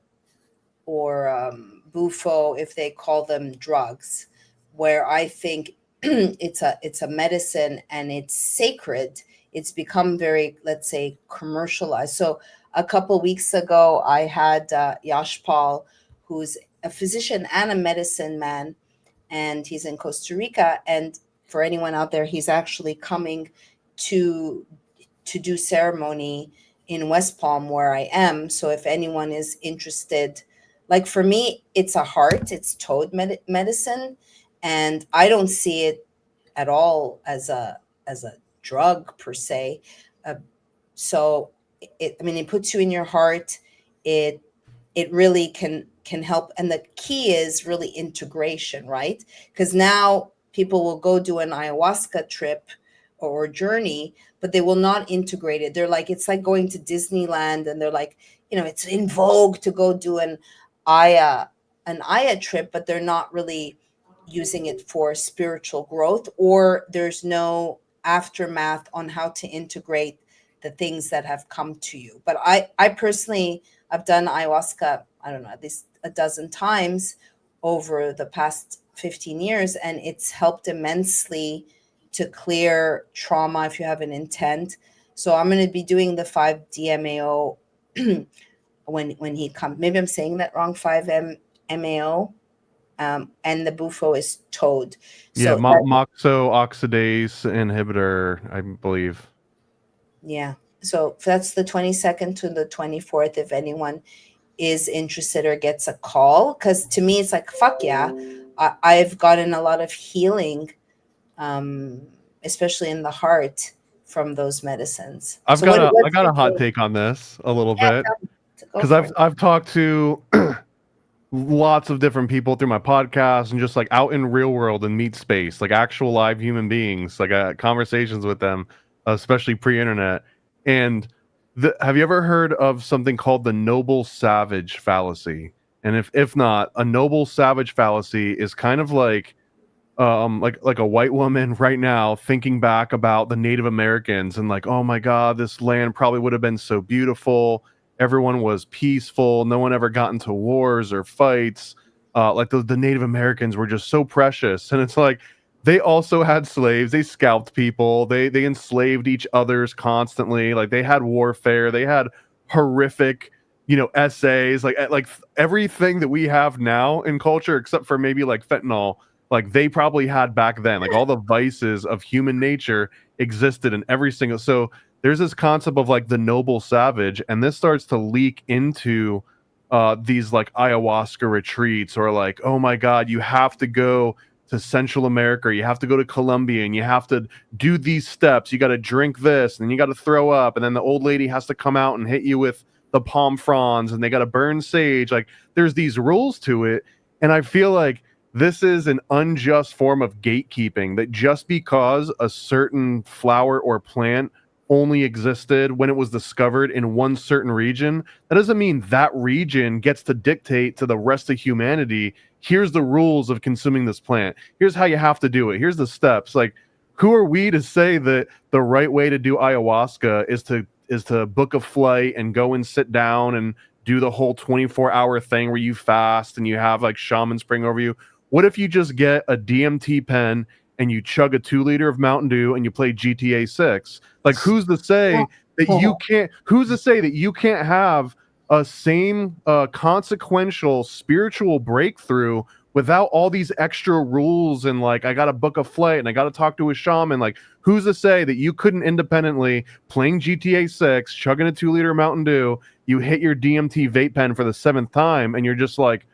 S8: bufo, if they call them drugs, where I think it's a medicine and it's sacred. It's become very, let's say, commercialized. So a couple weeks ago, I had Yashpal, who's a physician and a medicine man, and he's in Costa Rica. And for anyone out there, he's actually coming to do ceremony in West Palm, where I am. So if anyone is interested, like for me, it's toad medicine, and I don't see it at all as a drug per se. So it puts you in your heart. It really can help, and the key is really integration, right? Because now people will go do an ayahuasca trip or journey, but they will not integrate it. They're like, it's like going to Disneyland, and they're like, it's in vogue to go do an Aya trip, but they're not really using it for spiritual growth, or there's no aftermath on how to integrate the things that have come to you. But I personally, I've done ayahuasca, I don't know, at least a dozen times over the past 15 years, and it's helped immensely to clear trauma if you have an intent. So I'm going to be doing the 5-DMAO when he comes. Maybe I'm saying that wrong, 5-MAO. And the bufo is toad. So
S10: moxo oxidase inhibitor, I believe.
S8: Yeah. So that's the 22nd to the 24th. If anyone is interested or gets a call, because to me it's like, fuck yeah, I've gotten a lot of healing, especially in the heart, from those medicines.
S10: I got a hot take on this a little bit, because I've talked to lots of different people through my podcast and just like out in real world and meet space, like actual live human beings, like conversations with them, especially pre-internet. And have you ever heard of something called the noble savage fallacy? And if not, a noble savage fallacy is kind of like a white woman right now thinking back about the Native Americans and like, oh my God, this land probably would have been so beautiful. Everyone was peaceful. No one ever got into wars or fights. Like the Native Americans were just so precious. And it's like, they also had slaves. They scalped people. They enslaved each others constantly. Like they had warfare. They had horrific, essays, like everything that we have now in culture, except for maybe like fentanyl, like they probably had back then. Like all the vices of human nature existed in every single. So there's this concept of like the noble savage, and this starts to leak into these like ayahuasca retreats, or like, oh my God, you have to go to Central America, or you have to go to Colombia, and you have to do these steps. You got to drink this, and you got to throw up, and then the old lady has to come out and hit you with the palm fronds, and they got to burn sage. Like there's these rules to it, and I feel like this is an unjust form of gatekeeping, that just because a certain flower or plant only existed when it was discovered in one certain region, that doesn't mean that region gets to dictate to the rest of humanity, here's the rules of consuming this plant. Here's how you have to do it. Here's the steps. Like, who are we to say that the right way to do ayahuasca is to book a flight and go and sit down and do the whole 24-hour thing where you fast and you have like shamans praying over you? What if you just get a DMT pen and you chug a 2-liter of Mountain Dew and you play GTA 6? Like, who's to say that you can't? Who's to say that you can't have a same consequential spiritual breakthrough without all these extra rules and like, I got to book a flight and I got to talk to a shaman? Like, who's to say that you couldn't independently, playing GTA 6, chugging a 2-liter Mountain Dew, you hit your DMT vape pen for the 7th time and you're just like,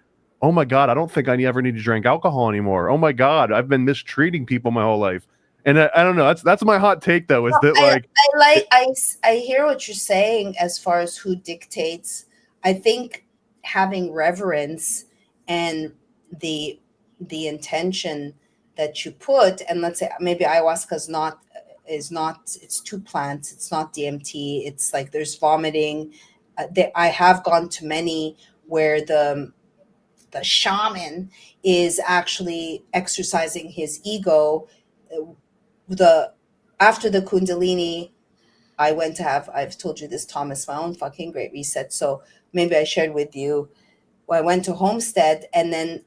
S10: oh my God, I don't think I ever need to drink alcohol anymore. Oh my God, I've been mistreating people my whole life. And I don't know. That's my hot take though. Is that like
S8: I hear what you're saying as far as who dictates. I think having reverence and the intention that you put, and let's say maybe ayahuasca is not it's two plants, it's not DMT, it's like there's vomiting. I have gone to many where the shaman is actually exercising his ego. The After the Kundalini, I've told you this, Thomas, my own fucking great reset. So maybe I shared with you. I went to Homestead, and then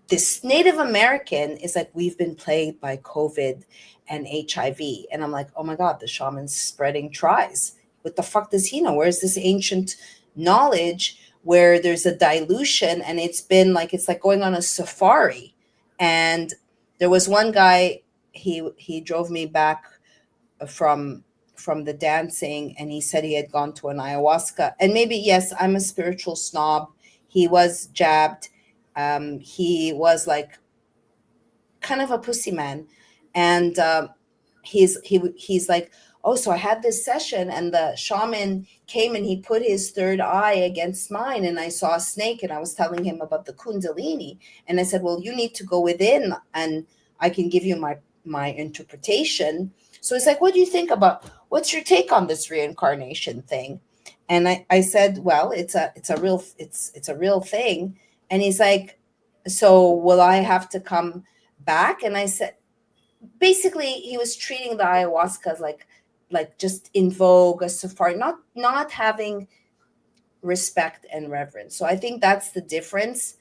S8: this Native American is like, we've been plagued by COVID and HIV. And I'm like, oh my God, the shaman's spreading tries. What the fuck does he know? Where's this ancient knowledge where there's a dilution? And it's like going on a safari. And there was one guy, he drove me back from the dancing, and he said he had gone to an ayahuasca. And maybe, yes, I'm a spiritual snob. He was jabbed. He was like kind of a pussy man. And he's like, oh, so I had this session, and the shaman came and he put his third eye against mine, and I saw a snake, and I was telling him about the Kundalini. And I said, well, you need to go within, and I can give you my interpretation. So he's like, what do you think about, what's your take on this reincarnation thing? And I said, well, it's a real thing. And he's like, so will I have to come back? And I said, basically he was treating the ayahuasca as like just in vogue, a safari, not having respect and reverence. So I think that's the difference.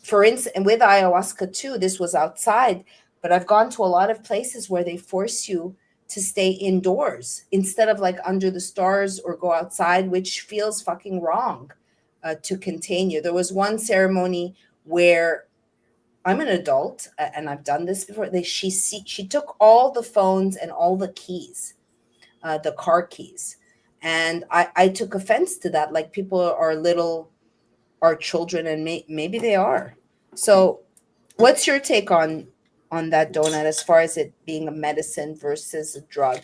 S8: For instance, and with ayahuasca too, this was outside, but I've gone to a lot of places where they force you to stay indoors instead of like under the stars or go outside, which feels fucking wrong to contain you. There was one ceremony where I'm an adult and I've done this before. She took all the phones and all the keys, the car keys. And I took offense to that. Like, people are children, and maybe they are. So what's your take on that, Donut, as far as it being a medicine versus a drug?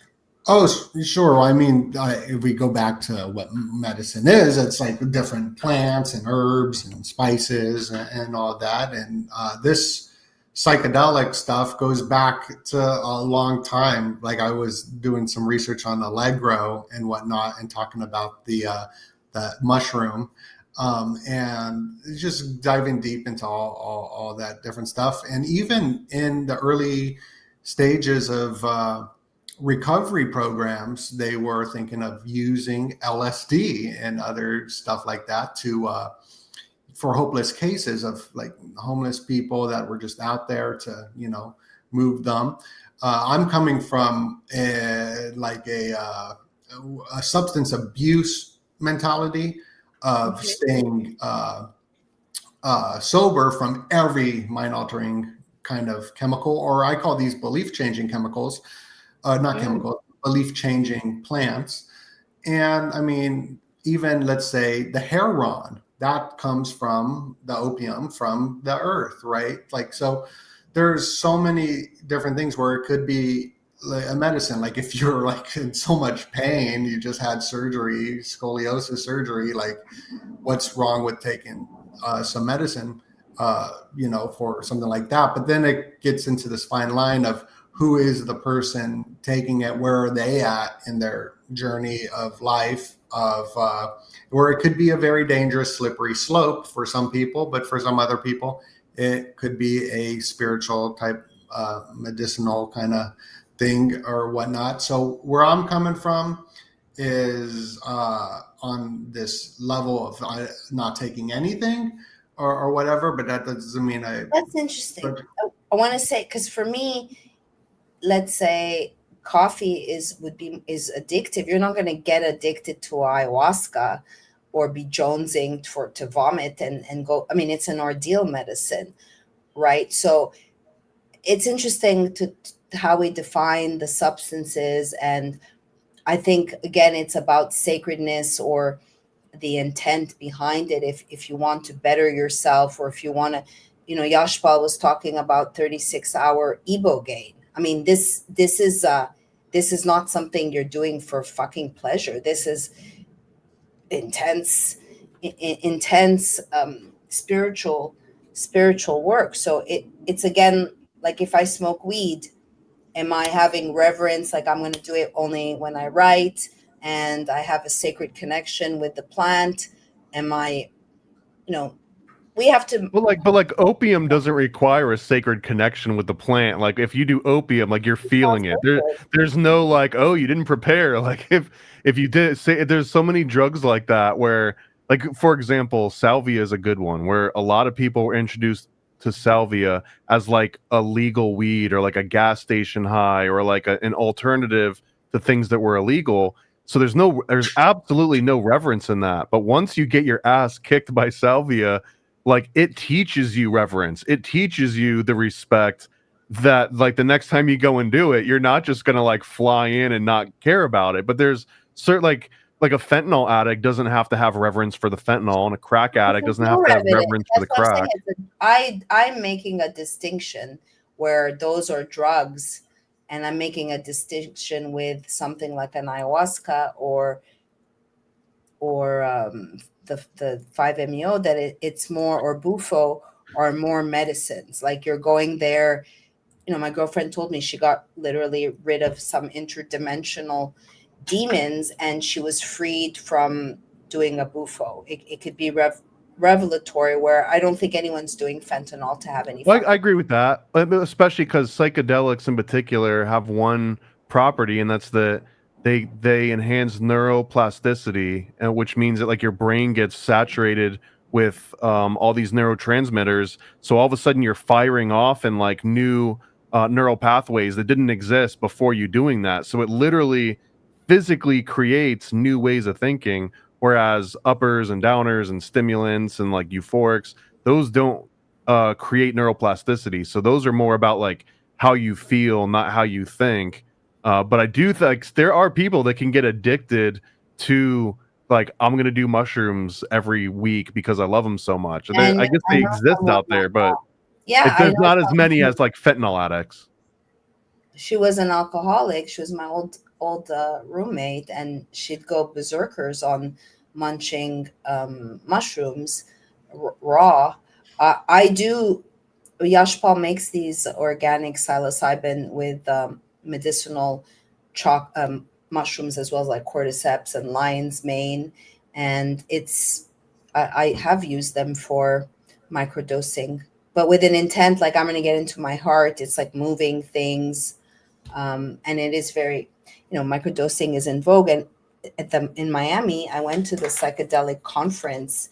S9: Oh, sure. I mean, if we go back to what medicine is, it's like different plants and herbs and spices and all that. And this psychedelic stuff goes back to a long time. Like, I was doing some research on Allegro and whatnot, and talking about the mushroom, and just diving deep into all that different stuff. And even in the early stages of recovery programs, they were thinking of using LSD and other stuff like that for hopeless cases of like homeless people that were just out there to, move them. I'm coming from a substance abuse mentality of staying sober from every mind altering kind of chemical, or I call these belief changing chemicals. Not chemical, belief-changing plants. And I mean, even let's say the heroin, that comes from the opium from the earth, right? Like, so there's so many different things where it could be like a medicine. Like, if you're like in so much pain, you just had surgery, scoliosis surgery, like, what's wrong with taking some medicine, for something like that? But then it gets into this fine line of, who is the person taking it? Where are they at in their journey of life, where it could be a very dangerous, slippery slope for some people, but for some other people, it could be a spiritual type, medicinal kind of thing or whatnot. So where I'm coming from is on this level of not taking anything or whatever, but that doesn't mean
S8: That's interesting. I want to say, because for me, let's say coffee is addictive. You're not going to get addicted to ayahuasca or be jonesing to vomit and go. I mean, it's an ordeal medicine, right? So it's interesting to how we define the substances. And I think, again, it's about sacredness or the intent behind it. If you want to better yourself, or if you want to, Yashpal was talking about 36-hour ibogaine, I mean, this is not something you're doing for fucking pleasure. This is intense spiritual work. So it's again, like if I smoke weed, am I having reverence? Like I'm going to do it only when I write and I have a sacred connection with the plant. Am I, we have to.
S10: But like opium doesn't require a sacred connection with the plant. Like if you do opium, like you're feeling it. There's no like, oh, you didn't prepare. Like if you did, say there's so many drugs like that where, like for example, salvia is a good one where a lot of people were introduced to salvia as like a legal weed or like a gas station high or like an alternative to things that were illegal. So there's absolutely no reverence in that. But once you get your ass kicked by salvia, like it teaches you reverence. It teaches you the respect that like the next time you go and do it, you're not just gonna like fly in and not care about it. But there's certain like a fentanyl addict doesn't have to have reverence for the fentanyl, and a crack addict doesn't have to have reverence for the crack.
S8: I'm making a distinction where those are drugs, and I'm making a distinction with something like an ayahuasca or the 5-MeO, that it's more, or bufo, or more medicines. Like you're going there, my girlfriend told me she got literally rid of some interdimensional demons and she was freed from doing a bufo. It could be revelatory, where I don't think anyone's doing fentanyl to have any fun.
S10: I agree with that, especially because psychedelics in particular have one property, and that's that they enhance neuroplasticity, which means that like your brain gets saturated with all these neurotransmitters. So all of a sudden you're firing off in like new neural pathways that didn't exist before you doing that. So it literally physically creates new ways of thinking, whereas uppers and downers and stimulants and like euphorics, those don't create neuroplasticity. So those are more about like how you feel, not how you think. But I do think there are people that can get addicted to like, I'm going to do mushrooms every week because I love them so much. And I guess they exist out there, but there's not as many as like fentanyl addicts.
S8: She was an alcoholic. She was my old roommate, and she'd go berserkers on munching mushrooms raw. Yashpal makes these organic psilocybin with medicinal mushrooms, as well as like cordyceps and lion's mane, and I have used them for microdosing, but with an intent, like I'm going to get into my heart. It's like moving things, and it is very, microdosing is in vogue. And in Miami, I went to the psychedelic conference,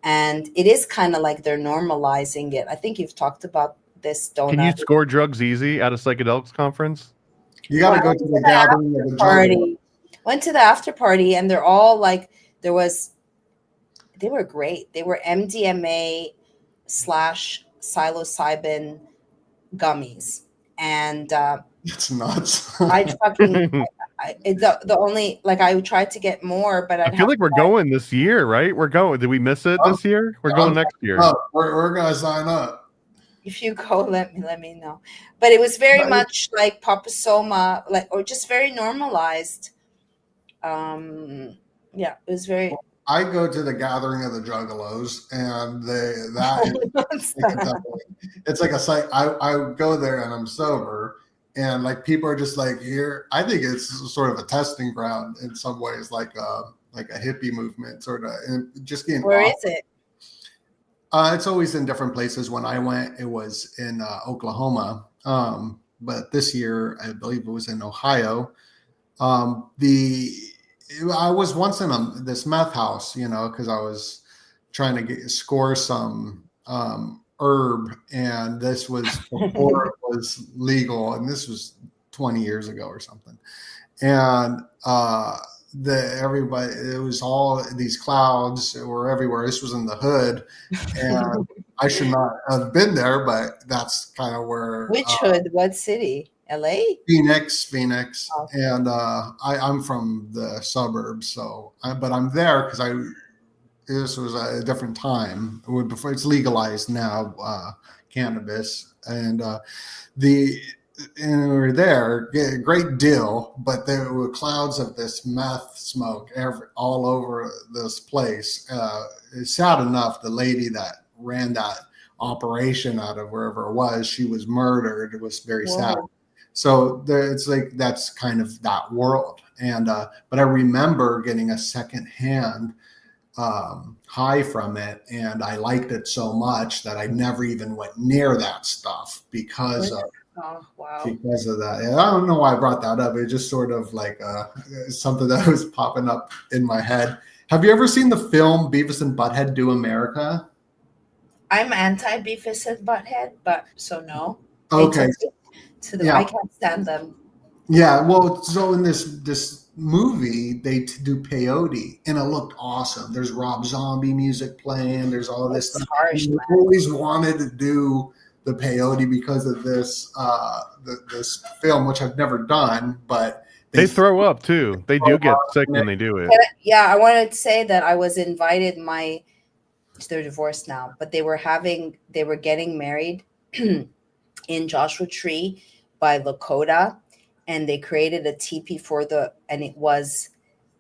S8: and it is kind of like they're normalizing it. I think you've talked about this, Donut.
S10: Can you score drugs easy at a psychedelics conference?
S9: You got to go to the gathering of the
S8: party. Went to the after party, and they're all like, they were great. They were MDMA / psilocybin gummies, and
S9: it's nuts.
S8: I tried to get more, but
S10: I feel like we're going this year, right? We're going. Did we miss it this year? We're going next year.
S9: We're gonna sign up.
S8: If you go, let me know. But it was very much like Papa Soma, or just very normalized. It was very.
S9: I go to the gathering of the Juggalos, and it's like a site. I go there and I'm sober, and like people are just like here. I think it's sort of a testing ground in some ways, like a hippie movement, sort of, and just getting.
S8: Where is it?
S9: It's always in different places. When I went, it was in Oklahoma, but this year I believe it was in Ohio. I was once in this meth house, because I was trying to score some herb, and this was before it was legal, and this was 20 years ago or something. And everybody, it was all these clouds were everywhere. This was in the hood, and I should not have been there, but that's kind of where.
S8: Which hood? What city? LA?
S9: Phoenix.
S8: Oh.
S9: And I'm from the suburbs, but I'm there because this was a different time before it's legalized now, cannabis, and and we were there, great deal, but there were clouds of this meth smoke all over this place. It's sad enough, the lady that ran that operation out of wherever it was, she was murdered. It was very sad. So it's like, that's kind of that world. And but I remember getting a secondhand high from it, and I liked it so much that I never even went near that stuff because of that. And I don't know why I brought that up. It just sort of like something that was popping up in my head. Have you ever seen the film Beavis and Butthead Do America?
S8: I'm anti Beavis and Butthead, but so no.
S9: Okay.
S8: I can't stand them.
S9: Yeah, well, so in this movie, they do peyote, and it looked awesome. There's Rob Zombie music playing. There's all this stuff. I always wanted to do the peyote because of this this film, which I've never done, but
S10: they throw up too. They do get sick when they do it.
S8: Yeah, I wanted to say that I was invited. They're divorced now, but they were getting married in Joshua Tree by Lakota, and they created a teepee and it was,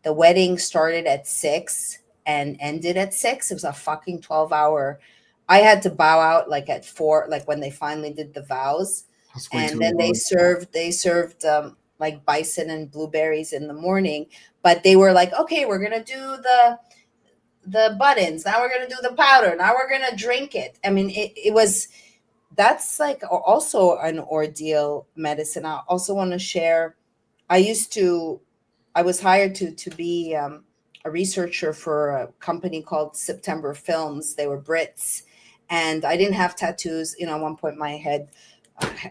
S8: the wedding started at 6 and ended at 6. It was a fucking 12-hour. I had to bow out like at 4, like when they finally did the vows. And then they served like bison and blueberries in the morning, but they were like, okay, we're going to do the buttons. Now we're going to do the powder. Now we're going to drink it. I mean, that's like also an ordeal medicine. I also want to share. I was hired to be a researcher for a company called September Films. They were Brits, and I didn't have tattoos. At one point my head,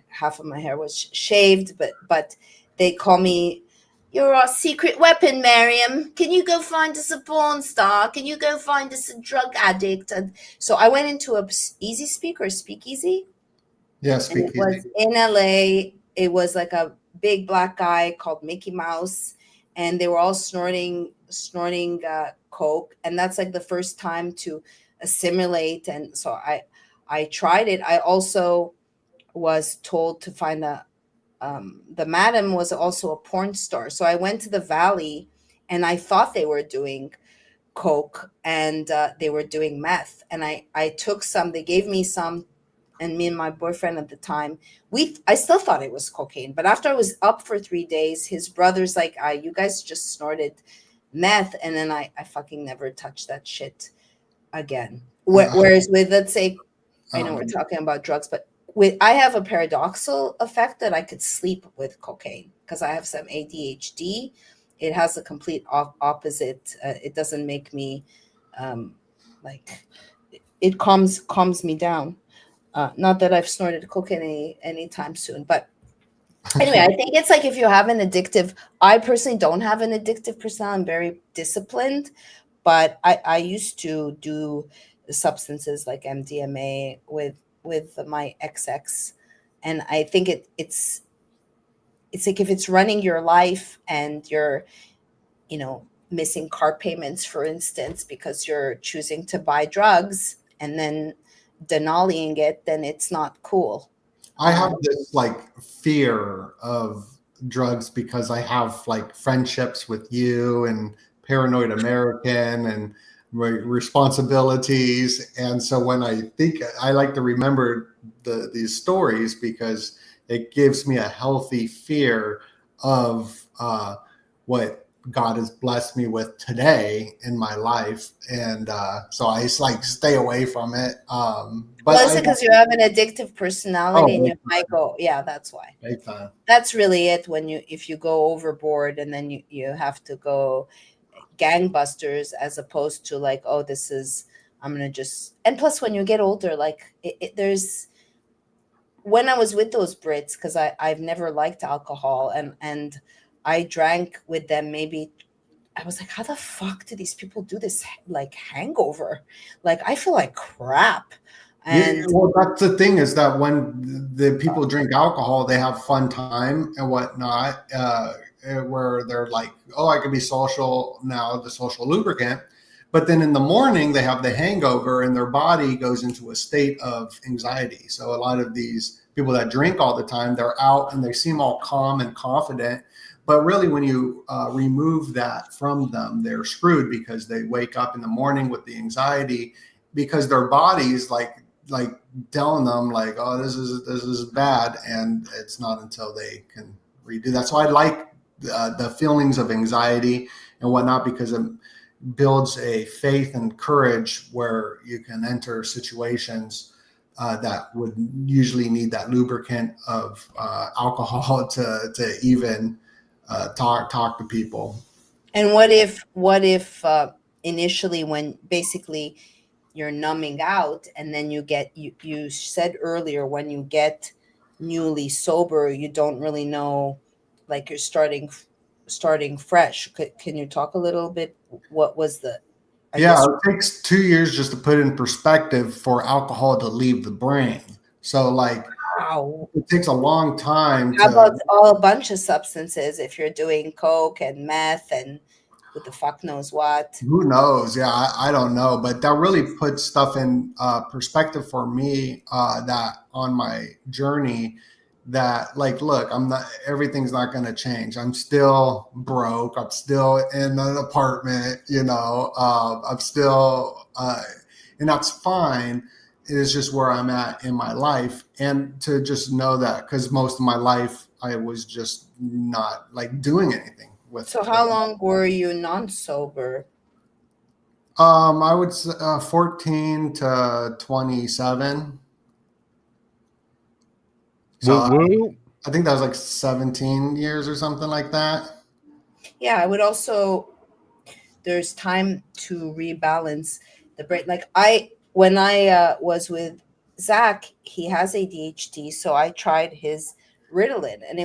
S8: half of my hair was shaved, but they call me, "You're our secret weapon, Maryam. Can you go find us a porn star? Can you go find us a drug addict?" And so I went into a speakeasy.
S9: Yeah,
S8: speakeasy. It was in LA. It was like a big black guy called Mickey Mouse, and they were all snorting coke, and that's like the first time to assimilate. And so I tried it. I also was told to find the madam was also a porn star. So I went to the Valley, and I thought they were doing coke, and they were doing meth. And I took some. They gave me some, and me and my boyfriend at the time, I still thought it was cocaine. But after I was up for 3 days, his brother's like, you guys just snorted meth. And then I fucking never touched that shit again. Whereas with, let's say, I know we're talking about drugs, but I have a paradoxical effect that I could sleep with cocaine because I have some ADHD. It has a complete opposite. It doesn't make me it calms me down. Not that I've snorted cocaine anytime soon, but anyway, I think it's like if you have an addictive, I personally don't have an addictive personality. I'm very disciplined, but I used to do substances like MDMA with my XX, and I think it's like if it's running your life and you're, missing car payments, for instance, because you're choosing to buy drugs and then denaliing it, then it's not cool.
S9: I have this like fear of drugs because I have like friendships with you and Paranoid American and responsibilities, and so when I think, I like to remember these stories because it gives me a healthy fear of what God has blessed me with today in my life, and so I just like stay away from it. But
S8: is it because you have an addictive personality and you might go, yeah, that's why. That's really it. If you go overboard and then you have to go gangbusters as opposed to like, oh, this is, I'm gonna just, and plus when you get older, like there's, when I was with those Brits, because I've never liked alcohol, and I drank with them, maybe I was like, how the fuck do these people do this like hangover? Like I feel like crap. And
S9: well, that's the thing, is that when the people drink alcohol, they have fun time and whatnot, where they're like, oh, I can be social now, the social lubricant. But then in the morning, they have the hangover and their body goes into a state of anxiety. So a lot of these people that drink all the time, they're out and they seem all calm and confident. But really, when you remove that from them, they're screwed because they wake up in the morning with the anxiety because their body's like telling them like, oh, this is bad, and it's not until they can redo that. So I like the feelings of anxiety and whatnot because it builds a faith and courage where you can enter situations that would usually need that lubricant of alcohol to even talk to people.
S8: And what if initially, when basically you're numbing out, and then you said earlier, when you get newly sober, you don't really know, like you're starting fresh. Can you talk a little bit? What was the?
S9: It takes 2 years just to put in perspective for alcohol to leave the brain. So like,
S8: wow,
S9: it takes a long time.
S8: How about a bunch of substances? If you're doing coke and meth and who the fuck knows what?
S9: Who knows? Yeah, I don't know, but that really puts stuff in perspective for me. That on my journey, that like, look, everything's not going to change. I'm still broke. I'm still in an apartment. I'm still, and that's fine. It is just where I'm at in my life, and to just know that because most of my life I was just not like doing anything.
S8: So how long were you non-sober?
S9: I would say 14 to 27. So I think that was like 17 years or something like that.
S8: Yeah, I would also, there's time to rebalance the brain. Like when I was with Zach, he has ADHD, so I tried his Ritalin, and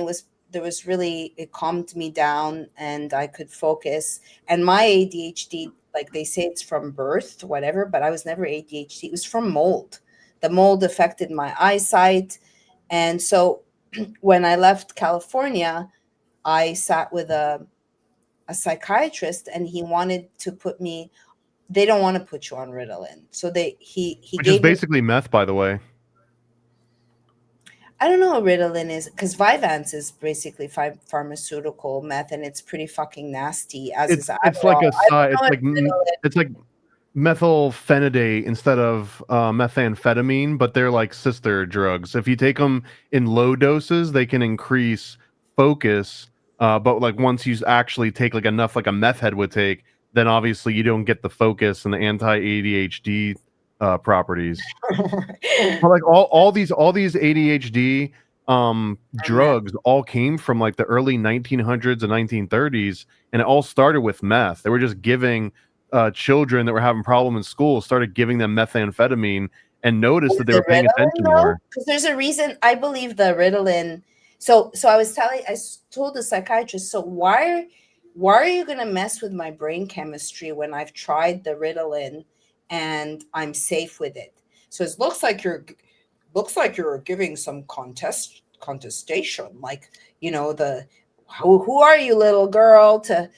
S8: it calmed me down and I could focus. And my ADHD, like they say it's from birth, whatever, but I was never ADHD. It was from mold. The mold affected my eyesight. And so when I left California, I sat with a psychiatrist, and he wanted to put me, they don't want to put you on Ritalin. So he
S10: Which is basically meth, by the way.
S8: I don't know what Ritalin is, because Vyvanse is basically pharmaceutical meth, and it's pretty fucking nasty. It's
S10: like methylphenidate instead of methamphetamine, but they're like sister drugs. If you take them in low doses, they can increase focus. But like once you actually take like enough, like a meth head would take, then obviously you don't get the focus and the anti-ADHD properties. But like all these ADHD drugs all came from like the early 1900s and 1930s, and it all started with meth. They were just giving children that were having problems in school, started giving them methamphetamine, and noticed that they were paying attention more.
S8: Because there's a reason. I believe the Ritalin. So I told the psychiatrist, so why are you going to mess with my brain chemistry when I've tried the Ritalin and I'm safe with it? So it looks like you're giving some contestation, like, who are you, little girl, to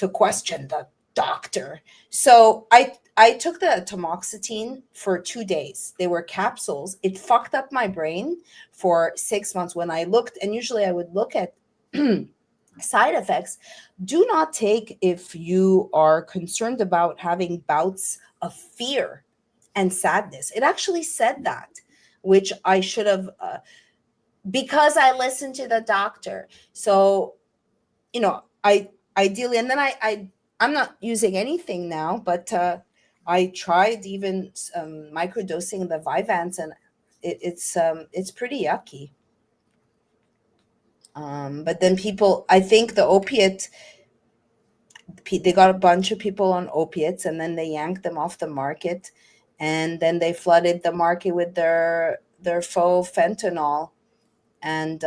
S8: question the doctor? So I took the tamoxifen for 2 days. They were capsules. It fucked up my brain for 6 months. When I looked, and usually I would look at side effects, do not take if you are concerned about having bouts of fear and sadness. It actually said that, which I should have, because I listened to the doctor. So, I ideally, and then I'm not using anything now, but I tried even microdosing the Vyvanse, and it's pretty yucky. But then people, I think the opiate, they got a bunch of people on opiates, and then they yanked them off the market, and then they flooded the market with their faux fentanyl, and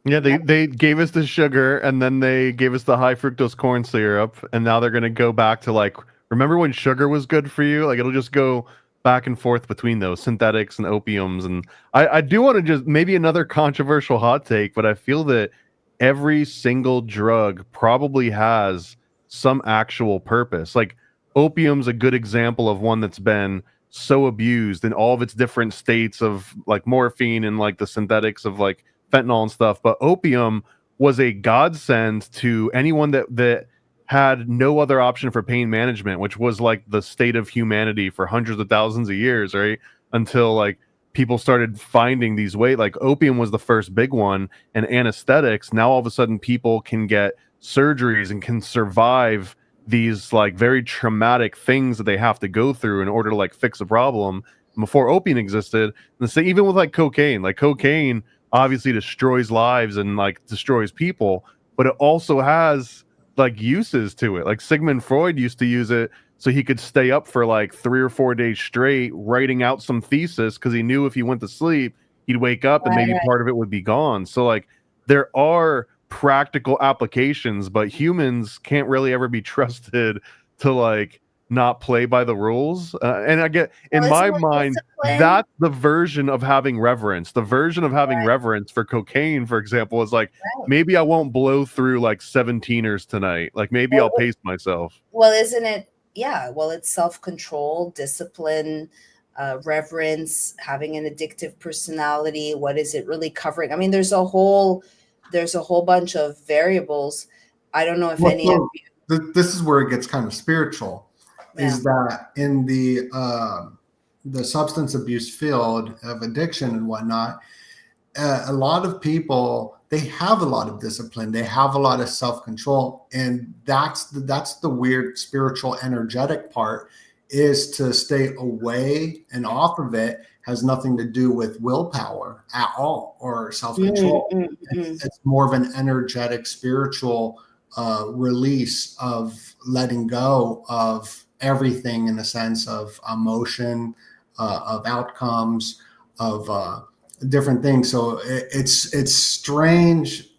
S10: they gave us the sugar, and then they gave us the high fructose corn syrup, and now they're gonna go back to like, remember when sugar was good for you? Like it'll just go back and forth between those synthetics and opiums. And I do want to just, maybe another controversial hot take, but I feel that every single drug probably has some actual purpose. Like opium's a good example of one that's been so abused in all of its different states of like morphine and like the synthetics of like fentanyl and stuff. But opium was a godsend to anyone that had no other option for pain management, which was like the state of humanity for hundreds of thousands of years, right? Until like people started finding these ways. Like opium was the first big one, and anesthetics. Now all of a sudden people can get surgeries and can survive these like very traumatic things that they have to go through in order to like fix a problem. Before opium existed, and say even with like cocaine obviously destroys lives and like destroys people, but it also has like uses to it. Like Sigmund Freud used to use it so he could stay up for like 3 or 4 days straight writing out some thesis, because he knew if he went to sleep he'd wake up and maybe part of it would be gone. So like there are practical applications, but humans can't really ever be trusted to like not play by the rules. And I get, in my mind, that's the version of having reverence. The version of having reverence for cocaine, for example, is like, maybe I won't blow through like 17ers tonight. Like maybe I'll pace myself.
S8: Well, isn't it? Yeah. Well, it's self-control, discipline, reverence, having an addictive personality. What is it really covering? I mean, there's a whole bunch of variables. I don't know if any of you.
S9: This is where it gets kind of spiritual. Is that in the substance abuse field of addiction and whatnot, a lot of people, they have a lot of discipline, they have a lot of self-control, and that's the weird spiritual energetic part, is to stay away and off of it. Has nothing to do with willpower at all or self-control. It's more of an energetic spiritual release of letting go of everything, in the sense of emotion, of outcomes, of different things. So it's strange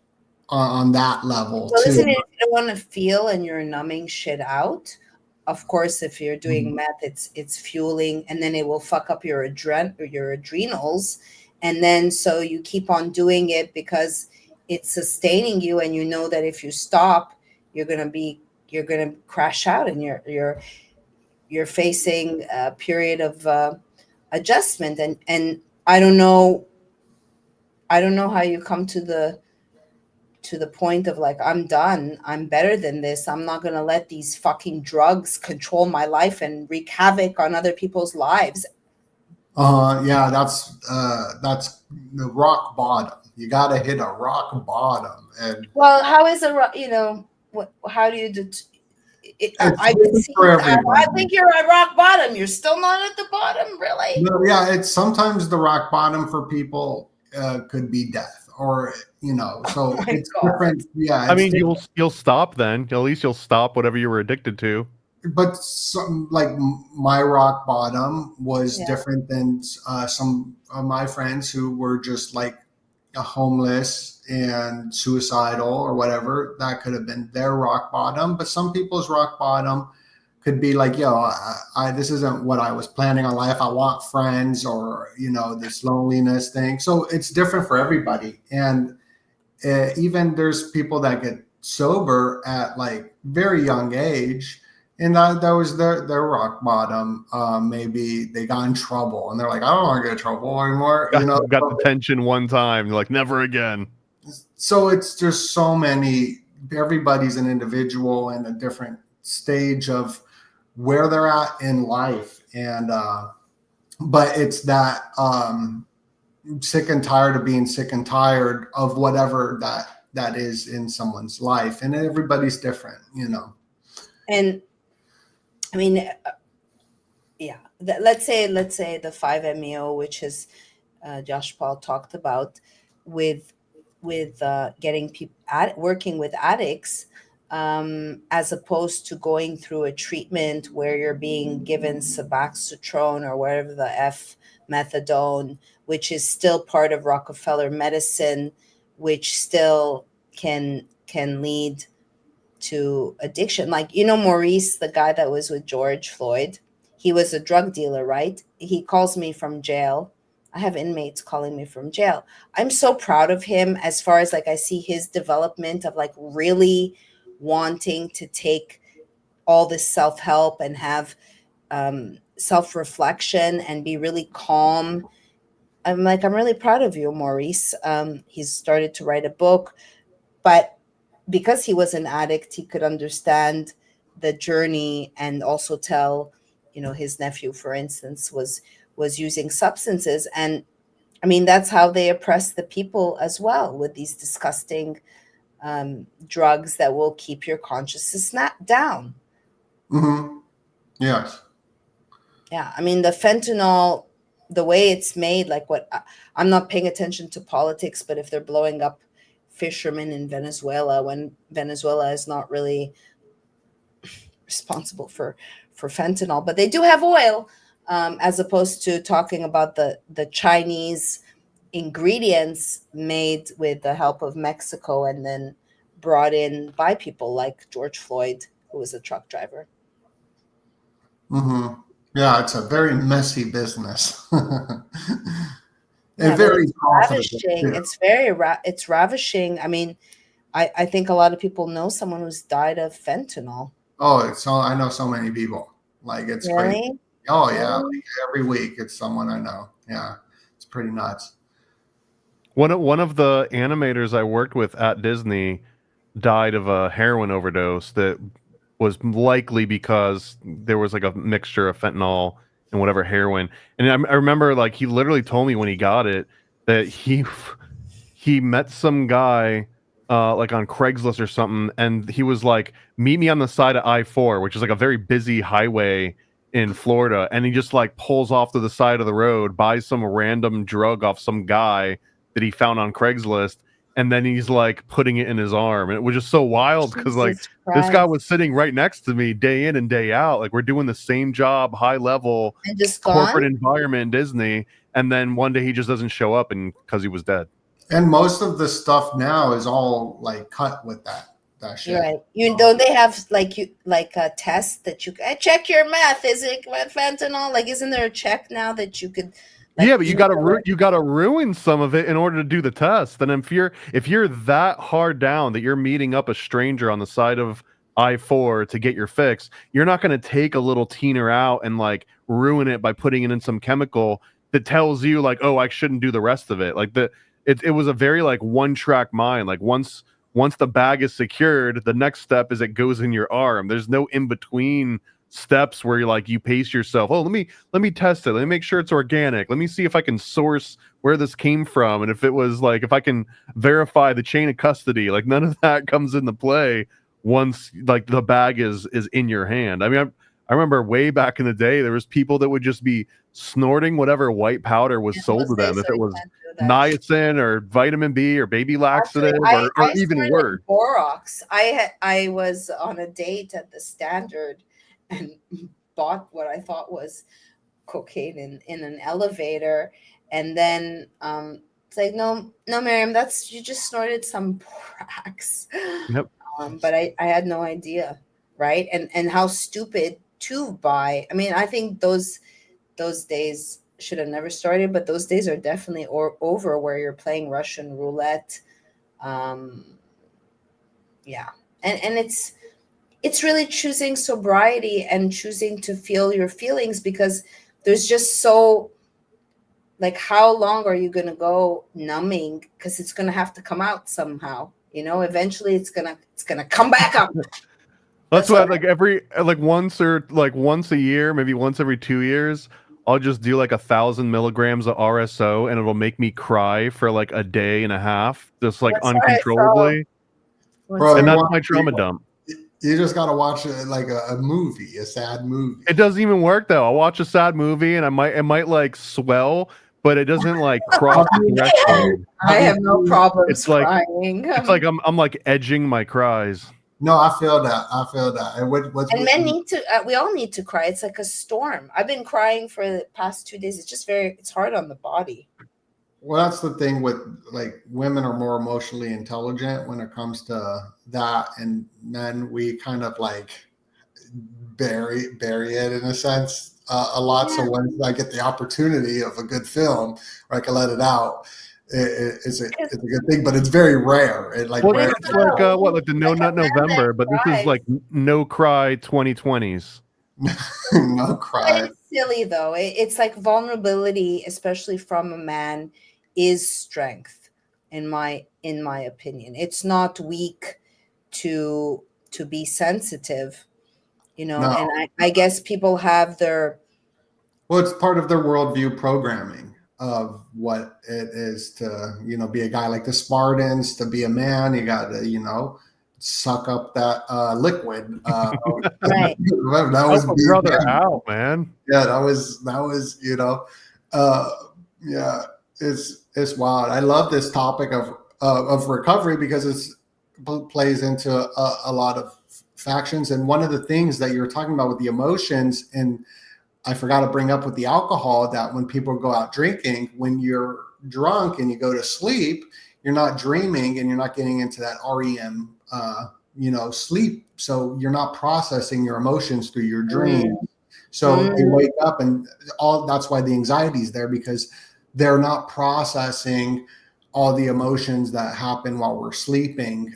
S9: on that level.
S8: Well,
S9: too.
S8: isn't it, if you don't want to feel and you're numbing shit out? Of course, if you're doing meth, it's fueling, and then it will fuck up your adrenals, and then so you keep on doing it because it's sustaining you, and you know that if you stop, you're gonna crash out, and you're facing a period of adjustment, and I don't know how you come to the point of like, I'm done, I'm better than this, I'm not gonna let these fucking drugs control my life and wreak havoc on other people's lives.
S9: Yeah, that's the rock bottom. You got to hit a rock bottom. And
S8: well, how is how do you do? I think you're at rock bottom. You're still not at the bottom, really.
S9: No, yeah, it's sometimes the rock bottom for people could be death, or so it's different. Yeah,
S10: I mean, you'll stop then. At least you'll stop whatever you were addicted to.
S9: But some, like my rock bottom was different than some of my friends who were just like homeless and suicidal or whatever. That could have been their rock bottom. But some people's rock bottom could be like, I this isn't what I was planning on life. I want friends, or this loneliness thing. So it's different for everybody. And even there's people that get sober at like very young age, and that was their rock bottom. Maybe they got in trouble and they're like, I don't want to get in trouble anymore.
S10: Got detention one time, like never again.
S9: So it's just so many. Everybody's an individual in a different stage of where they're at in life, and but it's that sick and tired of being sick and tired of whatever that is in someone's life, and everybody's different,
S8: And I mean, let's say the 5-MeO, which is Josh Paul talked about with getting people working with addicts, as opposed to going through a treatment where you're being given Suboxytrone or whatever the methadone, which is still part of Rockefeller medicine, which still can lead to addiction. Like, Maurice, the guy that was with George Floyd, he was a drug dealer, right? He calls me from jail. I have inmates calling me from jail. I'm so proud of him, as far as like I see his development of like really wanting to take all this self-help and have self-reflection and be really calm. I'm really proud of you, Maurice. He's started to write a book, but because he was an addict, he could understand the journey and also tell, his nephew, for instance, was using substances. And I mean, that's how they oppress the people as well, with these disgusting drugs that will keep your consciousness down.
S9: Mm-hmm. Yes.
S8: Yeah. I mean, the fentanyl, the way it's made, I'm not paying attention to politics, but if they're blowing up fishermen in Venezuela, when Venezuela is not really responsible for fentanyl, but they do have oil, as opposed to talking about the Chinese ingredients made with the help of Mexico and then brought in by people like George Floyd, who was a truck driver.
S9: Mm-hmm. Yeah, it's a very messy business.
S8: Yeah,
S9: very
S8: it's ravishing. It's ravishing. I mean, I think a lot of people know someone who's died of fentanyl.
S9: Oh, I know so many people. It's
S8: really?
S9: crazy. Oh yeah, every week it's someone I know. Yeah, it's pretty nuts.
S10: One of the animators I worked with at Disney died of a heroin overdose that was likely because there was a mixture of fentanyl and whatever heroin. And I remember he literally told me when he got it that he met some guy on Craigslist or something, and he was like, meet me on the side of I-4, which is a very busy highway in Florida, and he just pulls off to the side of the road, buys some random drug off some guy that he found on Craigslist, and then he's putting it in his arm. And it was just so wild because this guy was sitting right next to me day in and day out. We're doing the same job, high level
S8: and just
S10: corporate environment in Disney, and then one day he just doesn't show up and because he was dead.
S9: And most of the stuff now is all cut with that shit.
S8: You're right. Don't they have a test that you check your meth? Is it fentanyl? Isn't there a check now that you could?
S10: Yeah, but you gotta ruin some of it in order to do the test. And if you're that hard down that you're meeting up a stranger on the side of I-4 to get your fix, you're not gonna take a little teener out and ruin it by putting it in some chemical that tells you oh, I shouldn't do the rest of it. It was a very one-track mind. Once the bag is secured, the next step is it goes in your arm. There's no in between steps where you pace yourself. Oh, let me test it. Let me make sure it's organic. Let me see if I can source where this came from, and if it was if I can verify the chain of custody. None of that comes into play once the bag is in your hand. I mean, I remember way back in the day there was people that would just be snorting whatever white powder was sold to them, if it was niacin or vitamin B or baby laxative.
S8: Actually,
S10: or even worse,
S8: Borax. I was on a date at the Standard and bought what I thought was cocaine in an elevator, and then it's no, Maryam, you just snorted some Borax.
S10: Yep.
S8: But I had no idea, right? And how stupid to buy. I mean, I think those days should have never started, but those days are definitely over, where you're playing Russian roulette. Yeah. And it's really choosing sobriety and choosing to feel your feelings, because there's just so how long are you going to go numbing? Because it's going to have to come out somehow, eventually it's going to come back up.
S10: That's why every once a year, maybe once every 2 years, I'll just do 1,000 milligrams of RSO, and it'll make me cry for a day and a half, just uncontrollably.
S9: Bro,
S10: and that's my trauma dump.
S9: You just gotta watch a movie, a sad movie.
S10: It doesn't even work though. I'll watch a sad movie and it might swell, but it doesn't cross the threshold.
S8: I have no problems
S10: it's
S8: crying.
S10: It's I'm edging my cries.
S9: No, I feel that.
S8: And men need to. We all need to cry. It's like a storm. I've been crying for the past 2 days. It's just it's hard on the body.
S9: Well, that's the thing with women are more emotionally intelligent when it comes to that, and men, we kind of bury it in a sense a lot. Yeah. So when I get the opportunity of a good film, or I can let it out, it's a good thing, but it's very rare.
S10: It's the No Nut November, but this is No Cry 2020s.
S9: No cry.
S8: silly though. It's like vulnerability, especially from a man, is strength in my opinion. It's not weak to be sensitive,
S9: No.
S8: and I guess people have their
S9: Well, it's part of their worldview programming of what it is to, be a guy like the Spartans. To be a man, you got to, suck up that liquid.
S8: Right.
S9: That was
S10: Help a brother out, man.
S9: Yeah, that was, yeah, it's wild. I love this topic of recovery because plays into a lot of factions. And one of the things that you were talking about with the emotions, and I forgot to bring up with the alcohol, that when people go out drinking, when you're drunk and you go to sleep, you're not dreaming and you're not getting into that REM, sleep. So you're not processing your emotions through your dreams. So they wake up, and that's why the anxiety is there, because they're not processing all the emotions that happen while we're sleeping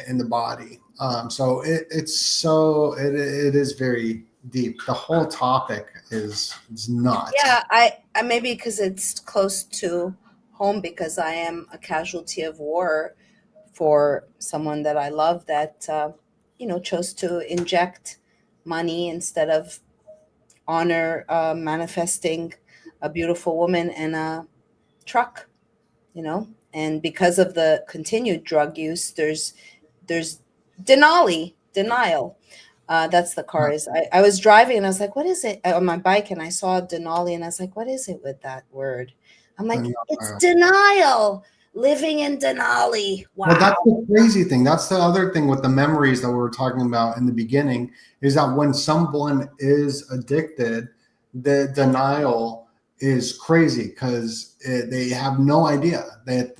S9: in the body. So it is very deep. The whole topic is nuts.
S8: Yeah, I maybe because it's close to home, because I am a casualty of war for someone that I love that chose to inject money instead of honor manifesting a beautiful woman in a truck, and because of the continued drug use, there's denial. That's the car is. I was driving and I was like, what is it on my bike? And I saw Denali and I was like, what is it with that word? I'm like, it's denial, living in Denali. Wow.
S9: Well, that's the crazy thing. That's the other thing with the memories that we were talking about in the beginning, is that when someone is addicted, the denial is crazy because they have no idea that.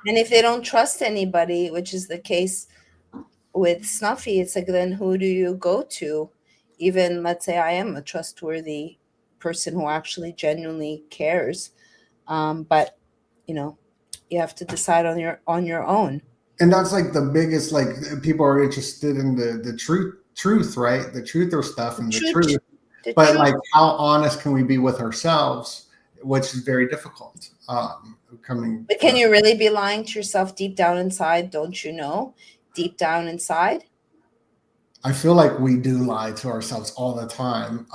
S8: And if they don't trust anybody, which is the case with Snuffy, it's like, then who do you go to? Even let's say I am a trustworthy person who actually genuinely cares, but you have to decide on your own.
S9: And that's like the biggest, like, people are interested in the truth, right? The truth or stuff and the truth. But like, how honest can we be with ourselves, which is very difficult. But
S8: can you really be lying to yourself deep down inside? Don't you know? Deep down inside,
S9: I feel like we do lie to ourselves all the time.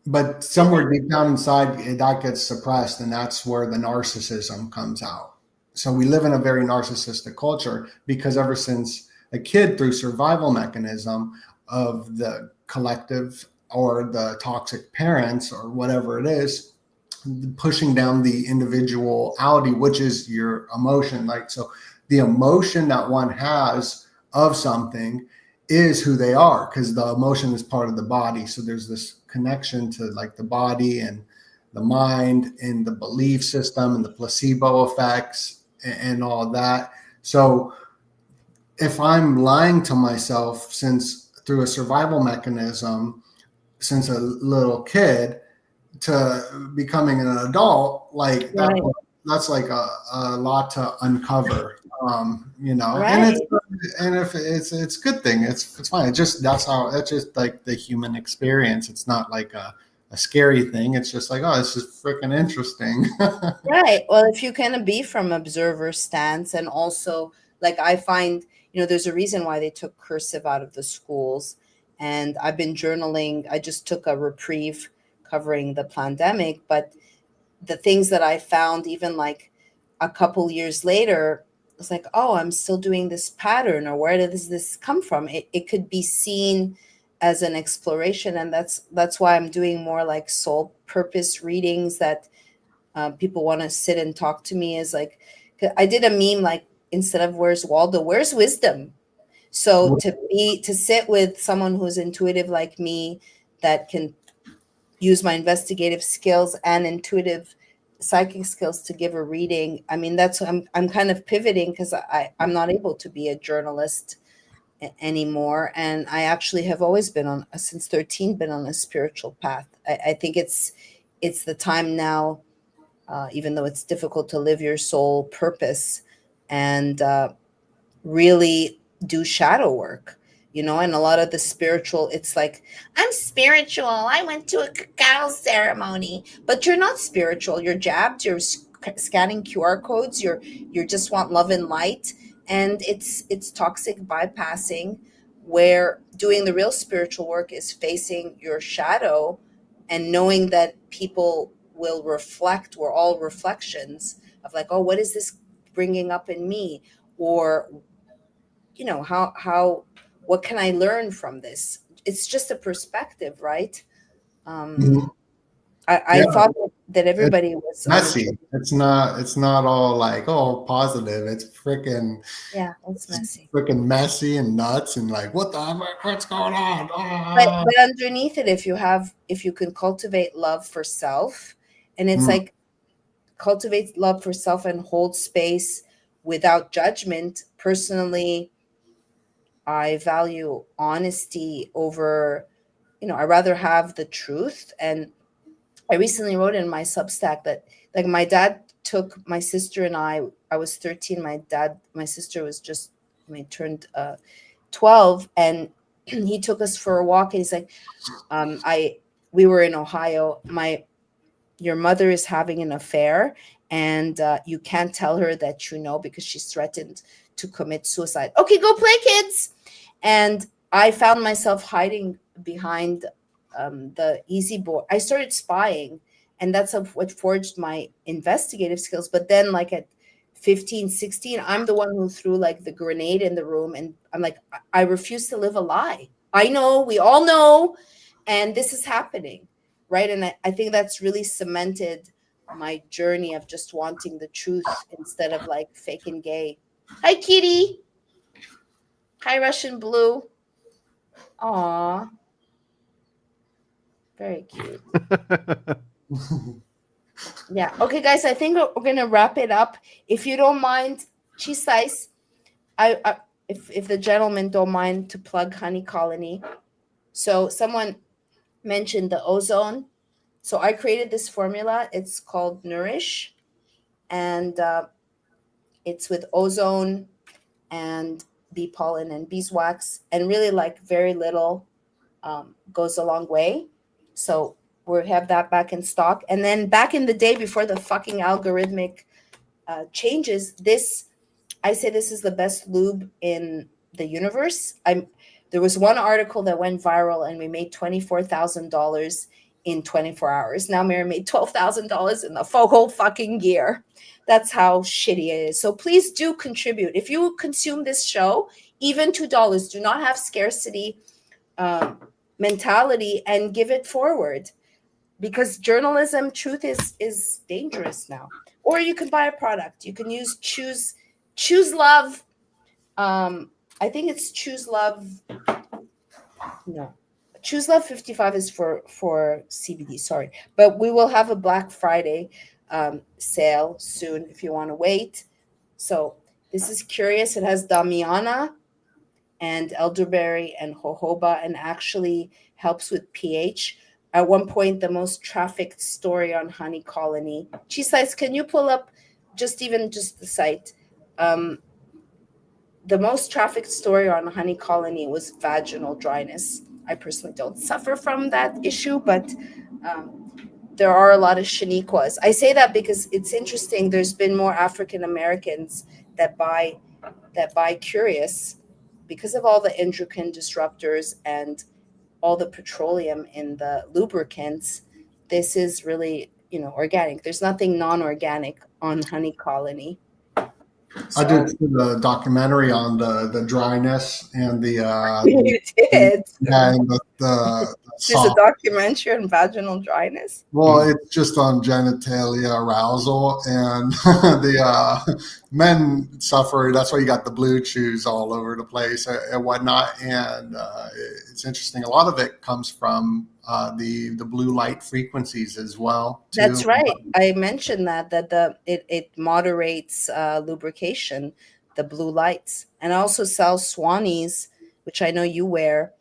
S9: But somewhere deep down inside, that gets suppressed, and that's where the narcissism comes out. So we live in a very narcissistic culture because ever since a kid, through survival mechanism of the collective or the toxic parents or whatever it is, pushing down the individuality, which is your emotion. Like, so the emotion that one has of something is who they are, because the emotion is part of the body. So there's this connection to like the body and the mind and the belief system and the placebo effects and all that. So if I'm lying to myself through a survival mechanism since a little kid to becoming an adult, like that's like a lot to uncover. Right. And if it's a good thing, it's fine. That's just like the human experience. It's not like a scary thing. It's just like, oh, this is freaking interesting.
S8: Right. Well, if you can be from observer stance, and also like I find, there's a reason why they took cursive out of the schools, and I've been journaling. I just took a reprieve covering the pandemic, but the things that I found, even like a couple years later, it's like, oh, I'm still doing this pattern, or where does this come from? It could be seen as an exploration, and that's why I'm doing more like soul purpose readings that people want to sit and talk to me. Is like, I did a meme like, instead of where's Waldo, where's wisdom? So to sit with someone who's intuitive like me, that can use my investigative skills and intuitive psychic skills to give a reading. I mean, that's I'm kind of pivoting because I'm not able to be a journalist anymore, and I actually have always been since 13 been on a spiritual path. I think it's the time now, even though it's difficult to live your soul purpose and really do shadow work, you know, and a lot of the spiritual, it's like, I'm spiritual. I went to a cacao ceremony, but you're not spiritual. You're jabbed. You're scanning QR codes. You just want love and light, and it's toxic bypassing. Where doing the real spiritual work is facing your shadow, and knowing that people will reflect. We're all reflections of like, oh, what is this bringing up in me, or you know, how what can I learn from this? It's just a perspective, right? I thought that everybody was
S9: messy. It's not all like, oh, positive. It's freaking
S8: it's messy.
S9: Freaking messy and nuts and like, what's going on?
S8: But underneath it, if you can cultivate love for self, and it's like cultivate love for self and hold space without judgment. Personally, I value honesty over, you know, I rather have the truth. And I recently wrote in my Substack that like my dad took my sister and I was 13. My sister was just, turned 12, and he took us for a walk, and he's like, we were in Ohio. Your mother is having an affair, and you can't tell her that, you know, because she's threatened to commit suicide. Okay, go play, kids. And I found myself hiding behind the easy board. I started spying, and that's what forged my investigative skills. But then like at 15, 16, I'm the one who threw like the grenade in the room, and I'm like, I refuse to live a lie. I know, we all know, and this is happening, right? And I think that's really cemented my journey of just wanting the truth instead of like fake and gay. Hi, Kitty. Hi, Russian Blue. Aw. Very cute. Yeah. Okay, guys, I think we're going to wrap it up. If you don't mind, Chisais, if the gentlemen don't mind to plug Honey Colony. So someone mentioned the ozone. So I created this formula. It's called Nourish, and it's with ozone and bee pollen and beeswax, and really like very little goes a long way. So we have that back in stock. And then back in the day, before the fucking algorithmic changes, I say this is the best lube in the universe. There was one article that went viral, and we made $24,000 in 24 hours. Now Maryam made $12,000 in the whole fucking year. That's how shitty it is. So please do contribute. If you consume this show, even $2, do not have scarcity mentality, and give it forward, because journalism, truth is dangerous now. Or you can buy a product. You can use choose love. I think it's choose love. No, choose love 55 is for CBD. Sorry, but we will have a Black Friday sale soon if you want to wait. So this is curious. It has Damiana and elderberry and jojoba, and actually helps with pH. At one point, the most trafficked story on Honey Colony. Chisais, can you pull up just the site? The most trafficked story on Honey Colony was vaginal dryness. I personally don't suffer from that issue, but there are a lot of Shaniquas. I say that because it's interesting. There's been more African Americans that buy Curious because of all the endocrine disruptors and all the petroleum in the lubricants. This is really, organic. There's nothing non-organic on Honey Colony.
S9: So, I did see the documentary on the dryness and the
S8: you did.
S9: And
S8: there's a documentary on vaginal dryness.
S9: Well, it's just on genitalia arousal, and the men suffer. That's why you got the blue chews all over the place and whatnot. And it's interesting. A lot of it comes from the blue light frequencies as well, too.
S8: That's right. I mentioned that it moderates lubrication, the blue lights, and also sells Swannies, which I know you wear.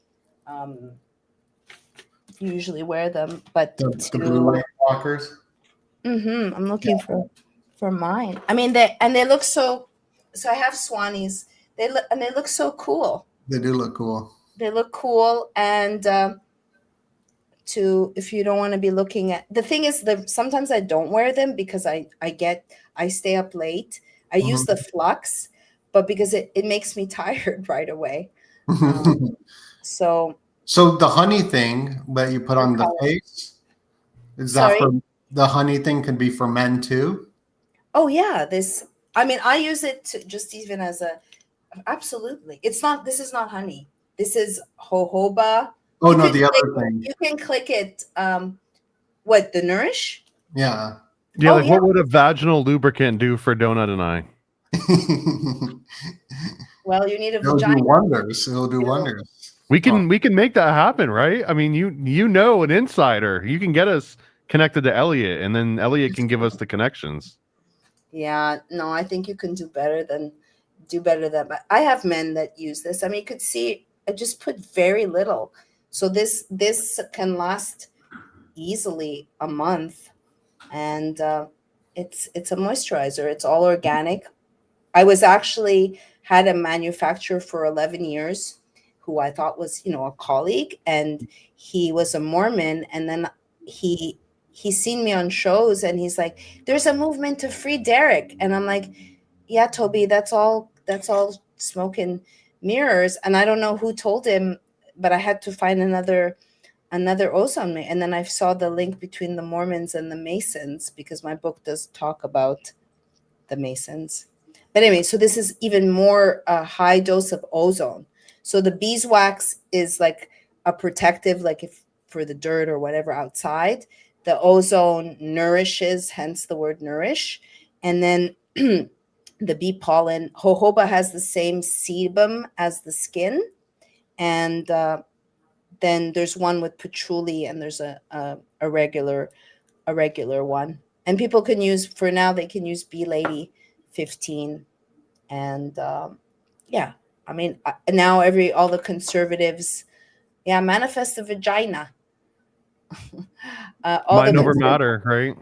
S8: You usually wear them, but
S9: the blue light blockers.
S8: I'm looking for mine. I mean, they look so. So I have Swannies. They look so cool.
S9: They do look cool.
S8: They look cool, and if you don't want to be looking at the thing is that sometimes I don't wear them because I stay up late. I use the flux, but because it makes me tired right away. So
S9: the honey thing that you put on the face, is that for the honey thing can be for men too?
S8: Oh yeah, I use it to just even as absolutely. This is not honey. This is jojoba.
S9: Oh no, the other thing.
S8: You can click it. What, the Nourish?
S9: Yeah.
S10: Yeah, what would a vaginal lubricant do for Donut and I?
S8: Well, you need a
S9: It'll
S8: vagina.
S9: do wonders. It'll do wonders.
S10: We can make that happen, right? I mean, an insider. You can get us connected to Elliot, and then Elliot can give us the connections.
S8: Yeah, no, I think you can do better than. But I have men that use this. I mean, you could see I just put very little, so this can last easily a month, and it's a moisturizer. It's all organic. I was actually had a manufacturer for 11 years who I thought was, a colleague, and he was a Mormon, and then he seen me on shows, and he's like, there's a movement to free Derek, and I'm like, yeah, Toby, that's all smoke and mirrors. And I don't know who told him, but I had to find another ozone. And then I saw the link between the Mormons and the Masons, because my book does talk about the Masons. But anyway, so this is even more high dose of ozone. So the beeswax is like a protective, like if for the dirt or whatever outside. The ozone nourishes, hence the word nourish. And then the bee pollen, jojoba has the same sebum as the skin. And then there's one with patchouli, and there's a regular one. And people can use, for now, they can use Bee Lady 15. And yeah, I mean, now all the conservatives, manifest the vagina.
S10: Mind over matter, right?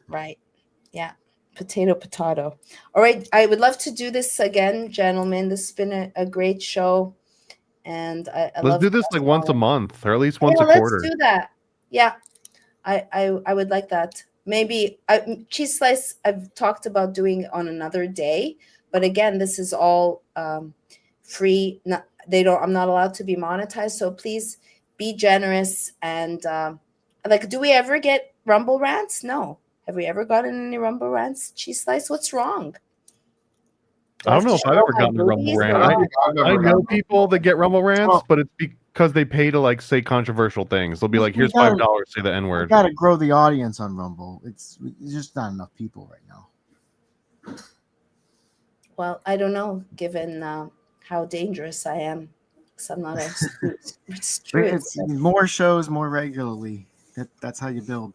S8: Right. Yeah. Potato. All right. I would love to do this again, gentlemen. This has been a great show. And
S10: let's do this like once a month, or at least once a quarter.
S8: Let's do that. Yeah. I would like that. Maybe cheese slice I've talked about doing on another day. But again, this is all free. I'm not allowed to be monetized. So please be generous. And do we ever get Rumble rants? No. Have we ever gotten any Rumble rants? Cheese slice, what's wrong?
S10: I don't know if I've ever gotten a Rumble rant. I know people that get Rumble rants, but it's because they pay to say controversial things. They'll be like, "Here's $5, say the N word."
S14: Got to grow the audience on Rumble. It's just not enough people right now.
S8: Well, I don't know, given how dangerous I am, because I'm not a
S14: it's more shows more regularly. That's how you build.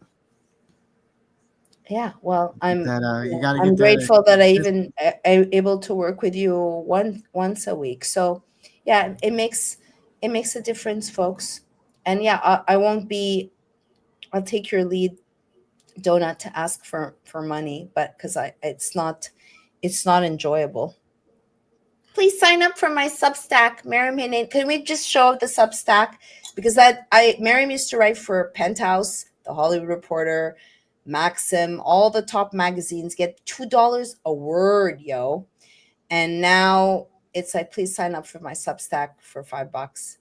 S8: Yeah, well, I'm
S14: grateful
S8: that I'm able to work with you once a week. So, yeah, it makes a difference, folks. And yeah, I won't be. I'll take your lead, Donut, to ask for money, but because it's not enjoyable. Please sign up for my Substack, Maryam Henein. Can we just show the Substack? Because Maryam used to write for Penthouse, The Hollywood Reporter, Maxim, all the top magazines, get $2 a word, yo. And now it's like, please sign up for my Substack for $5.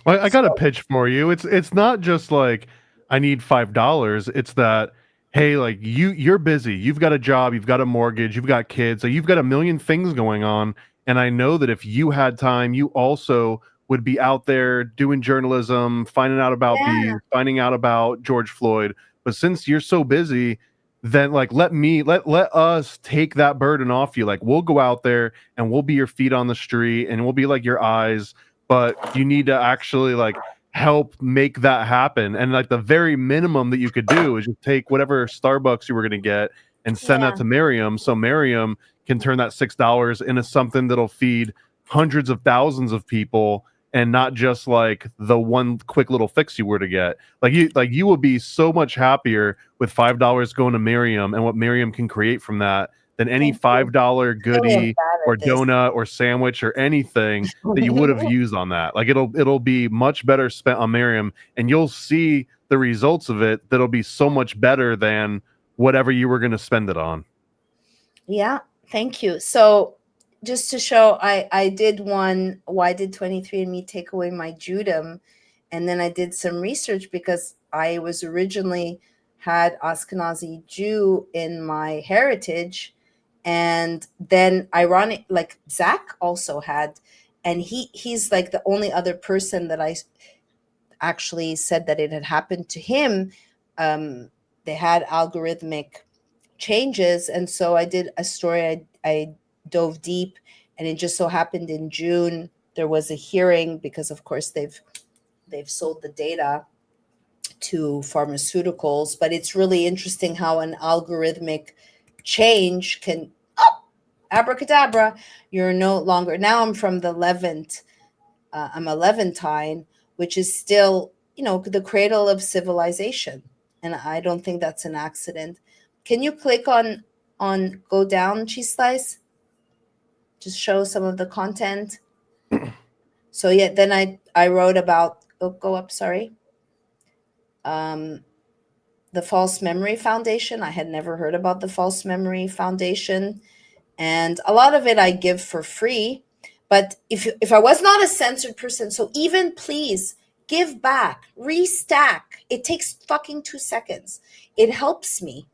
S10: Well, I got a pitch for you. It's not just like I need $5. It's that, hey, like you're busy. You've got a job, you've got a mortgage, you've got kids, so you've got a million things going on. And I know that if you had time, you also would be out there doing journalism, finding out about bees, finding out about George Floyd. But since you're so busy, then let us take that burden off you. Like, we'll go out there and we'll be your feet on the street and we'll be like your eyes, but you need to actually help make that happen. And the very minimum that you could do is just take whatever Starbucks you were going to get and send that to Maryam, so Maryam can turn that $6 into something that'll feed hundreds of thousands of people, and not just the one quick little fix you were to get. You will be so much happier with $5 going to Maryam and what Maryam can create from that than any $5 goodie or donut or sandwich or anything that you would have used on that. Like it'll be much better spent on Maryam, and you'll see the results of it that'll be so much better than whatever you were going to spend it on.
S8: Yeah, thank you. So just to show, I did one, why did 23andMe take away my Judaism? And then I did some research because I was originally had Ashkenazi Jew in my heritage. And then ironic, like Zach also had, and he's like the only other person that I actually said that it had happened to him. They had algorithmic changes. And so I did a story, I dove deep, and it just so happened in June, there was a hearing because of course they've sold the data to pharmaceuticals, but it's really interesting how an algorithmic change can, abracadabra, you're no longer, now I'm from the Levant, I'm a Levantine, which is still, the cradle of civilization. And I don't think that's an accident. Can you click on go down, Cheese Slice? Just show some of the content. So yeah, then I wrote about, go up, sorry. The False Memory Foundation. I had never heard about the False Memory Foundation. And a lot of it I give for free. But if I was not a censored person, so even please give back, restack. It takes fucking 2 seconds. It helps me.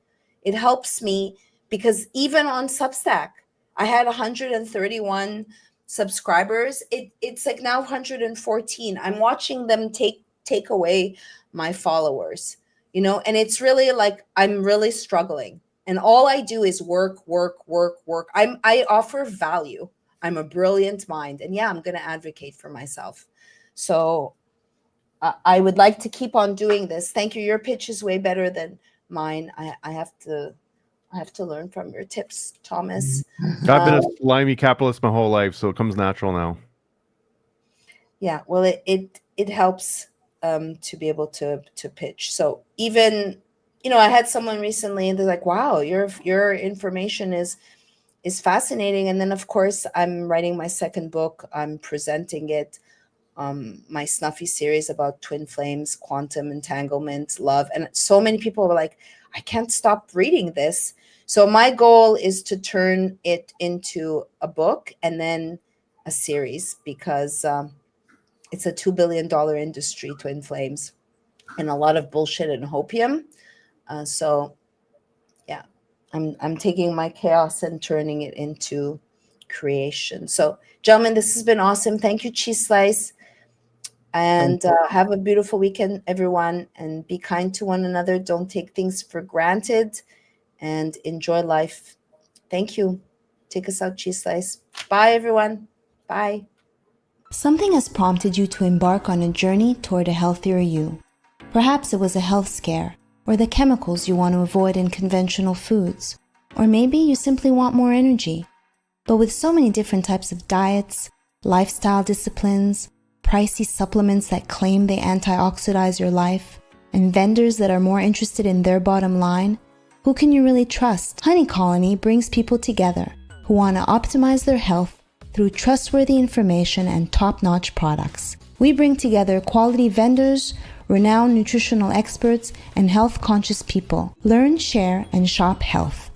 S8: It helps me because even on Substack, I had 131 subscribers. It's like now 114. I'm watching them take away my followers, and it's really like I'm really struggling. And all I do is work. I offer value. I'm a brilliant mind. And yeah, I'm going to advocate for myself. So I would like to keep on doing this. Thank you. Your pitch is way better than mine. I have to learn from your tips, Thomas.
S10: I've been a slimy capitalist my whole life, so it comes natural now.
S8: Yeah, well, it helps to be able to pitch. So even, I had someone recently and they're like, wow, your information is fascinating. And then of course I'm writing my second book. I'm presenting it, my Snuffy series about twin flames, quantum entanglement, love. And so many people were like, I can't stop reading this. So my goal is to turn it into a book and then a series because it's a $2 billion industry, twin flames, and a lot of bullshit and hopium. So yeah, I'm taking my chaos and turning it into creation. So gentlemen, this has been awesome. Thank you, Cheese Slice. And have a beautiful weekend, everyone. And be kind to one another. Don't take things for granted. And enjoy life. Thank you. Take us out, Cheese Slice. Bye, everyone. Bye.
S17: Something has prompted you to embark on a journey toward a healthier you. Perhaps it was a health scare, or the chemicals you want to avoid in conventional foods. Or maybe you simply want more energy. But with so many different types of diets, lifestyle disciplines, pricey supplements that claim they antioxidize your life, and vendors that are more interested in their bottom line, who can you really trust? Honey Colony brings people together who want to optimize their health through trustworthy information and top-notch products. We bring together quality vendors, renowned nutritional experts, and health-conscious people. Learn, share, and shop health.